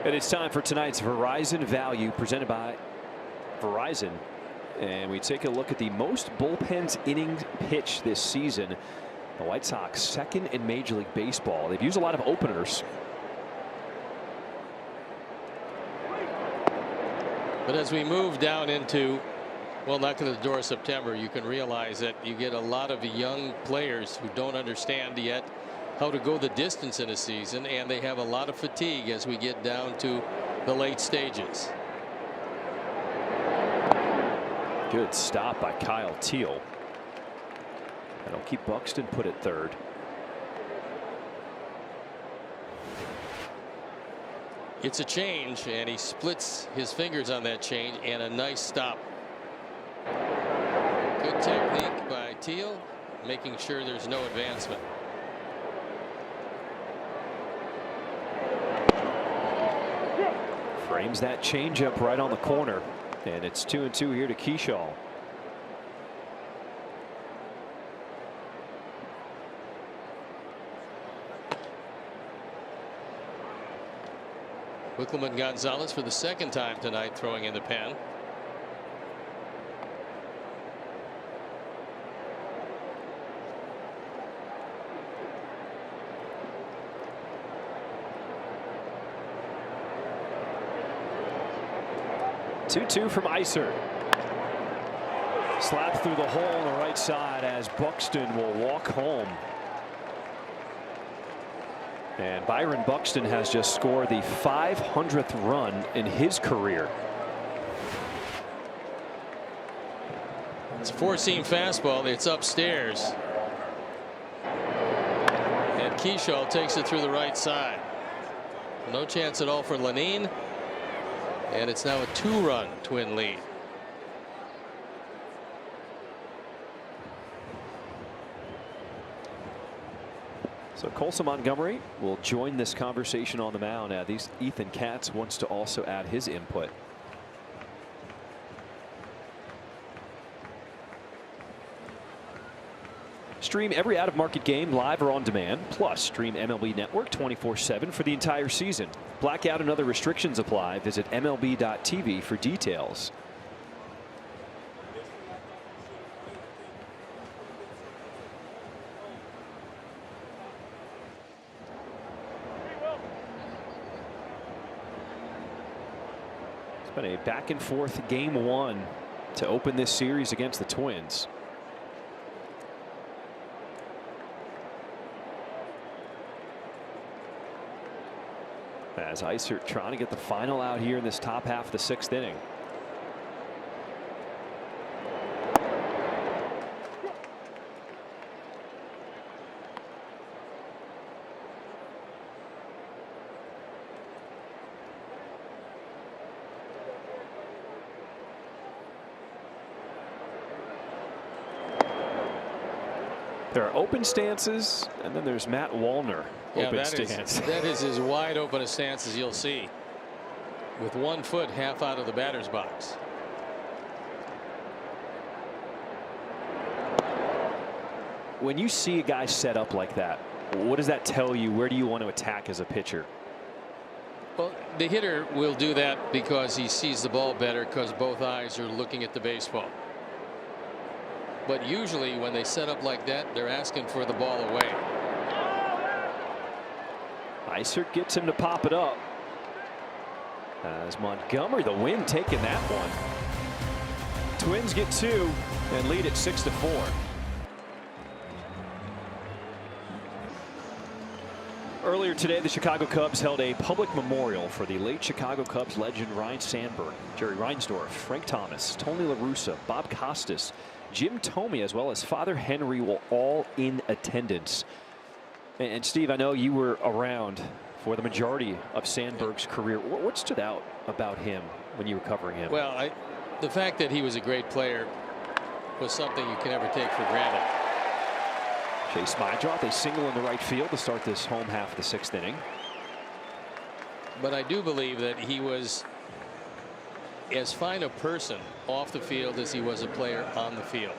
And it's time for tonight's Verizon Value presented by Verizon. And we take a look at the most bullpens innings pitched this season. The White Sox second in Major League Baseball. They've used a lot of openers. But as we move down into, well, knocking at the door of September, you can realize that you get a lot of young players who don't understand yet how to go the distance in a season, and they have a lot of fatigue as we get down to the late stages. Good stop by Kyle Teal. That'll keep Buxton put at third. It's a change, and he splits his fingers on that change, and a nice stop. Good technique by Teal, making sure there's no advancement. Frames that changeup right on the corner, and it's 2-2 here to Keyshaw. Wickleman Gonzalez for the second time tonight throwing in the pen. Two from Isert. Slap through the hole on the right side as Buxton will walk home. And Byron Buxton has just scored the 500th run in his career. It's a four-seam fastball. It's upstairs. And Keyshaw takes it through the right side. No chance at all for Lenine. And it's now a 2-run Twin lead. So Colson Montgomery will join this conversation on the mound. Ethan Katz wants to also add his input. Stream every out-of-market game live or on demand. Plus, stream MLB Network 24/7 for the entire season. Blackout and other restrictions apply. Visit MLB.tv for details. It's been a back-and-forth game one to open this series against the Twins. As Isert trying to get the final out here in this top half of the 6th inning. There are open stances, and then there's Matt Wallner. Open stance. That is as wide open a stance as you'll see, with 1 foot half out of the batter's box. When you see a guy set up like that, what does that tell you? Where do you want to attack as a pitcher? Well, the hitter will do that because he sees the ball better, because both eyes are looking at the baseball. But usually when they set up like that, they're asking for the ball away. Isert gets him to pop it up. As Montgomery, the win, taking that one. Twins get 2 and lead it 6-4. Earlier today, the Chicago Cubs held a public memorial for the late Chicago Cubs legend Ryne Sandberg, Jerry Reinsdorf, Frank Thomas, Tony La Russa, Bob Costas, Jim Thome, as well as Father Henry, were all in attendance. And Steve, I know you were around for the majority of Sandberg's career. What stood out about him when you were covering him? Well, the fact that he was a great player was something you can never take for granted. Chase Mydroth, a single in the right field to start this home half of the 6th inning. But I do believe that he was as fine a person off the field as he was a player on the field.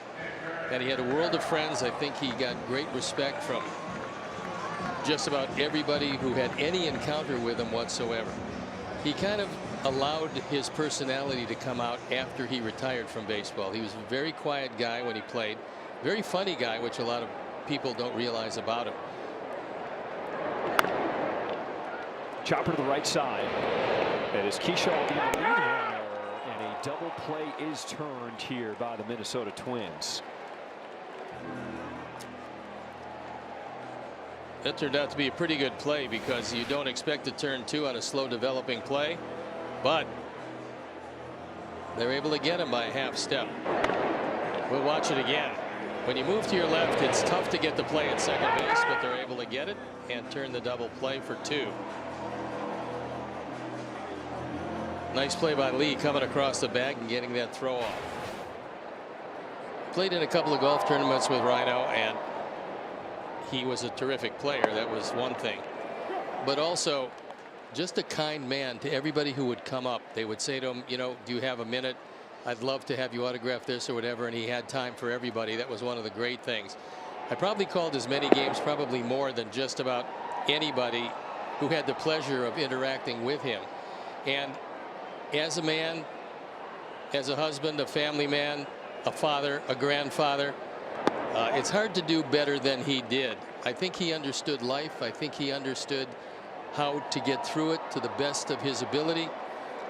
And he had a world of friends. I think he got great respect from just about everybody who had any encounter with him whatsoever. He kind of allowed his personality to come out after he retired from baseball. He was a very quiet guy when he played. Very funny guy, which a lot of people don't realize about him. Chopper to the right side. That is Keyshaw being the lead runner, and a double play is turned here by the Minnesota Twins. That turned out to be a pretty good play, because you don't expect to turn 2 on a slow developing play, but they're able to get him by a half step. We'll watch it again. When you move to your left, it's tough to get the play at second base, but they're able to get it and turn the double play for 2. Nice play by Lee, coming across the bag and getting that throw off. Played in a couple of golf tournaments with Rhino, and he was a terrific player. That was one thing. But also just a kind man to everybody who would come up. They would say to him, you know, do you have a minute? I'd love to have you autograph this or whatever. And he had time for everybody. That was one of the great things. I probably called as many games, probably more than just about anybody who had the pleasure of interacting with him. And as a man, as a husband, a family man, a father, a grandfather, it's hard to do better than he did. I think he understood life. I think he understood how to get through it to the best of his ability.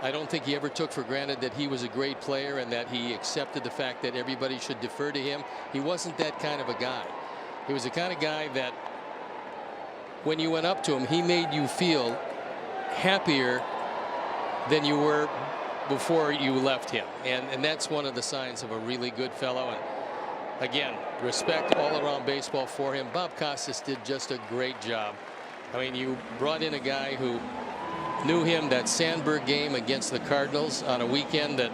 I don't think he ever took for granted that he was a great player and that he accepted the fact that everybody should defer to him. He wasn't that kind of a guy. He was the kind of guy that when you went up to him, he made you feel happier than you were before you left him. And that's one of the signs of a really good fellow. And again, respect all around baseball for him. Bob Costas did just a great job. I mean, you brought in a guy who knew him. That Sandberg game against the Cardinals on a weekend that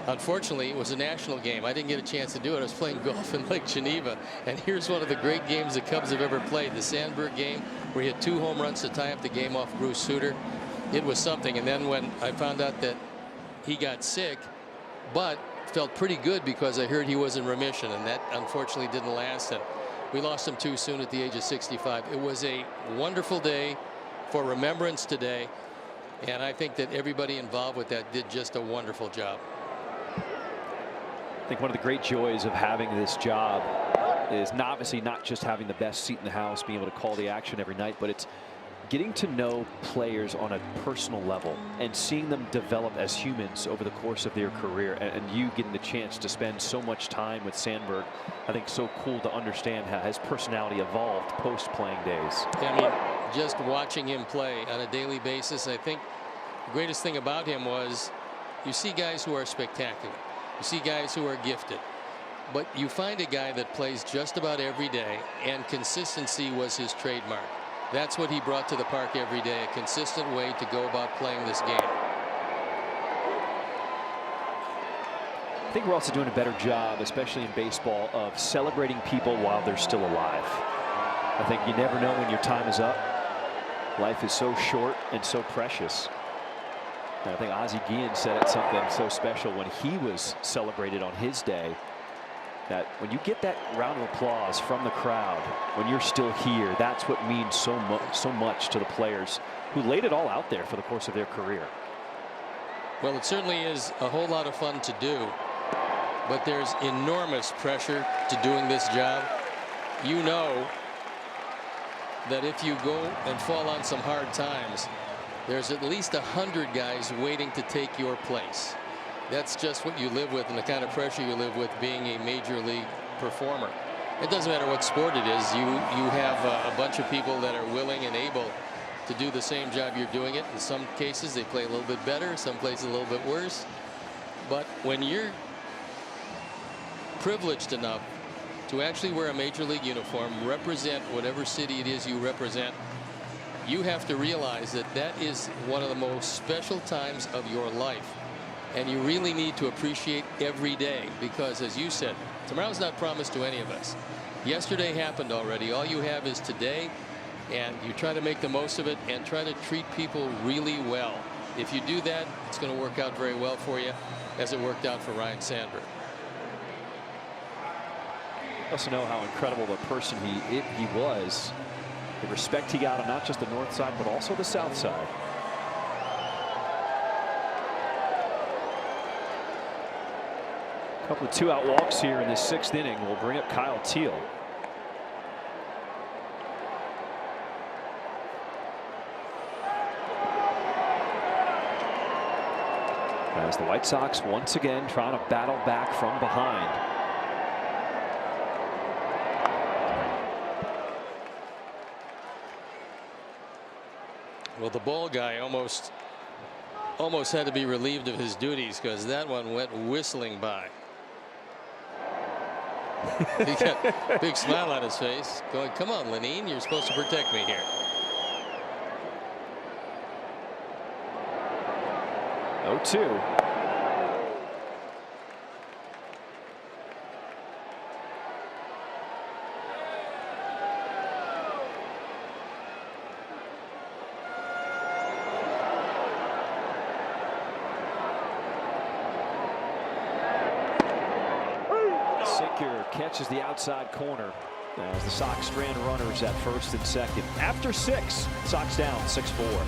unfortunately was a national game. I didn't get a chance to do it. I was playing golf in Lake Geneva, and here's one of the great games the Cubs have ever played, the Sandberg game, where he hit 2 home runs to tie up the game off Bruce Sutter. It was something. And then when I found out that he got sick, but felt pretty good because I heard he was in remission, and that unfortunately didn't last, and we lost him too soon at the age of 65. It was a wonderful day for remembrance today, and I think that everybody involved with that did just a wonderful job. I think one of the great joys of having this job is obviously not just having the best seat in the house, being able to call the action every night, but it's getting to know players on a personal level and seeing them develop as humans over the course of their career, and you getting the chance to spend so much time with Sandberg. I think so cool to understand how his personality evolved post playing days. I mean, just watching him play on a daily basis, I think the greatest thing about him was you see guys who are spectacular, you see guys who are gifted, but you find a guy that plays just about every day, and consistency was his trademark. That's what he brought to the park every day, a consistent way to go about playing this game. I think we're also doing a better job, especially in baseball, of celebrating people while they're still alive. I think you never know when your time is up. Life is so short and so precious. And I think Ozzie Guillen said it something so special when he was celebrated on his day, that when you get that round of applause from the crowd when you're still here, that's what means so much to the players who laid it all out there for the course of their career. Well, it certainly is a whole lot of fun to do, but there's enormous pressure to doing this job. You know that if you go and fall on some hard times, there's at least 100 guys waiting to take your place. That's just what you live with, and the kind of pressure you live with being a major league performer. It doesn't matter what sport it is. You have a bunch of people that are willing and able to do the same job you're doing it. In some cases they play a little bit better, some places a little bit worse, but when you're privileged enough to actually wear a major league uniform, represent whatever city it is you represent, you have to realize that that is one of the most special times of your life. And you really need to appreciate every day, because as you said, tomorrow's not promised to any of us. Yesterday happened already. All you have is today, and you try to make the most of it and try to treat people really well. If you do that, it's going to work out very well for you, as it worked out for Ryne Sandberg. You also know how incredible of a person he was. The respect he got on not just the north side, but also the south side. Couple of 2-out walks here in this 6th inning will bring up Kyle Teel. As the White Sox once again trying to battle back from behind. Well, the ball guy almost had to be relieved of his duties, because that one went whistling by. He got a big smile on his face, going, come on, Lenine, you're supposed to protect me here. 0-2. Catches the outside corner as the Sox strand runners at first and second. After 6, Sox down 6-4.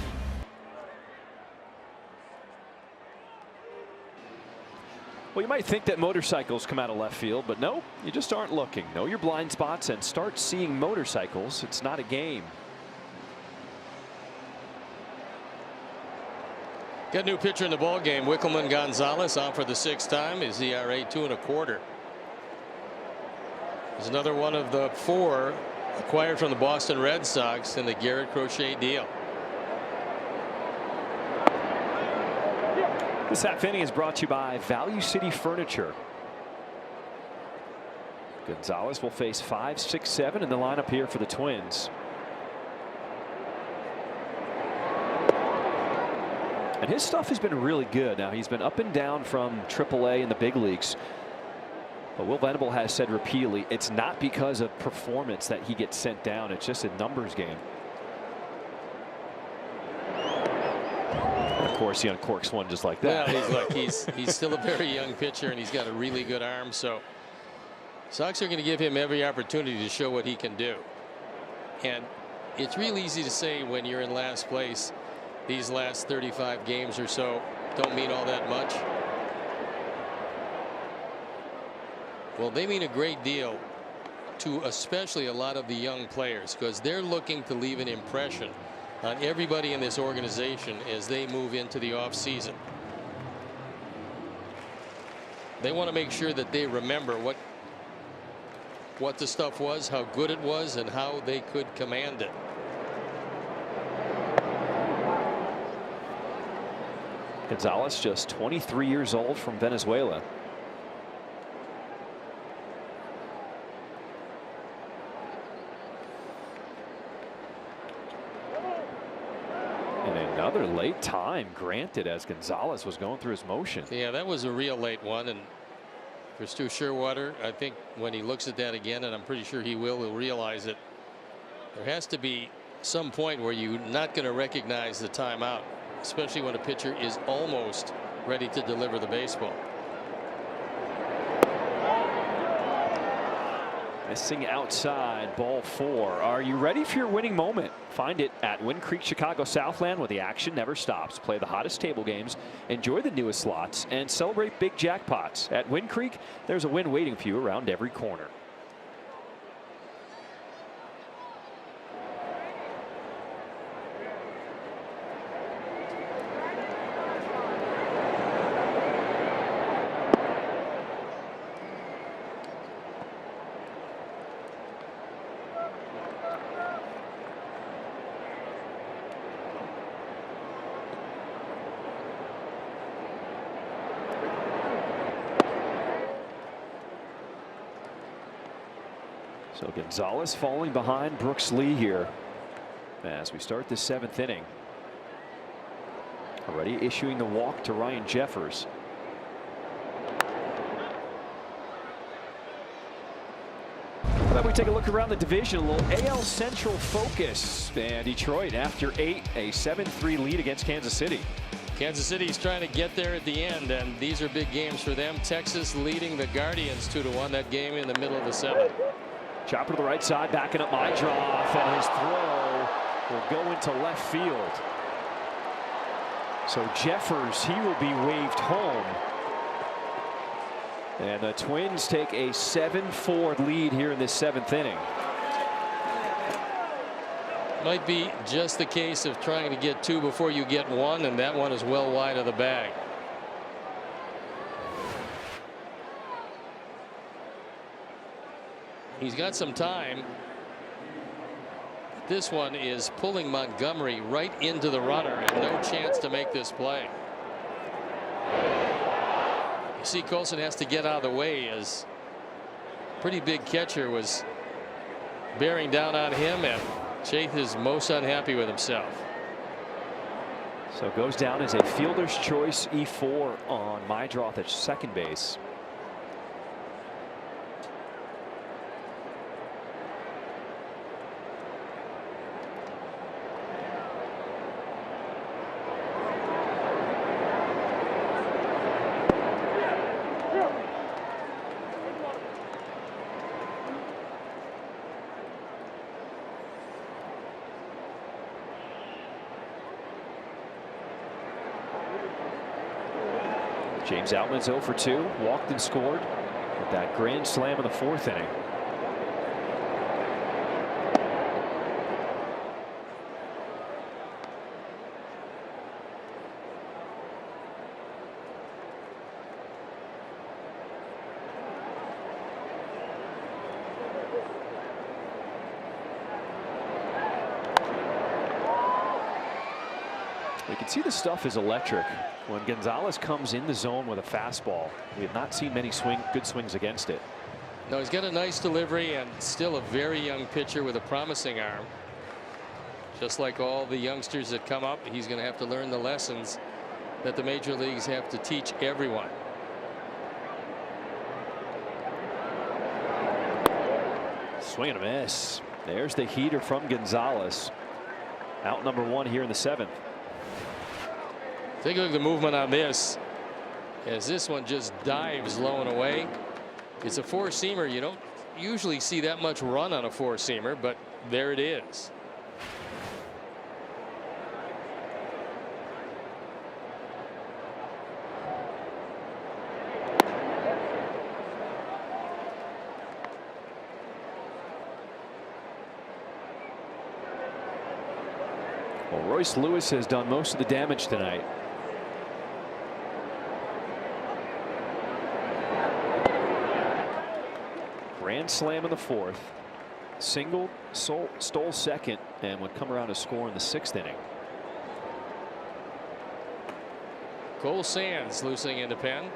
Well, you might think that motorcycles come out of left field, but no, you just aren't looking. Know your blind spots and start seeing motorcycles. It's not a game. Got a new pitcher in the ball game. Wickelman Gonzalez on for the 6th time. His ERA 2.25. Is another one of the 4 acquired from the Boston Red Sox in the Garrett Crochet deal. This half inning is brought to you by Value City Furniture. Gonzalez will face 5, 6, 7 in the lineup here for the Twins. And his stuff has been really good. Now, he's been up and down from AAA in the big leagues. But Will Venable has said repeatedly it's not because of performance that he gets sent down. It's just a numbers game. And of course, he uncorks one just like that. Well, he's still a very young pitcher, and he's got a really good arm. So Sox are going to give him every opportunity to show what he can do. And it's real easy to say when you're in last place, these last 35 games or so don't mean all that much. Well, they mean a great deal to especially a lot of the young players, because they're looking to leave an impression on everybody in this organization as they move into the offseason. They want to make sure that they remember what the stuff was, how good it was, and how they could command it. Gonzalez, just 23 years old, from Venezuela. And another late time granted as Gonzalez was going through his motion. Yeah, that was a real late one. And for Stu Sherwater, I think when he looks at that again, and I'm pretty sure he will, he'll realize it. There has to be some point where you're not going to recognize the timeout, especially when a pitcher is almost ready to deliver the baseball. Missing outside, ball 4. Are you ready for your winning moment? Find it at Wind Creek Chicago Southland, where the action never stops. Play the hottest table games, enjoy the newest slots, and celebrate big jackpots. At Wind Creek, there's a win waiting for you around every corner. So Gonzalez falling behind Brooks Lee here as we start the 7th inning. Already issuing the walk to Ryan Jeffers. How about we take a look around the division, a little AL Central focus. And Detroit, after 8, a 7-3 lead against Kansas City. Kansas City's trying to get there at the end, and these are big games for them. Texas leading the Guardians 2-1. That game in the middle of the 7th. Chopper to the right side, backing up Mydroff, and his throw will go into left field. So Jeffers, he will be waved home. And the Twins take a 7-4 lead here in this 7th inning. Might be just the case of trying to get 2 before you get 1, and that one is well wide of the bag. He's got some time. This one is pulling Montgomery right into the runner, and no chance to make this play. You see, Colson has to get out of the way as pretty big catcher was bearing down on him, and Chaith is most unhappy with himself. So it goes down as a fielder's choice E4 on Mydroff at second base. James Outman's 0 for 2, walked and scored with that grand slam in the 4th inning. You can see the stuff is electric. When Gonzalez comes in the zone with a fastball, we have not seen many good swings against it. No, he's got a nice delivery and still a very young pitcher with a promising arm. Just like all the youngsters that come up, he's going to have to learn the lessons that the major leagues have to teach everyone. Swing and a miss. There's the heater from Gonzalez. Out number 1 here in the 7th. Take a look at the movement on this, as this one just dives low and away. It's a four-seamer. You don't usually see that much run on a four-seamer, but there it is. Well, Royce Lewis has done most of the damage tonight. Grand slam in the 4th. Single, stole second, and would come around to score in the 6th inning. Cole Sands losing in the pen.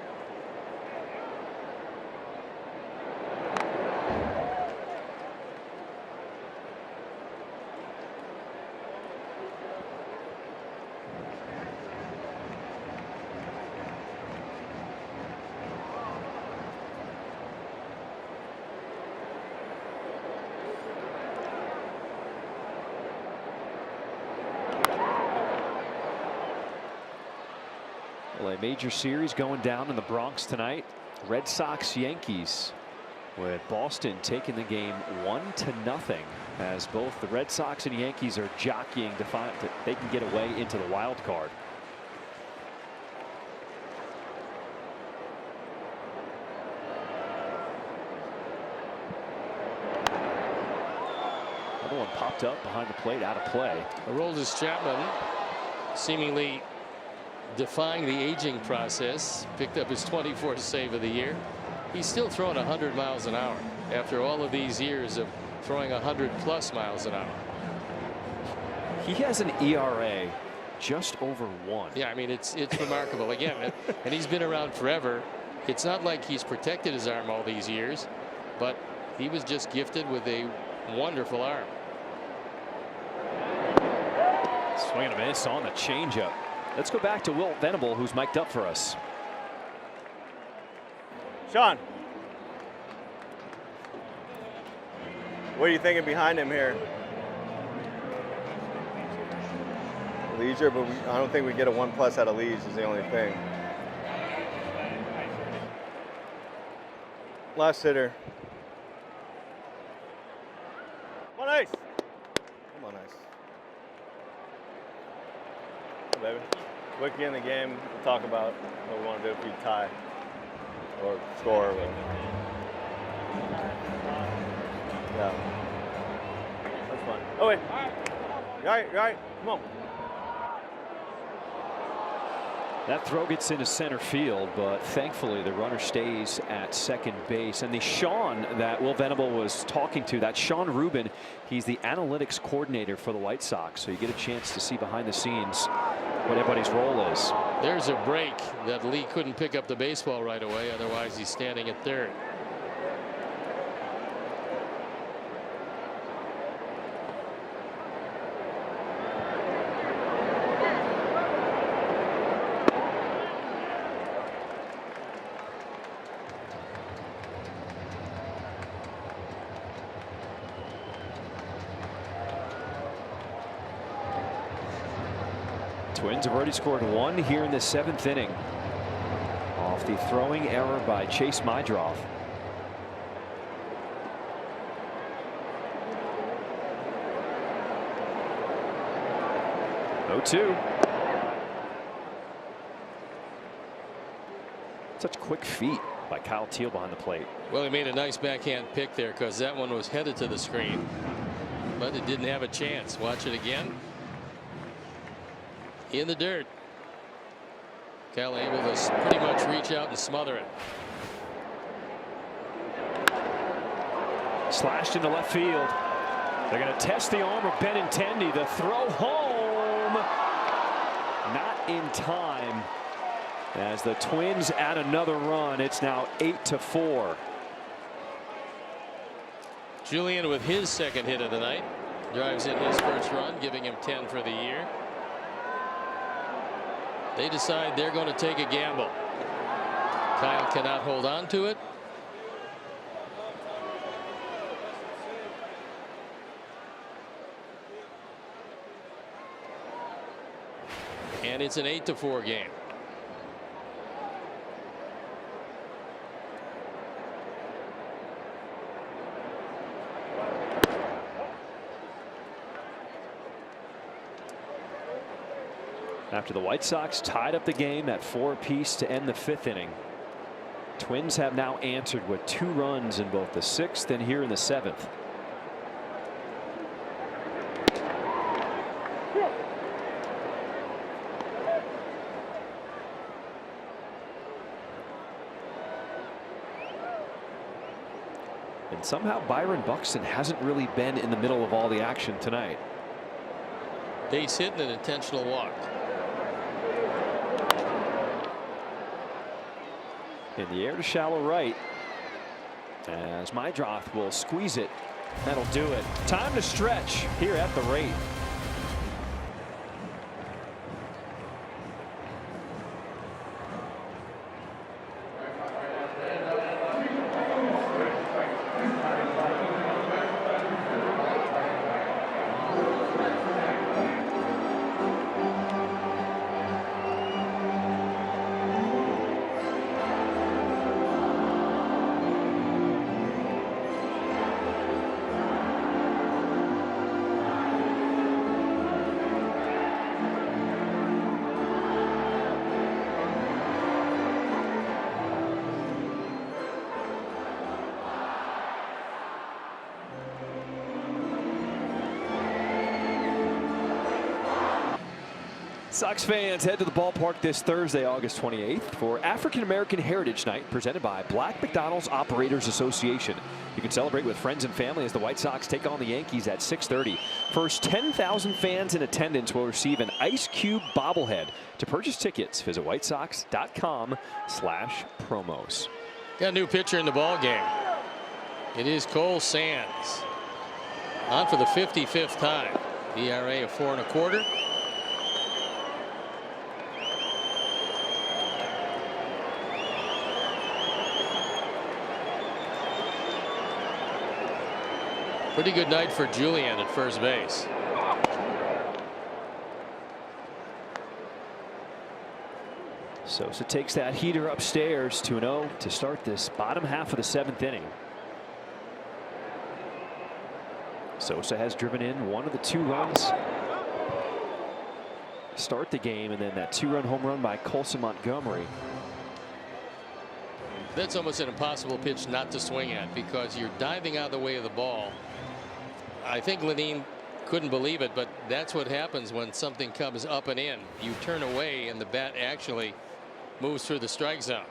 Well, a major series going down in the Bronx tonight. Red Sox Yankees, with Boston taking the game 1-0, as both the Red Sox and Yankees are jockeying to find that they can get away into the wild card. Another one popped up behind the plate, out of play. Aroldis Chapman seemingly defying the aging process, picked up his 24th save of the year. He's still throwing 100 miles an hour after all of these years of throwing 100+ miles an hour. He has an ERA just over 1. Yeah, I mean, it's remarkable. Again, and he's been around forever. It's not like he's protected his arm all these years, but he was just gifted with a wonderful arm. Swing and a miss on the changeup. Let's go back to Will Venable, who's mic'd up for us. Sean, what are you thinking behind him here? Leisure, but I don't think we get a 1+ out of Lees is the only thing. Last hitter. Come on, Ice. Come on, Ice. Hey, baby. Wiki in the game, we'll talk about what we want to do if we tie or score. Yeah. That's fun. Oh, wait. You all right? You all right? Come on. That throw gets into center field, but thankfully the runner stays at second base. And the Sean that Will Venable was talking to, that Sean Rubin, he's the analytics coordinator for the White Sox. So you get a chance to see behind the scenes what everybody's role is. There's a break that Lee couldn't pick up the baseball right away. Otherwise, he's standing at third. Twins have already scored 1 here in the 7th inning off the throwing error by Chase Mydroth. (0-2). Such quick feet by Kyle Teel behind the plate. Well, he made a nice backhand pick there because that one was headed to the screen, but it didn't have a chance. Watch it again. In the dirt. Cal able to pretty much reach out and smother it. Slashed into left field. They're going to test the arm of Benintendi. The throw home. Not in time. As the Twins add another run, it's now 8-4. Julian with his second hit of the night. Drives in his first run, giving him 10 for the year. They decide they're going to take a gamble. Kyle cannot hold on to it. And it's an 8-4 game. After the White Sox tied up the game at 4 apiece to end the 5th inning, Twins have now answered with 2 runs in both the 6th and here in the 7th. And somehow Byron Buxton hasn't really been in the middle of all the action tonight. Base hit and an intentional walk. In the air to shallow right, as Mydroth will squeeze it. That'll do it. Time to stretch here at the rate. Sox fans, head to the ballpark this Thursday, August 28th for African American Heritage Night presented by Black McDonald's Operators Association. You can celebrate with friends and family as the White Sox take on the Yankees at 6:30. First 10,000 fans in attendance will receive an Ice Cube bobblehead. To purchase tickets, visit whitesox.com/promos. Got a new pitcher in the ball game. It is Cole Sands. On for the 55th time. ERA of 4 1/4. Pretty good night for Julian at first base. Sosa takes that heater upstairs, 2-0 to start this bottom half of the 7th inning. Sosa has driven in 1 of the 2 runs to start the game, and then that 2-run home run by Colson Montgomery. That's almost an impossible pitch not to swing at because you're diving out of the way of the ball. I think Lenine couldn't believe it, but that's what happens when something comes up and in. You turn away and the bat actually moves through the strike zone.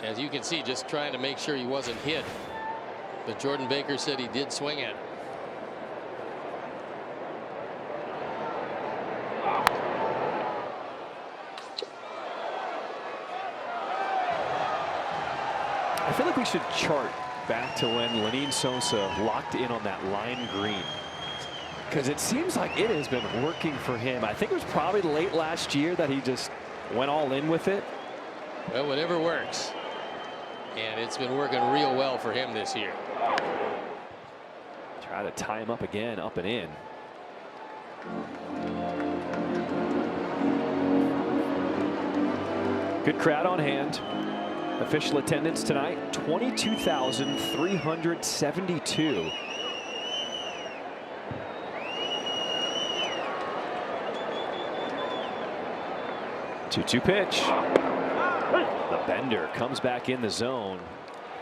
As you can see, just trying to make sure he wasn't hit. But Jordan Baker said he did swing at it. I feel like we should chart back to when Lenine Sosa locked in on that lime green, because it seems like it has been working for him. I think it was probably late last year that he just went all in with it. Well, whatever works, and it's been working real well for him this year. Try to tie him up again, up and in. Good crowd on hand. Official attendance tonight, 22,372. Two-two pitch. The bender comes back in the zone.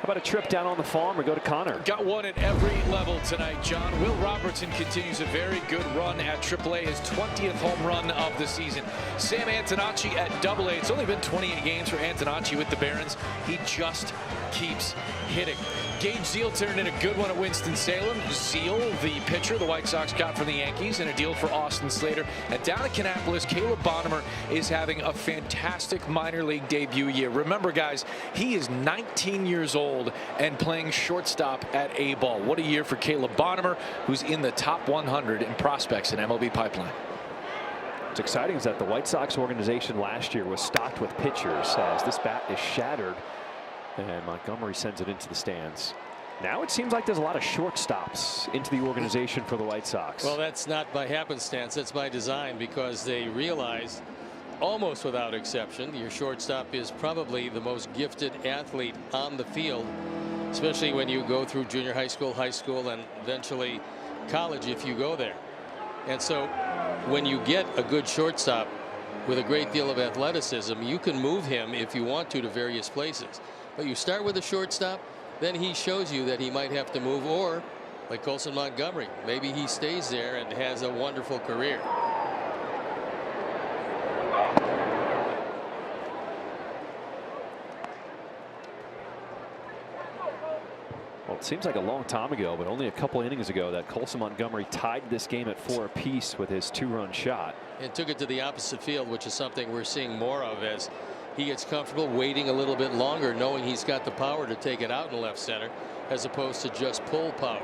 How about a trip down on the farm or go to Connor? Got one at every level tonight, John. Will Robertson continues a very good run at AAA, his 20th home run of the season. Sam Antonacci at AA. It's only been 28 games for Antonacci with the Barons. He just keeps hitting. Gage Zeal turned in a good one at Winston-Salem. Zeal, the pitcher the White Sox got from the Yankees, and a deal for Austin Slater. And down at Kannapolis, Caleb Bonnemer is having a fantastic minor league debut year. Remember, guys, he is 19 years old and playing shortstop at A-ball. What a year for Caleb Bonnemer, who's in the top 100 in prospects in MLB Pipeline. What's exciting is that the White Sox organization last year was stocked with pitchers, as this bat is shattered and Montgomery sends it into the stands. Now it seems like there's a lot of shortstops into the organization for the White Sox. Well, that's not by happenstance. That's by design, because they realize, almost without exception, your shortstop is probably the most gifted athlete on the field, especially when you go through junior high school, and eventually college if you go there. And so when you get a good shortstop with a great deal of athleticism, you can move him if you want to various places. But you start with a shortstop, then he shows you that he might have to move, or like Colson Montgomery, maybe he stays there and has a wonderful career. Well, it seems like a long time ago, but only a couple innings ago, that Colson Montgomery tied this game at 4 apiece with his 2-run shot. And took it to the opposite field, which is something we're seeing more of as he gets comfortable waiting a little bit longer, knowing he's got the power to take it out in left center as opposed to just pull power.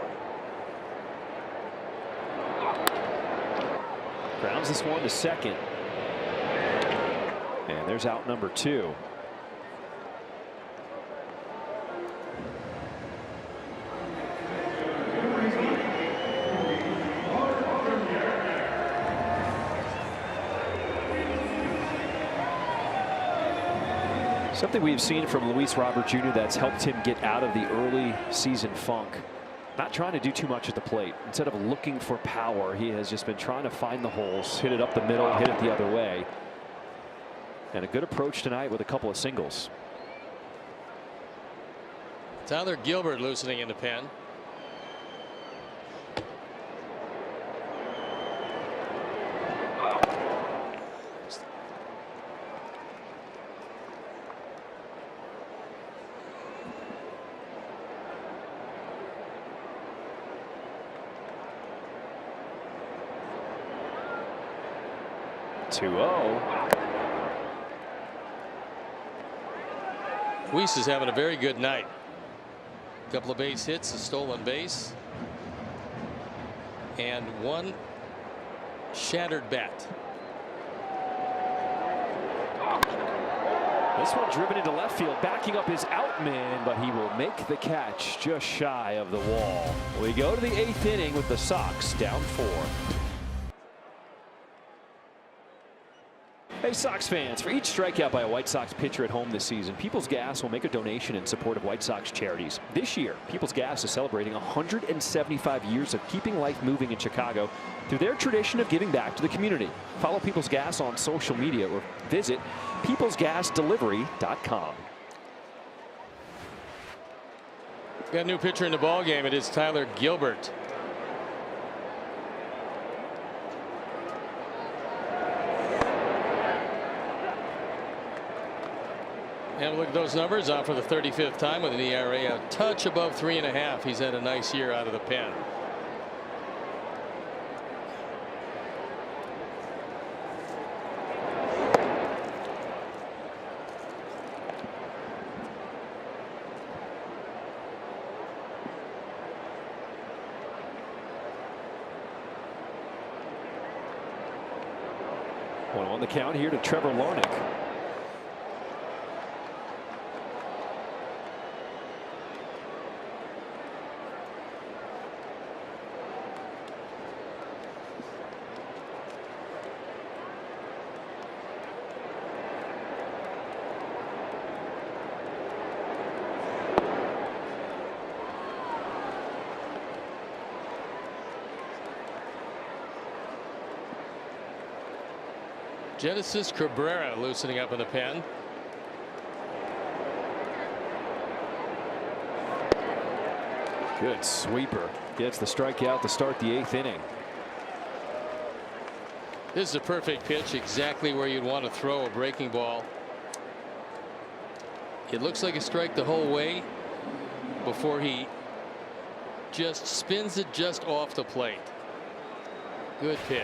Grounds this one to second. And there's out number 2. Something we've seen from Luis Robert Jr. that's helped him get out of the early season funk. Not trying to do too much at the plate. Instead of looking for power, he has just been trying to find the holes, hit it up the middle, hit it the other way. And a good approach tonight with a couple of singles. Tyler Gilbert loosening in the pen. Weiss is having a very good night. A couple of base hits, a stolen base, and one shattered bat. This one driven into left field, backing up his outman, but he will make the catch just shy of the wall. We go to the 8th inning with the Sox down 4. Hey, Sox fans, for each strikeout by a White Sox pitcher at home this season, People's Gas will make a donation in support of White Sox charities. This year, People's Gas is celebrating 175 years of keeping life moving in Chicago through their tradition of giving back to the community. Follow People's Gas on social media or visit peoplesgasdelivery.com. Got a new pitcher in the ball game. It is Tyler Gilbert. And look at those numbers, out for the 35th time with an ERA a touch above 3.5. He's had a nice year out of the pen. One on the count here to Trevor Larnach. Genesis Cabrera loosening up in the pen. Good sweeper. Gets the strikeout to start the 8th inning. This is a perfect pitch, exactly where you'd want to throw a breaking ball. It looks like a strike the whole way, before he just spins it just off the plate. Good pitch.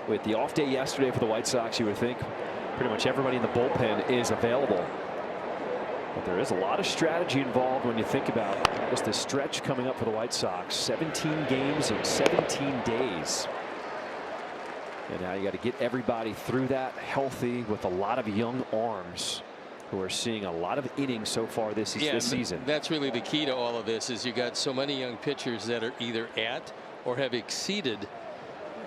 With the off day yesterday for the White Sox, you would think pretty much everybody in the bullpen is available. But there is a lot of strategy involved when you think about just the stretch coming up for the White Sox. 17 games in 17 days. And now you got to get everybody through that healthy with a lot of young arms who are seeing a lot of innings so far this season. That's really the key to all of this, is you got so many young pitchers that are either at or have exceeded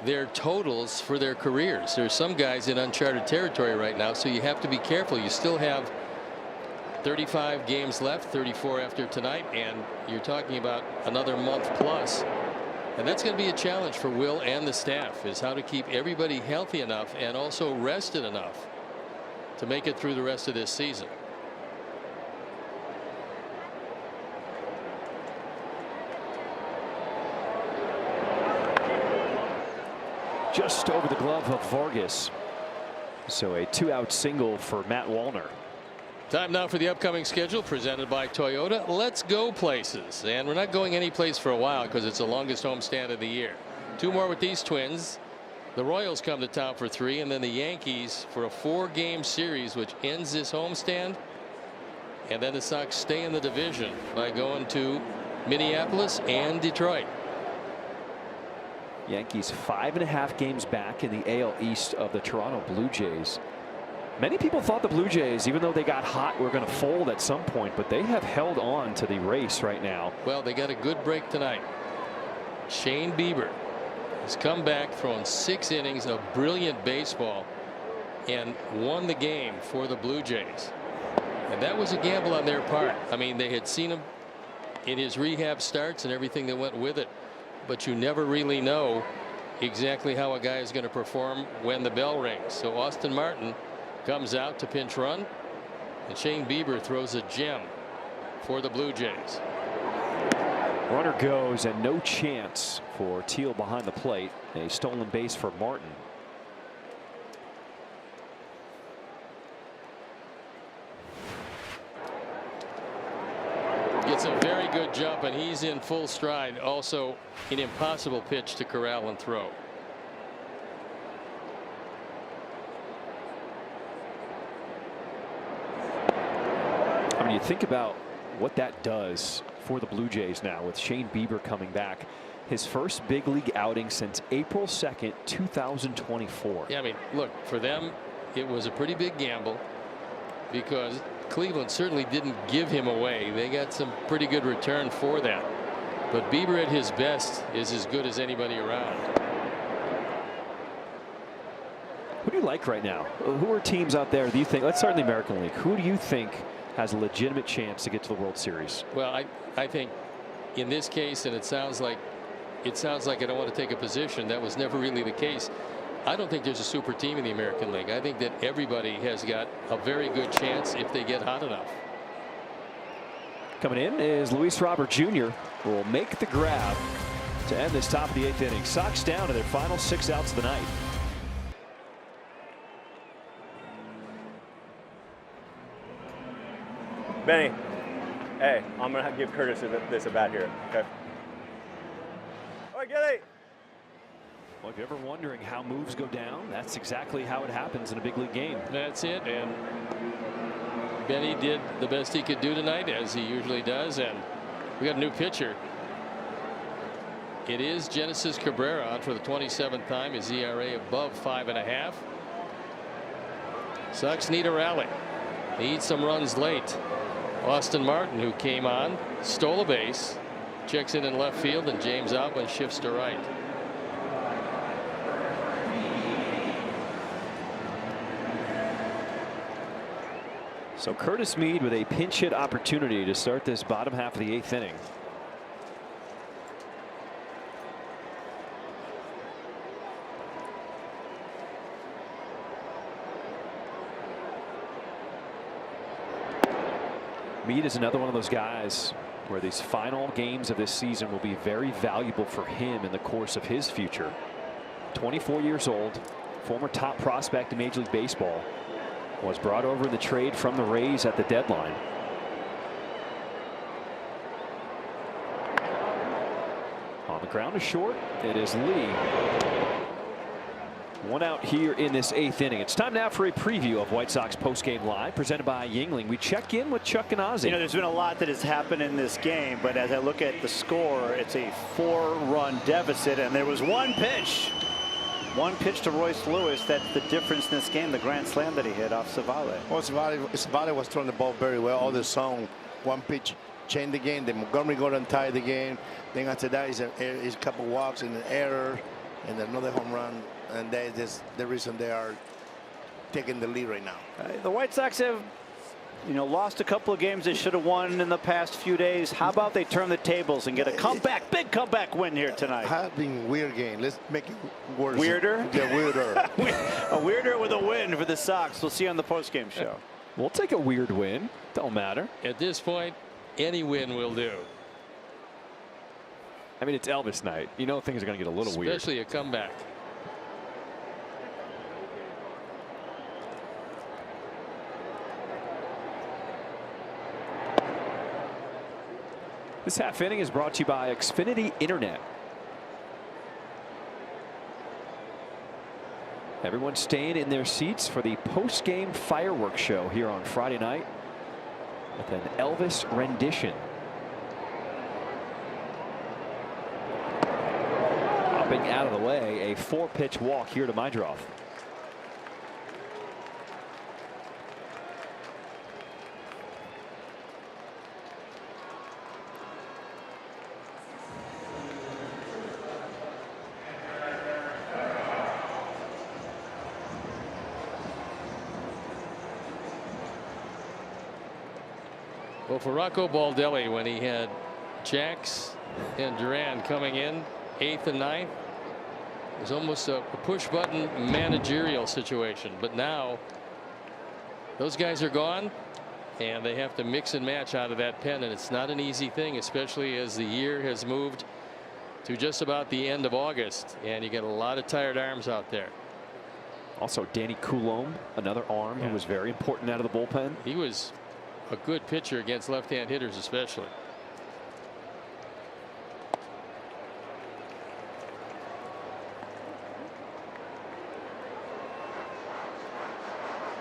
their totals for their careers. There's some guys in uncharted territory right now, so you have to be careful. You still have 35 games left, 34 after tonight, and you're talking about another month plus. And that's going to be a challenge for Will and the staff, is how to keep everybody healthy enough and also rested enough to make it through the rest of this season. Just over the glove of Vargas. So a 2-out single for Matt Wallner. Time now for the upcoming schedule presented by Toyota. Let's go places. And we're not going any place for a while because it's the longest homestand of the year. 2 more with these Twins. The Royals come to town for 3, and then the Yankees for a 4-game series which ends this homestand. And then the Sox stay in the division by going to Minneapolis and Detroit. Yankees 5.5 games back in the AL East of the Toronto Blue Jays. Many people thought the Blue Jays, even though they got hot, were going to fold at some point, but they have held on to the race right now. Well, they got a good break tonight. Shane Bieber has come back, thrown 6 innings of brilliant baseball, and won the game for the Blue Jays. And that was a gamble on their part. I mean, they had seen him in his rehab starts and everything that went with it, but you never really know exactly how a guy is going to perform when the bell rings. So Austin Martin comes out to pinch run, and Shane Bieber throws a gem for the Blue Jays. Runner goes, and no chance for Teal behind the plate. A stolen base for Martin. Gets a very good jump, and he's in full stride. Also an impossible pitch to corral and throw. I mean, you think about what that does for the Blue Jays now with Shane Bieber coming back. His first big league outing since April 2nd, 2024. Yeah, I mean, look, for them, it was a pretty big gamble because Cleveland certainly didn't give him away. They got some pretty good return for that. But Bieber at his best is as good as anybody around. Who do you like right now? Who are teams out there do you think? Let's start in the American League. Who do you think has a legitimate chance to get to the World Series? Well, I think in this case, and it sounds like I don't want to take a position. That was never really the case. I don't think there's a super team in the American League. I think that everybody has got a very good chance if they get hot enough. Coming in is Luis Robert Jr. who will make the grab to end this top of the 8th inning. Sox down to their final 6 outs of the night. Benny, hey, I'm going to give Curtis this at bat here, okay? All right, get it. Well, if you're ever wondering how moves go down, that's exactly how it happens in a big league game. That's it. And Benny did the best he could do tonight, as he usually does. And we got a new pitcher. It is Genesis Cabrera on for the 27th time. His ERA above 5.5. Sox need a rally. Need some runs late. Austin Martin, who came on, stole a base, checks in left field, and James Outman shifts to right. So Curtis Mead with a pinch hit opportunity to start this bottom half of the 8th inning. Meade is another one of those guys where these final games of this season will be very valuable for him in the course of his future. 24 years old, former top prospect in Major League Baseball, was brought over in the trade from the Rays at the deadline. On the ground is short. It is Lee. One out here in this 8th inning. It's time now for a preview of White Sox postgame live, presented by Yingling. We check in with Chuck and Ozzie. You know, there's been a lot that has happened in this game, but as I look at the score, it's a 4-run deficit, and there was one pitch to Royce Lewis that's the difference in this game, the grand slam that he hit off Savale. Well, Savale was throwing the ball very well all the song. One pitch changed the game. Then Montgomery got untied the game. Then after that is a couple walks and an error and another home run. And that is the reason they are taking the lead right now. The White Sox have, you know, lost a couple of games they should have won in the past few days. How about they turn the tables and get a comeback, big comeback win here tonight? Having weird game. Let's make it worse. Weirder? Yeah, weirder. A weirder with a win for the Sox. We'll see you on the postgame show. We'll take a weird win. Don't matter. At this point, any win will do. I mean, it's Elvis night. You know things are going to get a little weird. Especially a comeback. This half inning is brought to you by Xfinity Internet. Everyone staying in their seats for the post-game fireworks show here on Friday night with an Elvis rendition. Popping out of the way, a 4-pitch walk here to Meidroff. Well, for Rocco Baldelli, when he had Jax and Duran coming in 8th and 9th, it was almost a push-button managerial situation. But now those guys are gone, and they have to mix and match out of that pen, and it's not an easy thing, especially as the year has moved to just about the end of August, and you get a lot of tired arms out there. Also, Danny Coulombe, another arm who was very important out of the bullpen. He was a good pitcher against left-hand hitters, especially.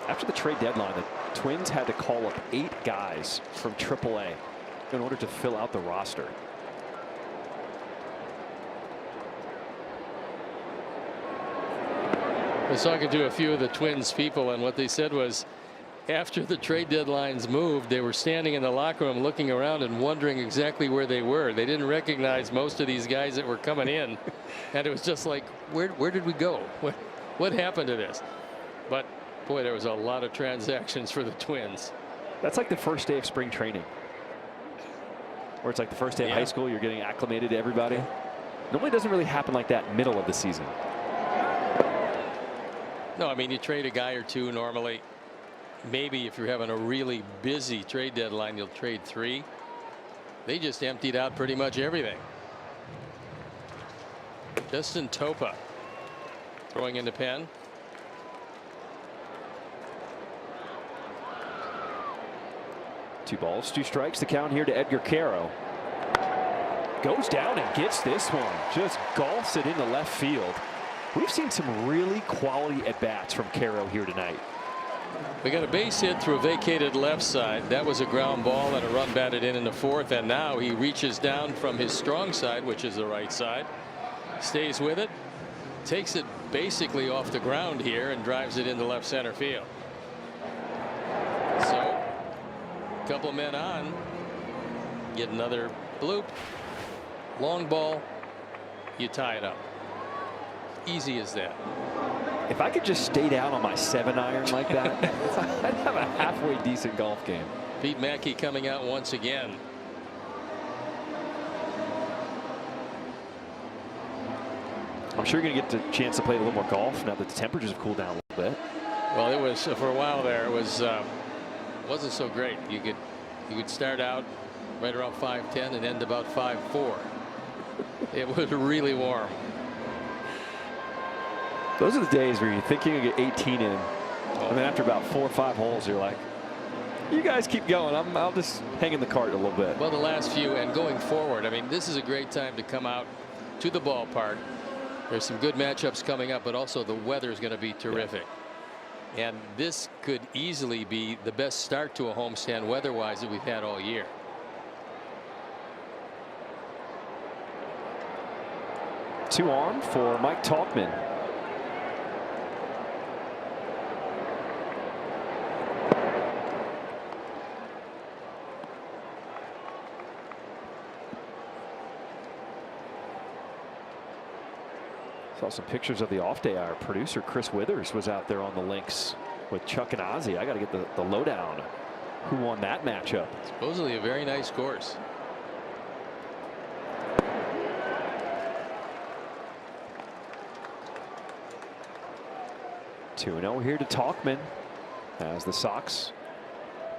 After the trade deadline, the Twins had to call up 8 guys from AAA in order to fill out the roster. I was talking to a few of the Twins people, and what they said was, after the trade deadlines moved, they were standing in the locker room looking around and wondering exactly where they were. They didn't recognize most of these guys that were coming in, and it was just like, where did we go? What happened to this? But boy, there was a lot of transactions for the Twins. That's like the first day of spring training, where it's like the first day of high school. You're getting acclimated to everybody. Normally it doesn't really happen like that middle of the season. No, I mean, you trade a guy or two normally. Maybe if you're having a really busy trade deadline, you'll trade 3. They just emptied out pretty much everything. Justin Topa throwing into pen. 2 balls, 2 strikes. The count here to Edgar Caro. Goes down and gets this one. Just golfs it into left field. We've seen some really quality at-bats from Caro here tonight. We got a base hit through a vacated left side. That was a ground ball and a run batted in the 4th. And now he reaches down from his strong side, which is the right side. Stays with it. Takes it basically off the ground here and drives it into left center field. So a couple men on. Get another bloop. Long ball. You tie it up. Easy as that. If I could just stay down on my 7-iron like that, I'd have a halfway decent golf game. Pete Mackey coming out once again. I'm sure you're going to get the chance to play a little more golf now that the temperatures have cooled down a little bit. Well, it was for a while there. It was wasn't so great. You could He would start out right around 5'10" and end about 5'4". It was really warm. Those are the days where you think you can get 18 in, and then after about 4 or 5 holes, you're like, you guys keep going. I'll just hang in the cart a little bit. Well, the last few and going forward, I mean, this is a great time to come out to the ballpark. There's some good matchups coming up, but also the weather is going to be terrific. And this could easily be the best start to a homestand weather-wise that we've had all year. Two on for Mike Tauchman. Saw some pictures of the off day. Our producer Chris Withers was out there on the links with Chuck and Ozzie. I got to get the lowdown. Who won that matchup? Supposedly a very nice course. (2-0) here to Tauchman as the Sox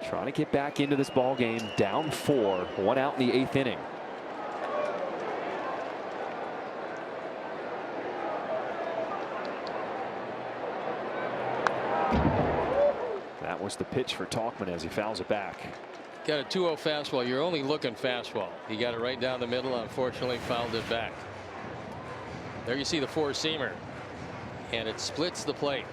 trying to get back into this ball game, down 4, 1 out in the 8th inning. That was the pitch for Tauchman as he fouls it back. Got a 2-0 fastball. You're only looking fastball. He got it right down the middle. Unfortunately, fouled it back. There you see the four-seamer, and it splits the plate.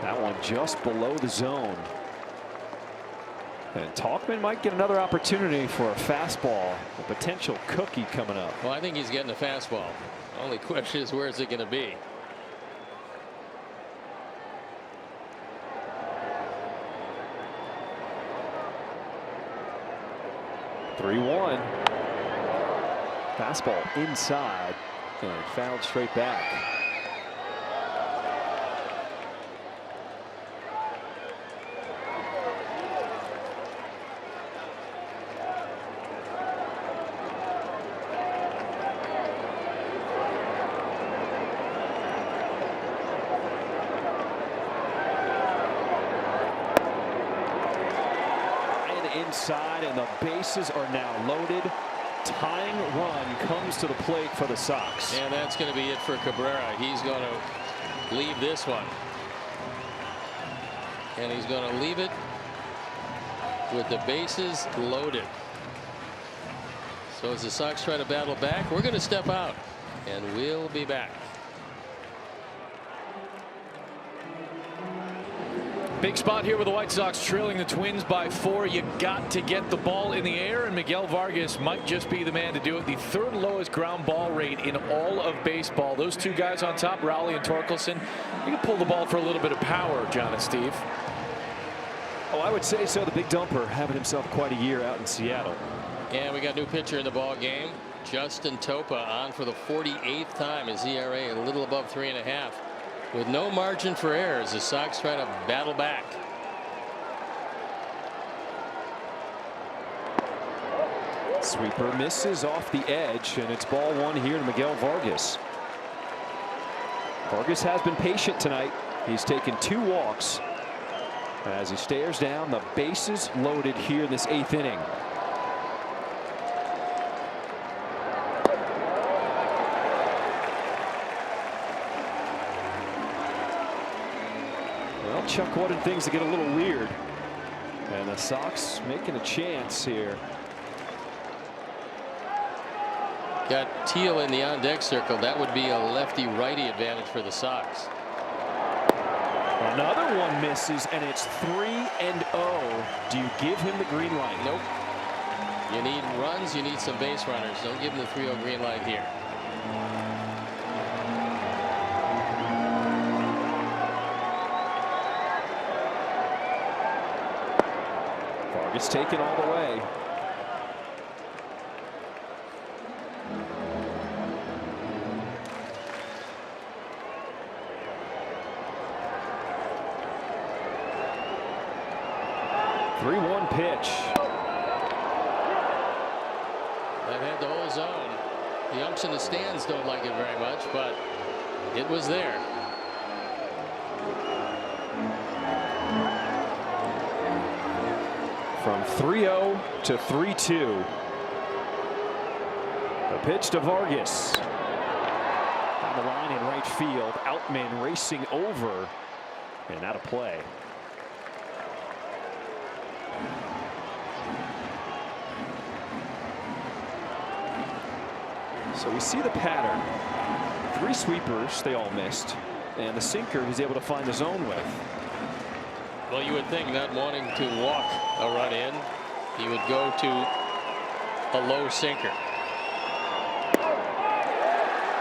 That one just below the zone. And Tauchman might get another opportunity for a fastball, a potential cookie coming up. Well, I think he's getting a fastball. The only question is, where is it going to be? (3-1). Fastball inside and fouled straight back. Inside, and the bases are now loaded. Tying run comes to the plate for the Sox. And that's going to be it for Cabrera. He's going to leave this one. And he's going to leave it with the bases loaded. So as the Sox try to battle back, we're going to step out, and we'll be back. Big spot here with the White Sox trailing the Twins by 4. You got to get the ball in the air, and Miguel Vargas might just be the man to do it. The third lowest ground ball rate in all of baseball. Those two guys on top, Rowley and Torkelson, you can pull the ball for a little bit of power, John and Steve. Oh, I would say so. The big dumper having himself quite a year out in Seattle. And we got a new pitcher in the ball game. Justin Topa on for the 48th time. His ERA a little above 3.5. With no margin for errors, the Sox try to battle back. Sweeper misses off the edge, and it's ball 1 here to Miguel Vargas. Vargas has been patient tonight. He's taken 2 walks as he stares down the bases loaded here in this 8th inning. Chuck wanted things to get a little weird, and the Sox making a chance here. Got Teal in the on-deck circle. That would be a lefty-righty advantage for the Sox. Another one misses, and it's 3-0. Do you give him the green light? Nope. You need runs. You need some base runners. Don't give him the 3-0 green light here. It's taken all the way. (3-1) pitch. it had the whole zone. The umps in the stands don't like it very much, but it was there. From 3-0 to 3-2. A pitch to Vargas. Down the line in right field. Outman racing over and out of play. So we see the pattern. 3 sweepers, they all missed. And the sinker he's able to find the zone with. Well, you would think, not wanting to walk a run in, he would go to a low sinker.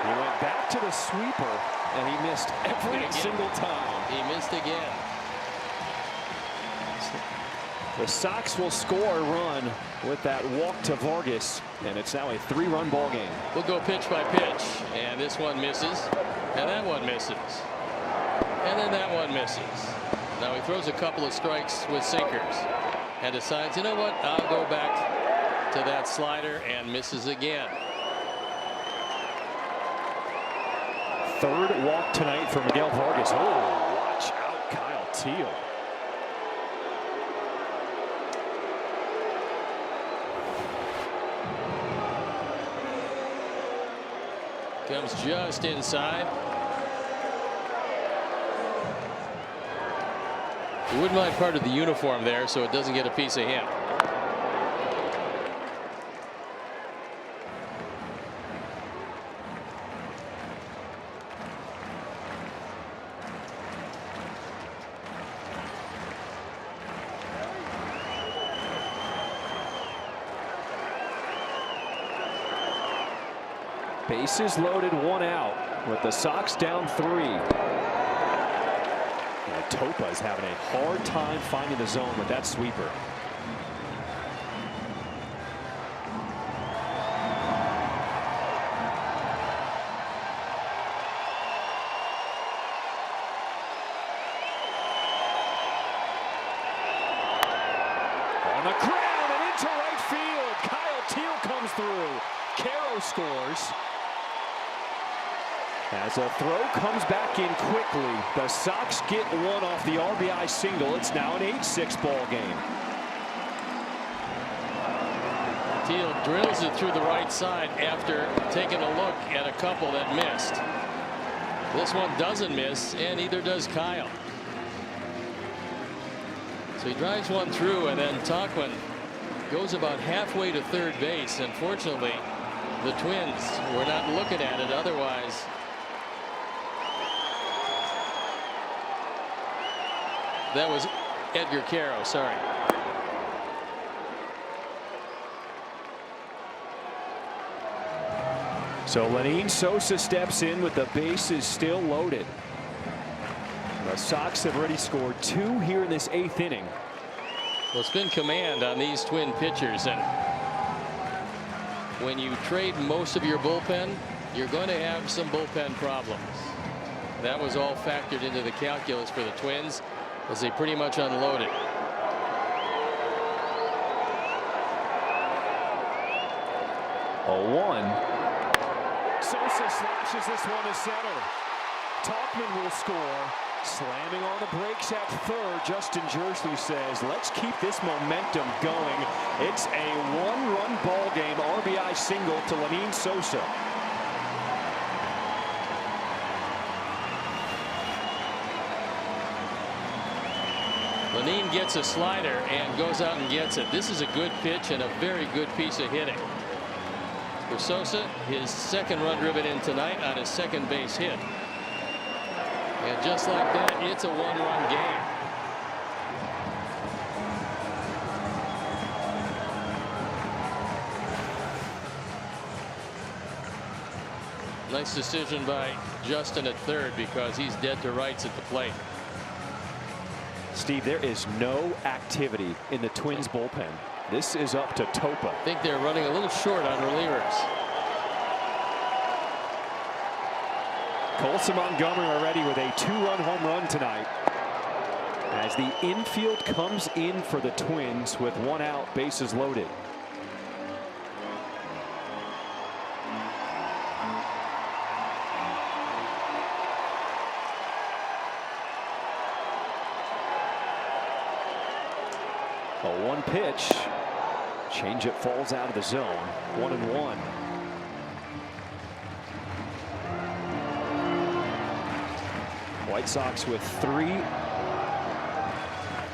He went back to the sweeper, and he missed every single time. He missed again. The Sox will score a run with that walk to Vargas, and it's now a 3-run ball game. We'll go pitch by pitch, and this one misses, and that one misses, and then that one misses. Now he throws a couple of strikes with sinkers and decides, you know what, I'll go back to that slider, and misses again. 3rd walk tonight for Miguel Vargas. Oh, watch out, Kyle Teel. Comes just inside. You wouldn't mind part of the uniform there so it doesn't get a piece of him. Bases loaded, 1 out with the Sox down 3. And Topa is having a hard time finding the zone with that sweeper. On the ground and into right field. Kyle Teel comes through. Caro scores. As a throw comes back in quickly, the Sox get one off the RBI single. It's now an 8-6 ball game. Teel drills it through the right side after taking a look at a couple that missed. This one doesn't miss, and neither does Kyle. So he drives one through, and then Tauchman goes about halfway to third base. Unfortunately, the Twins were not looking at it. Otherwise, that was Edgar Caro, sorry. So Lenin Sosa steps in with the bases still loaded. The Sox have already scored 2 here in this 8th inning. Well, it's been command on these Twin pitchers, and when you trade most of your bullpen, you're going to have some bullpen problems. That was all factored into the calculus for the Twins as they pretty much unloaded. A 1. Sosa slashes this one to center. Tauchman will score. Slamming on the brakes at third. Justin Jersley says, let's keep this momentum going. It's a 1-run ball game. RBI single to Lenin Sosa. Lenin gets a slider and goes out and gets it. This is a good pitch and a very good piece of hitting for Sosa. His 2nd run driven in tonight on his 2nd base hit. And just like that, it's a 1-run game. Nice decision by Justin at third because he's dead to rights at the plate. Steve, there is no activity in the Twins bullpen. This is up to Topa. I think they're running a little short on relievers. Colson Montgomery already with a 2-run home run tonight. As the infield comes in for the Twins with 1 out, bases loaded. A 1 pitch. Changeup falls out of the zone. 1-1. White Sox with 3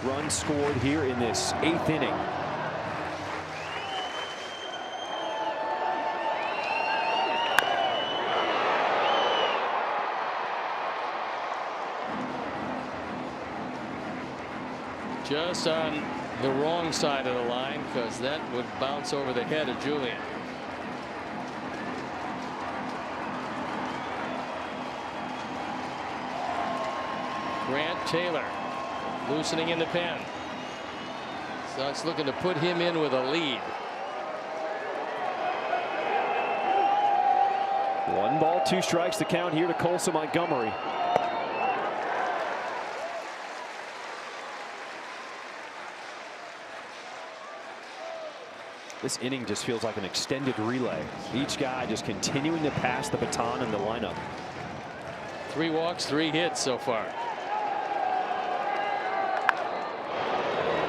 runs scored here in this 8th inning. Just on the wrong side of the line, because that would bounce over the head of Julian. Grant Taylor loosening in the pen. Sox looking to put him in with a lead. 1 ball, 2 strikes to count here to Colson Montgomery. This inning just feels like an extended relay. Each guy just continuing to pass the baton in the lineup. 3 walks, 3 hits so far.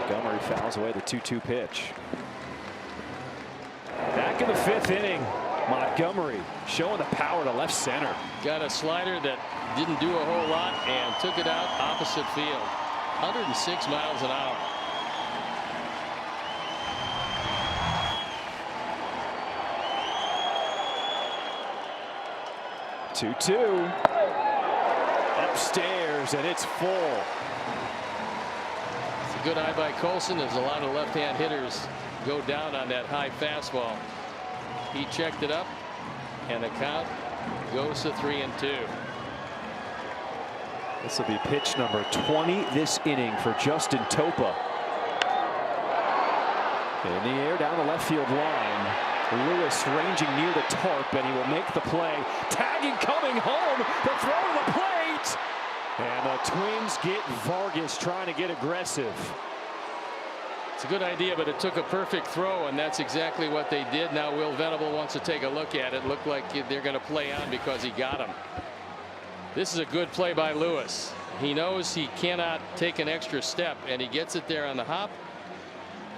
Montgomery fouls away the 2-2 pitch. Back in the 5th inning, Montgomery showing the power to left center. Got a slider that didn't do a whole lot and took it out opposite field. 106 miles an hour. Two upstairs, and it's full. It's a good eye by Colson. There's a lot of left-hand hitters go down on that high fastball. He checked it up, and the count goes to 3-2. This will be pitch number 20 this inning for Justin Topa. In the air down the left field line. Lewis ranging near the tarp, and he will make the play. Tagging coming home. The throw to the plate. And the Twins get Vargas trying to get aggressive. It's a good idea, but it took a perfect throw, and that's exactly what they did. Now Will Venable wants to take a look at it. Looked like they're going to play on because he got him. This is a good play by Lewis. He knows he cannot take an extra step, and he gets it there on the hop.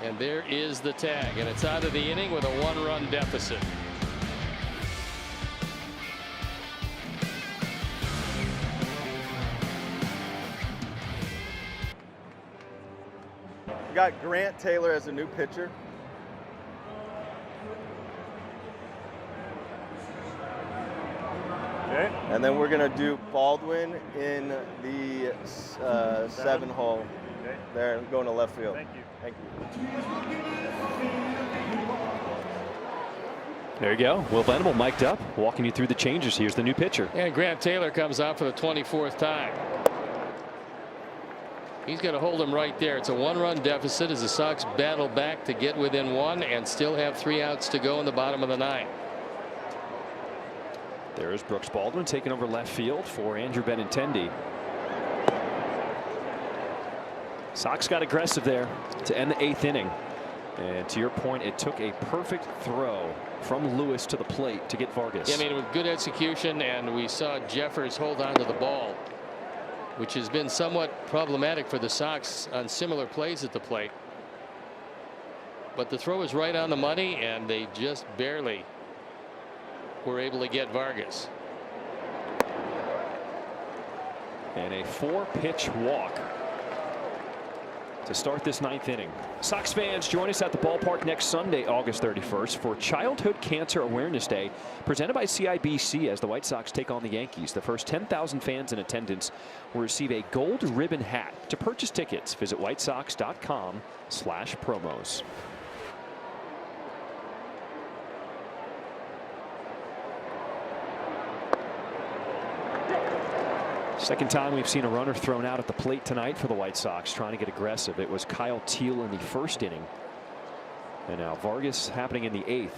And there is the tag, and it's out of the inning with a 1-run deficit. We got Grant Taylor as a new pitcher. Okay. And then we're going to do Baldwin in the 7-hole. Okay. There, going to left field. Thank you. Thank you. There you go. Will Venable mic'd up, walking you through the changes. Here's the new pitcher. And Grant Taylor comes out for the 24th time. He's going to hold him right there. It's a 1-run deficit as the Sox battle back to get within 1 and still have 3 outs to go in the bottom of the 9th. There's Brooks Baldwin taking over left field for Andrew Benintendi. Sox got aggressive there to end the 8th inning. And to your point, it took a perfect throw from Lewis to the plate to get Vargas. Yeah, I mean, with good execution, and we saw Jeffers hold on to the ball, which has been somewhat problematic for the Sox on similar plays at the plate. But the throw is right on the money, and they just barely were able to get Vargas. And a 4-pitch walk to start this 9th inning. Sox fans, join us at the ballpark next Sunday, August 31st for Childhood Cancer Awareness Day, presented by CIBC as the White Sox take on the Yankees. The first 10,000 fans in attendance will receive a gold ribbon hat. To purchase tickets, visit whitesox.com/promos. Second time we've seen a runner thrown out at the plate tonight for the White Sox, trying to get aggressive. It was Kyle Teal in the 1st inning. And now Vargas happening in the 8th.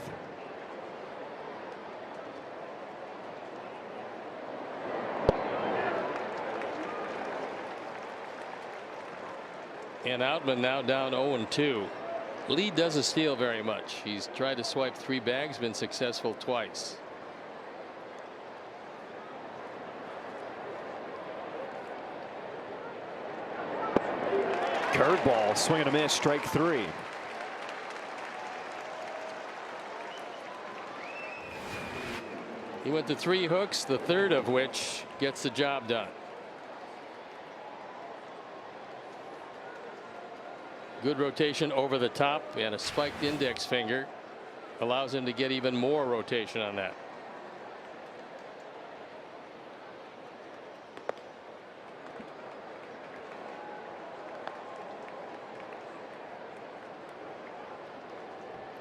And Outman now down 0-2. Lee doesn't steal very much. He's tried to swipe 3 bags, been successful twice. Curveball, swing and a miss, strike 3. He went to 3 hooks, the third of which gets the job done. Good rotation over the top, and a spiked index finger allows him to get even more rotation on that.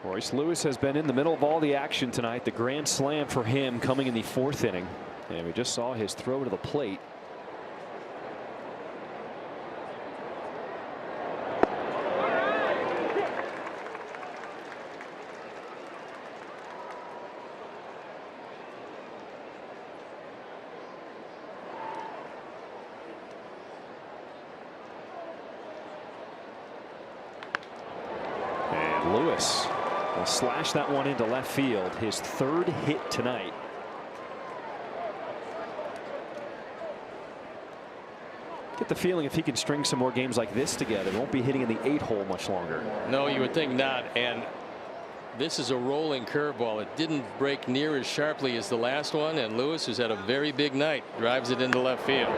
Royce Lewis has been in the middle of all the action tonight. The grand slam for him coming in the 4th inning. And we just saw his throw to the plate. And Lewis will slash that one into left field, his 3rd hit tonight. Get the feeling if he can string some more games like this together, won't be hitting in the 8 hole much longer. No, you would think not. And this is a rolling curveball. It didn't break near as sharply as the last one, and Lewis, who's had a very big night, drives it into left field.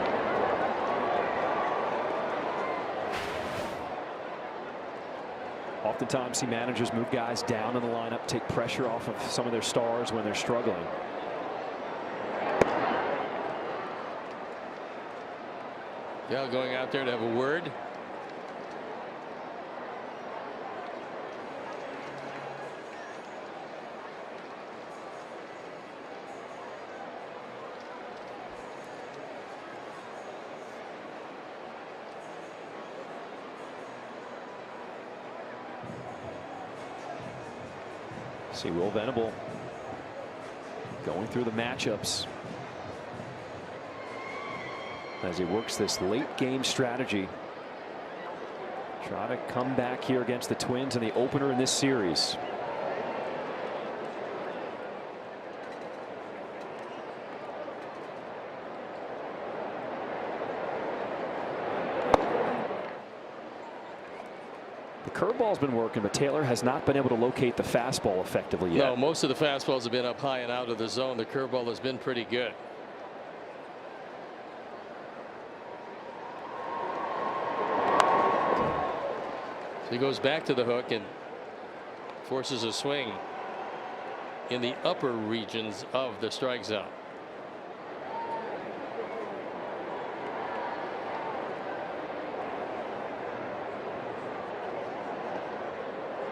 Oftentimes see managers move guys down in the lineup, take pressure off of some of their stars when they're struggling. Gal going out there to have a word. See Will Venable going through the matchups as he works this late game strategy. Try to come back here against the Twins in the opener in this series. The curveball's been working, but Taylor has not been able to locate the fastball effectively yet. No, most of the fastballs have been up high and out of the zone. The curveball has been pretty good. So he goes back to the hook and forces a swing in the upper regions of the strike zone.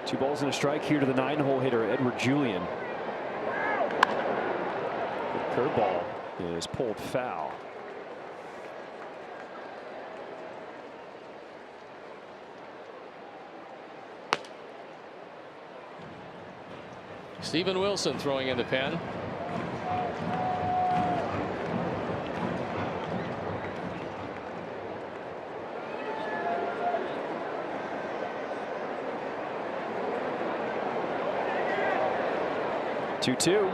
Two balls and a strike here to the 9-hole hitter, Edward Julian. The curveball is pulled foul. Steven Wilson throwing in the pen. Two.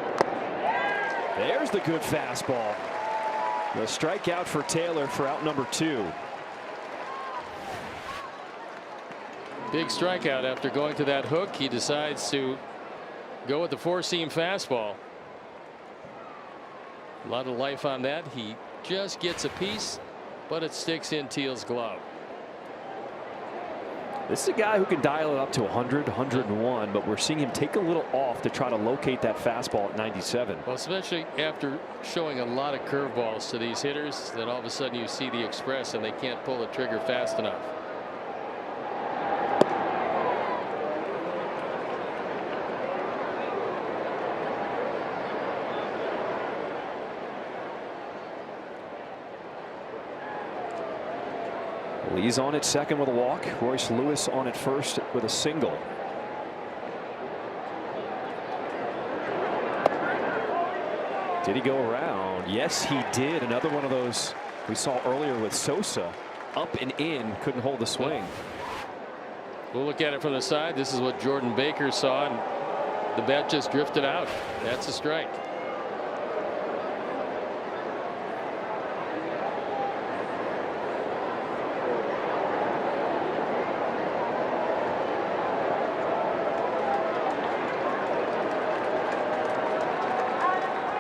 There's the good fastball. The strikeout for Taylor for out number 2. Big strikeout after going to that hook. He decides to go with the 4-seam fastball. A lot of life on that. He just gets a piece, but it sticks in Teal's glove. This is a guy who can dial it up to 100, 101, but we're seeing him take a little off to try to locate that fastball at 97. Well, especially after showing a lot of curveballs to these hitters, then all of a sudden you see the express and they can't pull the trigger fast enough. Lee's on at second with a walk. Royce Lewis on at first with a single. Did he go around? Yes, he did. Another one of those we saw earlier with Sosa. Up and in, couldn't hold the swing. We'll look at it from the side. This is what Jordan Baker saw, and the bat just drifted out. That's a strike.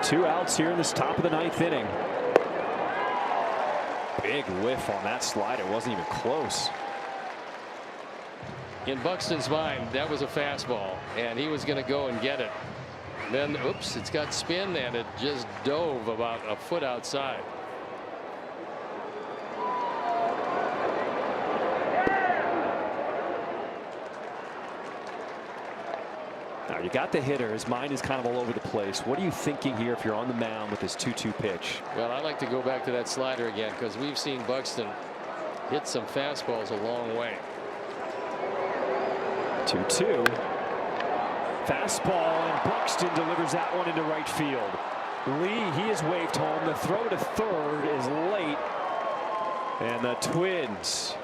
2 outs here in this top of the 9th inning. Big whiff on that slider. It wasn't even close. In Buxton's mind, that was a fastball, and he was going to go and get it. Then, oops, it's got spin, and it just dove about a foot outside. Now you got the hitter. His mind is kind of all over the place. What are you thinking here if you're on the mound with this 2-2 pitch? Well, I like to go back to that slider again because we've seen Buxton hit some fastballs a long way. 2-2. Fastball, and Buxton delivers that one into right field. Lee, he is waved home. The throw to third is late. And the Twins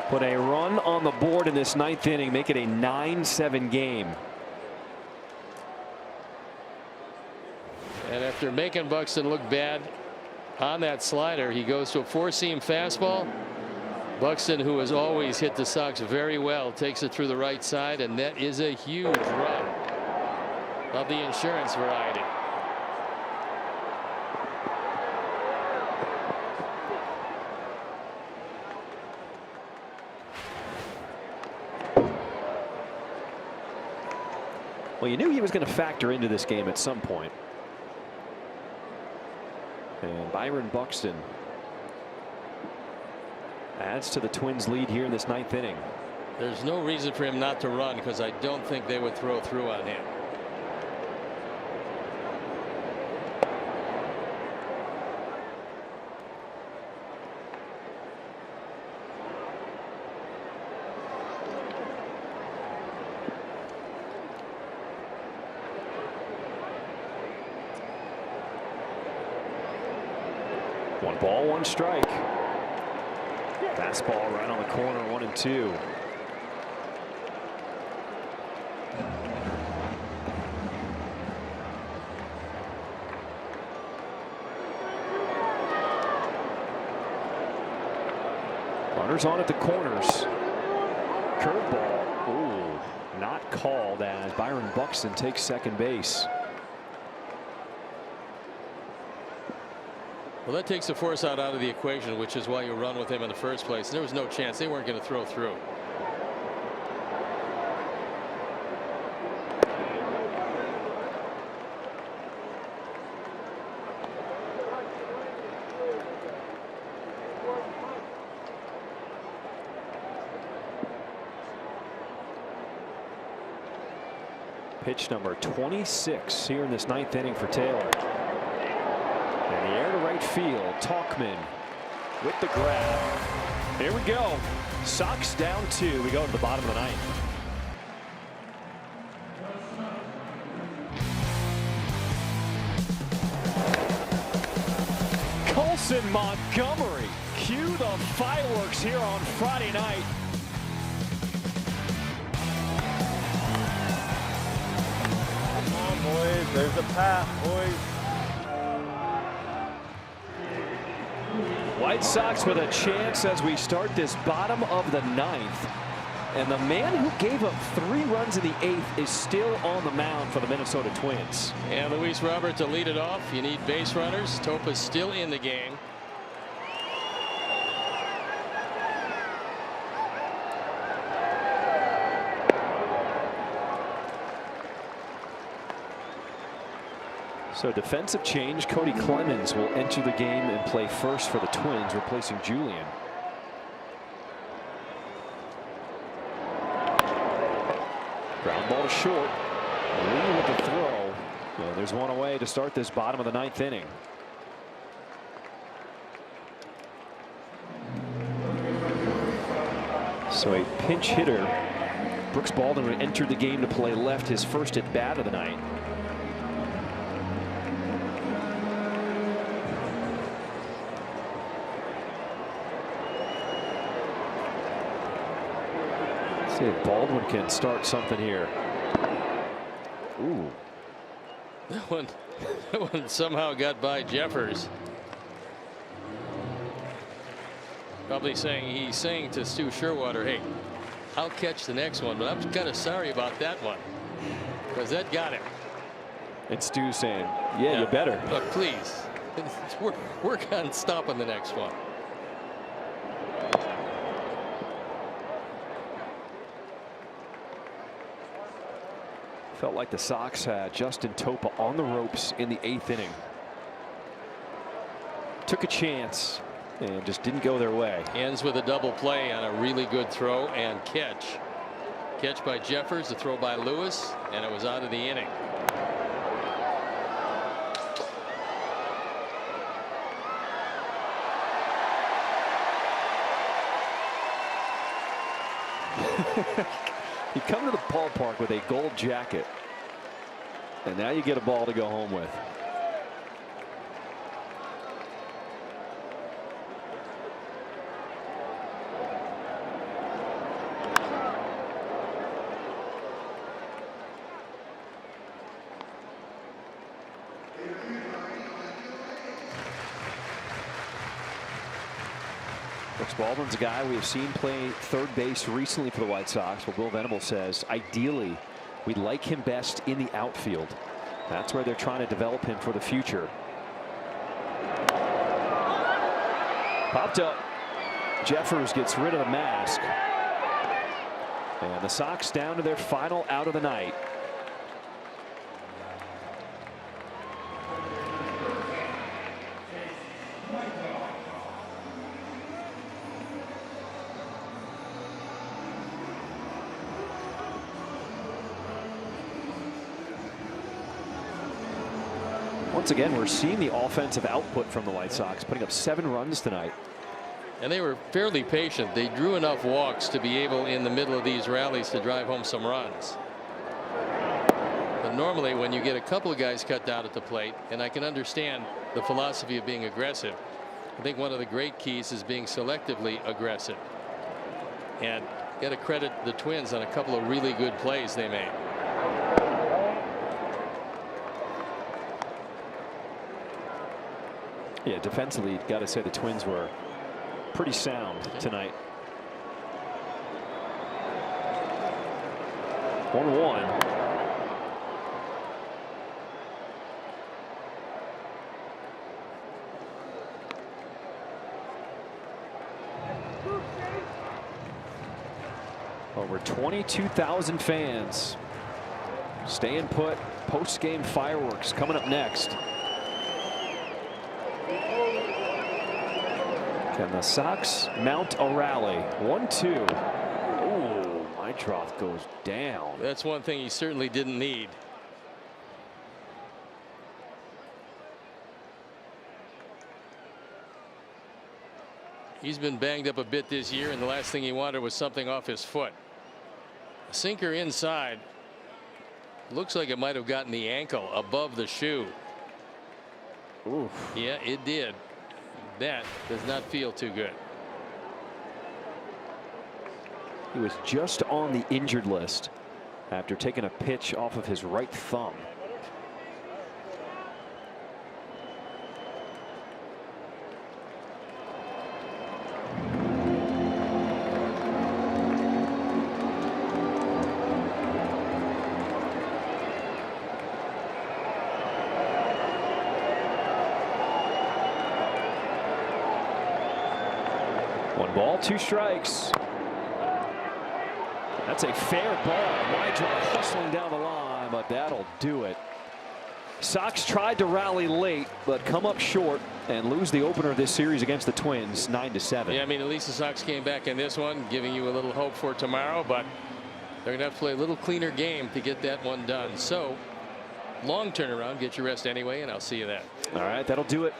put a run on the board in this 9th inning, make it a 9-7 game. And after making Buxton look bad on that slider, he goes to a 4-seam fastball. Buxton, who has always hit the Sox very well, takes it through the right side, and that is a huge run of the insurance variety. Well, you knew he was going to factor into this game at some point. And Byron Buxton adds to the Twins' lead here in this 9th inning. There's no reason for him not to run because I don't think they would throw through on him. One ball, one strike. Fastball right on the corner, 1-2. Runners on at the corners. Curveball. Ooh, not called as Byron Buxton takes second base. Well, that takes the force out of the equation, which is why you run with him in the first place. There was no chance. They weren't going to throw through. Pitch number 26 here in this 9th inning for Taylor. In the air to right field, Talkman with the grab. Here we go. Sox down 2. We go to the bottom of the 9th. Colson Montgomery. Cue the fireworks here on Friday night. Come on, boys. There's the path, boys. White Sox with a chance as we start this bottom of the 9th. And the man who gave up 3 runs in the 8th is still on the mound for the Minnesota Twins. And Luis Robert to lead it off. You need base runners. Topa's still in the game. So defensive change. Cody Clemens will enter the game and play first for the Twins, replacing Julian. Ground ball to short. Lee with the throw. Well, there's one away to start this bottom of the 9th inning. So a pinch hitter. Brooks Baldwin entered the game to play left, his first at bat of the night. See if Baldwin can start something here. Ooh. That one somehow got by Jeffers. Probably he's saying to Stu Sherwater, hey, I'll catch the next one, but I'm kind of sorry about that one because that got him. And Stu's saying, yeah, you better. Look, please. Work on stopping the next one. Felt like the Sox had Justin Topa on the ropes in the 8th inning. Took a chance and just didn't go their way. Ends with a double play on a really good throw and catch. Catch by Jeffers, the throw by Lewis, and it was out of the inning. You come to the ballpark with a gold jacket, and now you get a ball to go home with. Brooks Baldwin's a guy we have seen play third base recently for the White Sox. Well, Bill Venable says ideally we'd like him best in the outfield. That's where they're trying to develop him for the future. Popped up. Jeffers gets rid of the mask. And the Sox down to their final out of the night. Once again, we're seeing the offensive output from the White Sox, putting up 7 runs tonight. And they were fairly patient. They drew enough walks to be able in the middle of these rallies to drive home some runs. But normally when you get a couple of guys cut down at the plate, and I can understand the philosophy of being aggressive, I think one of the great keys is being selectively aggressive. And got to credit the Twins on a couple of really good plays they made. Yeah, defensively, got to say the Twins were pretty sound tonight. 1-1. Over 22,000 fans staying put. Post-game fireworks coming up next. Can the Sox mount a rally? 1-2. Ooh, Meitroth goes down. That's one thing he certainly didn't need. He's been banged up a bit this year, and the last thing he wanted was something off his foot. A sinker inside. Looks like it might have gotten the ankle above the shoe. Ooh. Yeah, it did. That does not feel too good. He was just on the injured list after taking a pitch off of his right thumb. One ball, 2 strikes. That's a fair ball. Meitroth hustling down the line, but that'll do it. Sox tried to rally late, but come up short and lose the opener of this series against the Twins, 9-7. Yeah, I mean, at least the Sox came back in this one, giving you a little hope for tomorrow, but they're going to have to play a little cleaner game to get that one done. So, long turnaround, get your rest anyway, and I'll see you then. All right, that'll do it.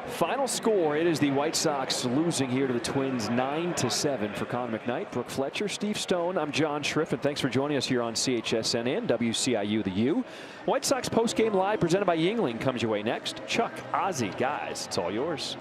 Final score, it is the White Sox losing here to the Twins 9-7. For Conor McKnight, Brooke Fletcher, Steve Stone, I'm John Schriff, and thanks for joining us here on CHSN and WCIU The U. White Sox postgame live presented by Yingling comes your way next. Chuck, Ozzie, guys, it's all yours.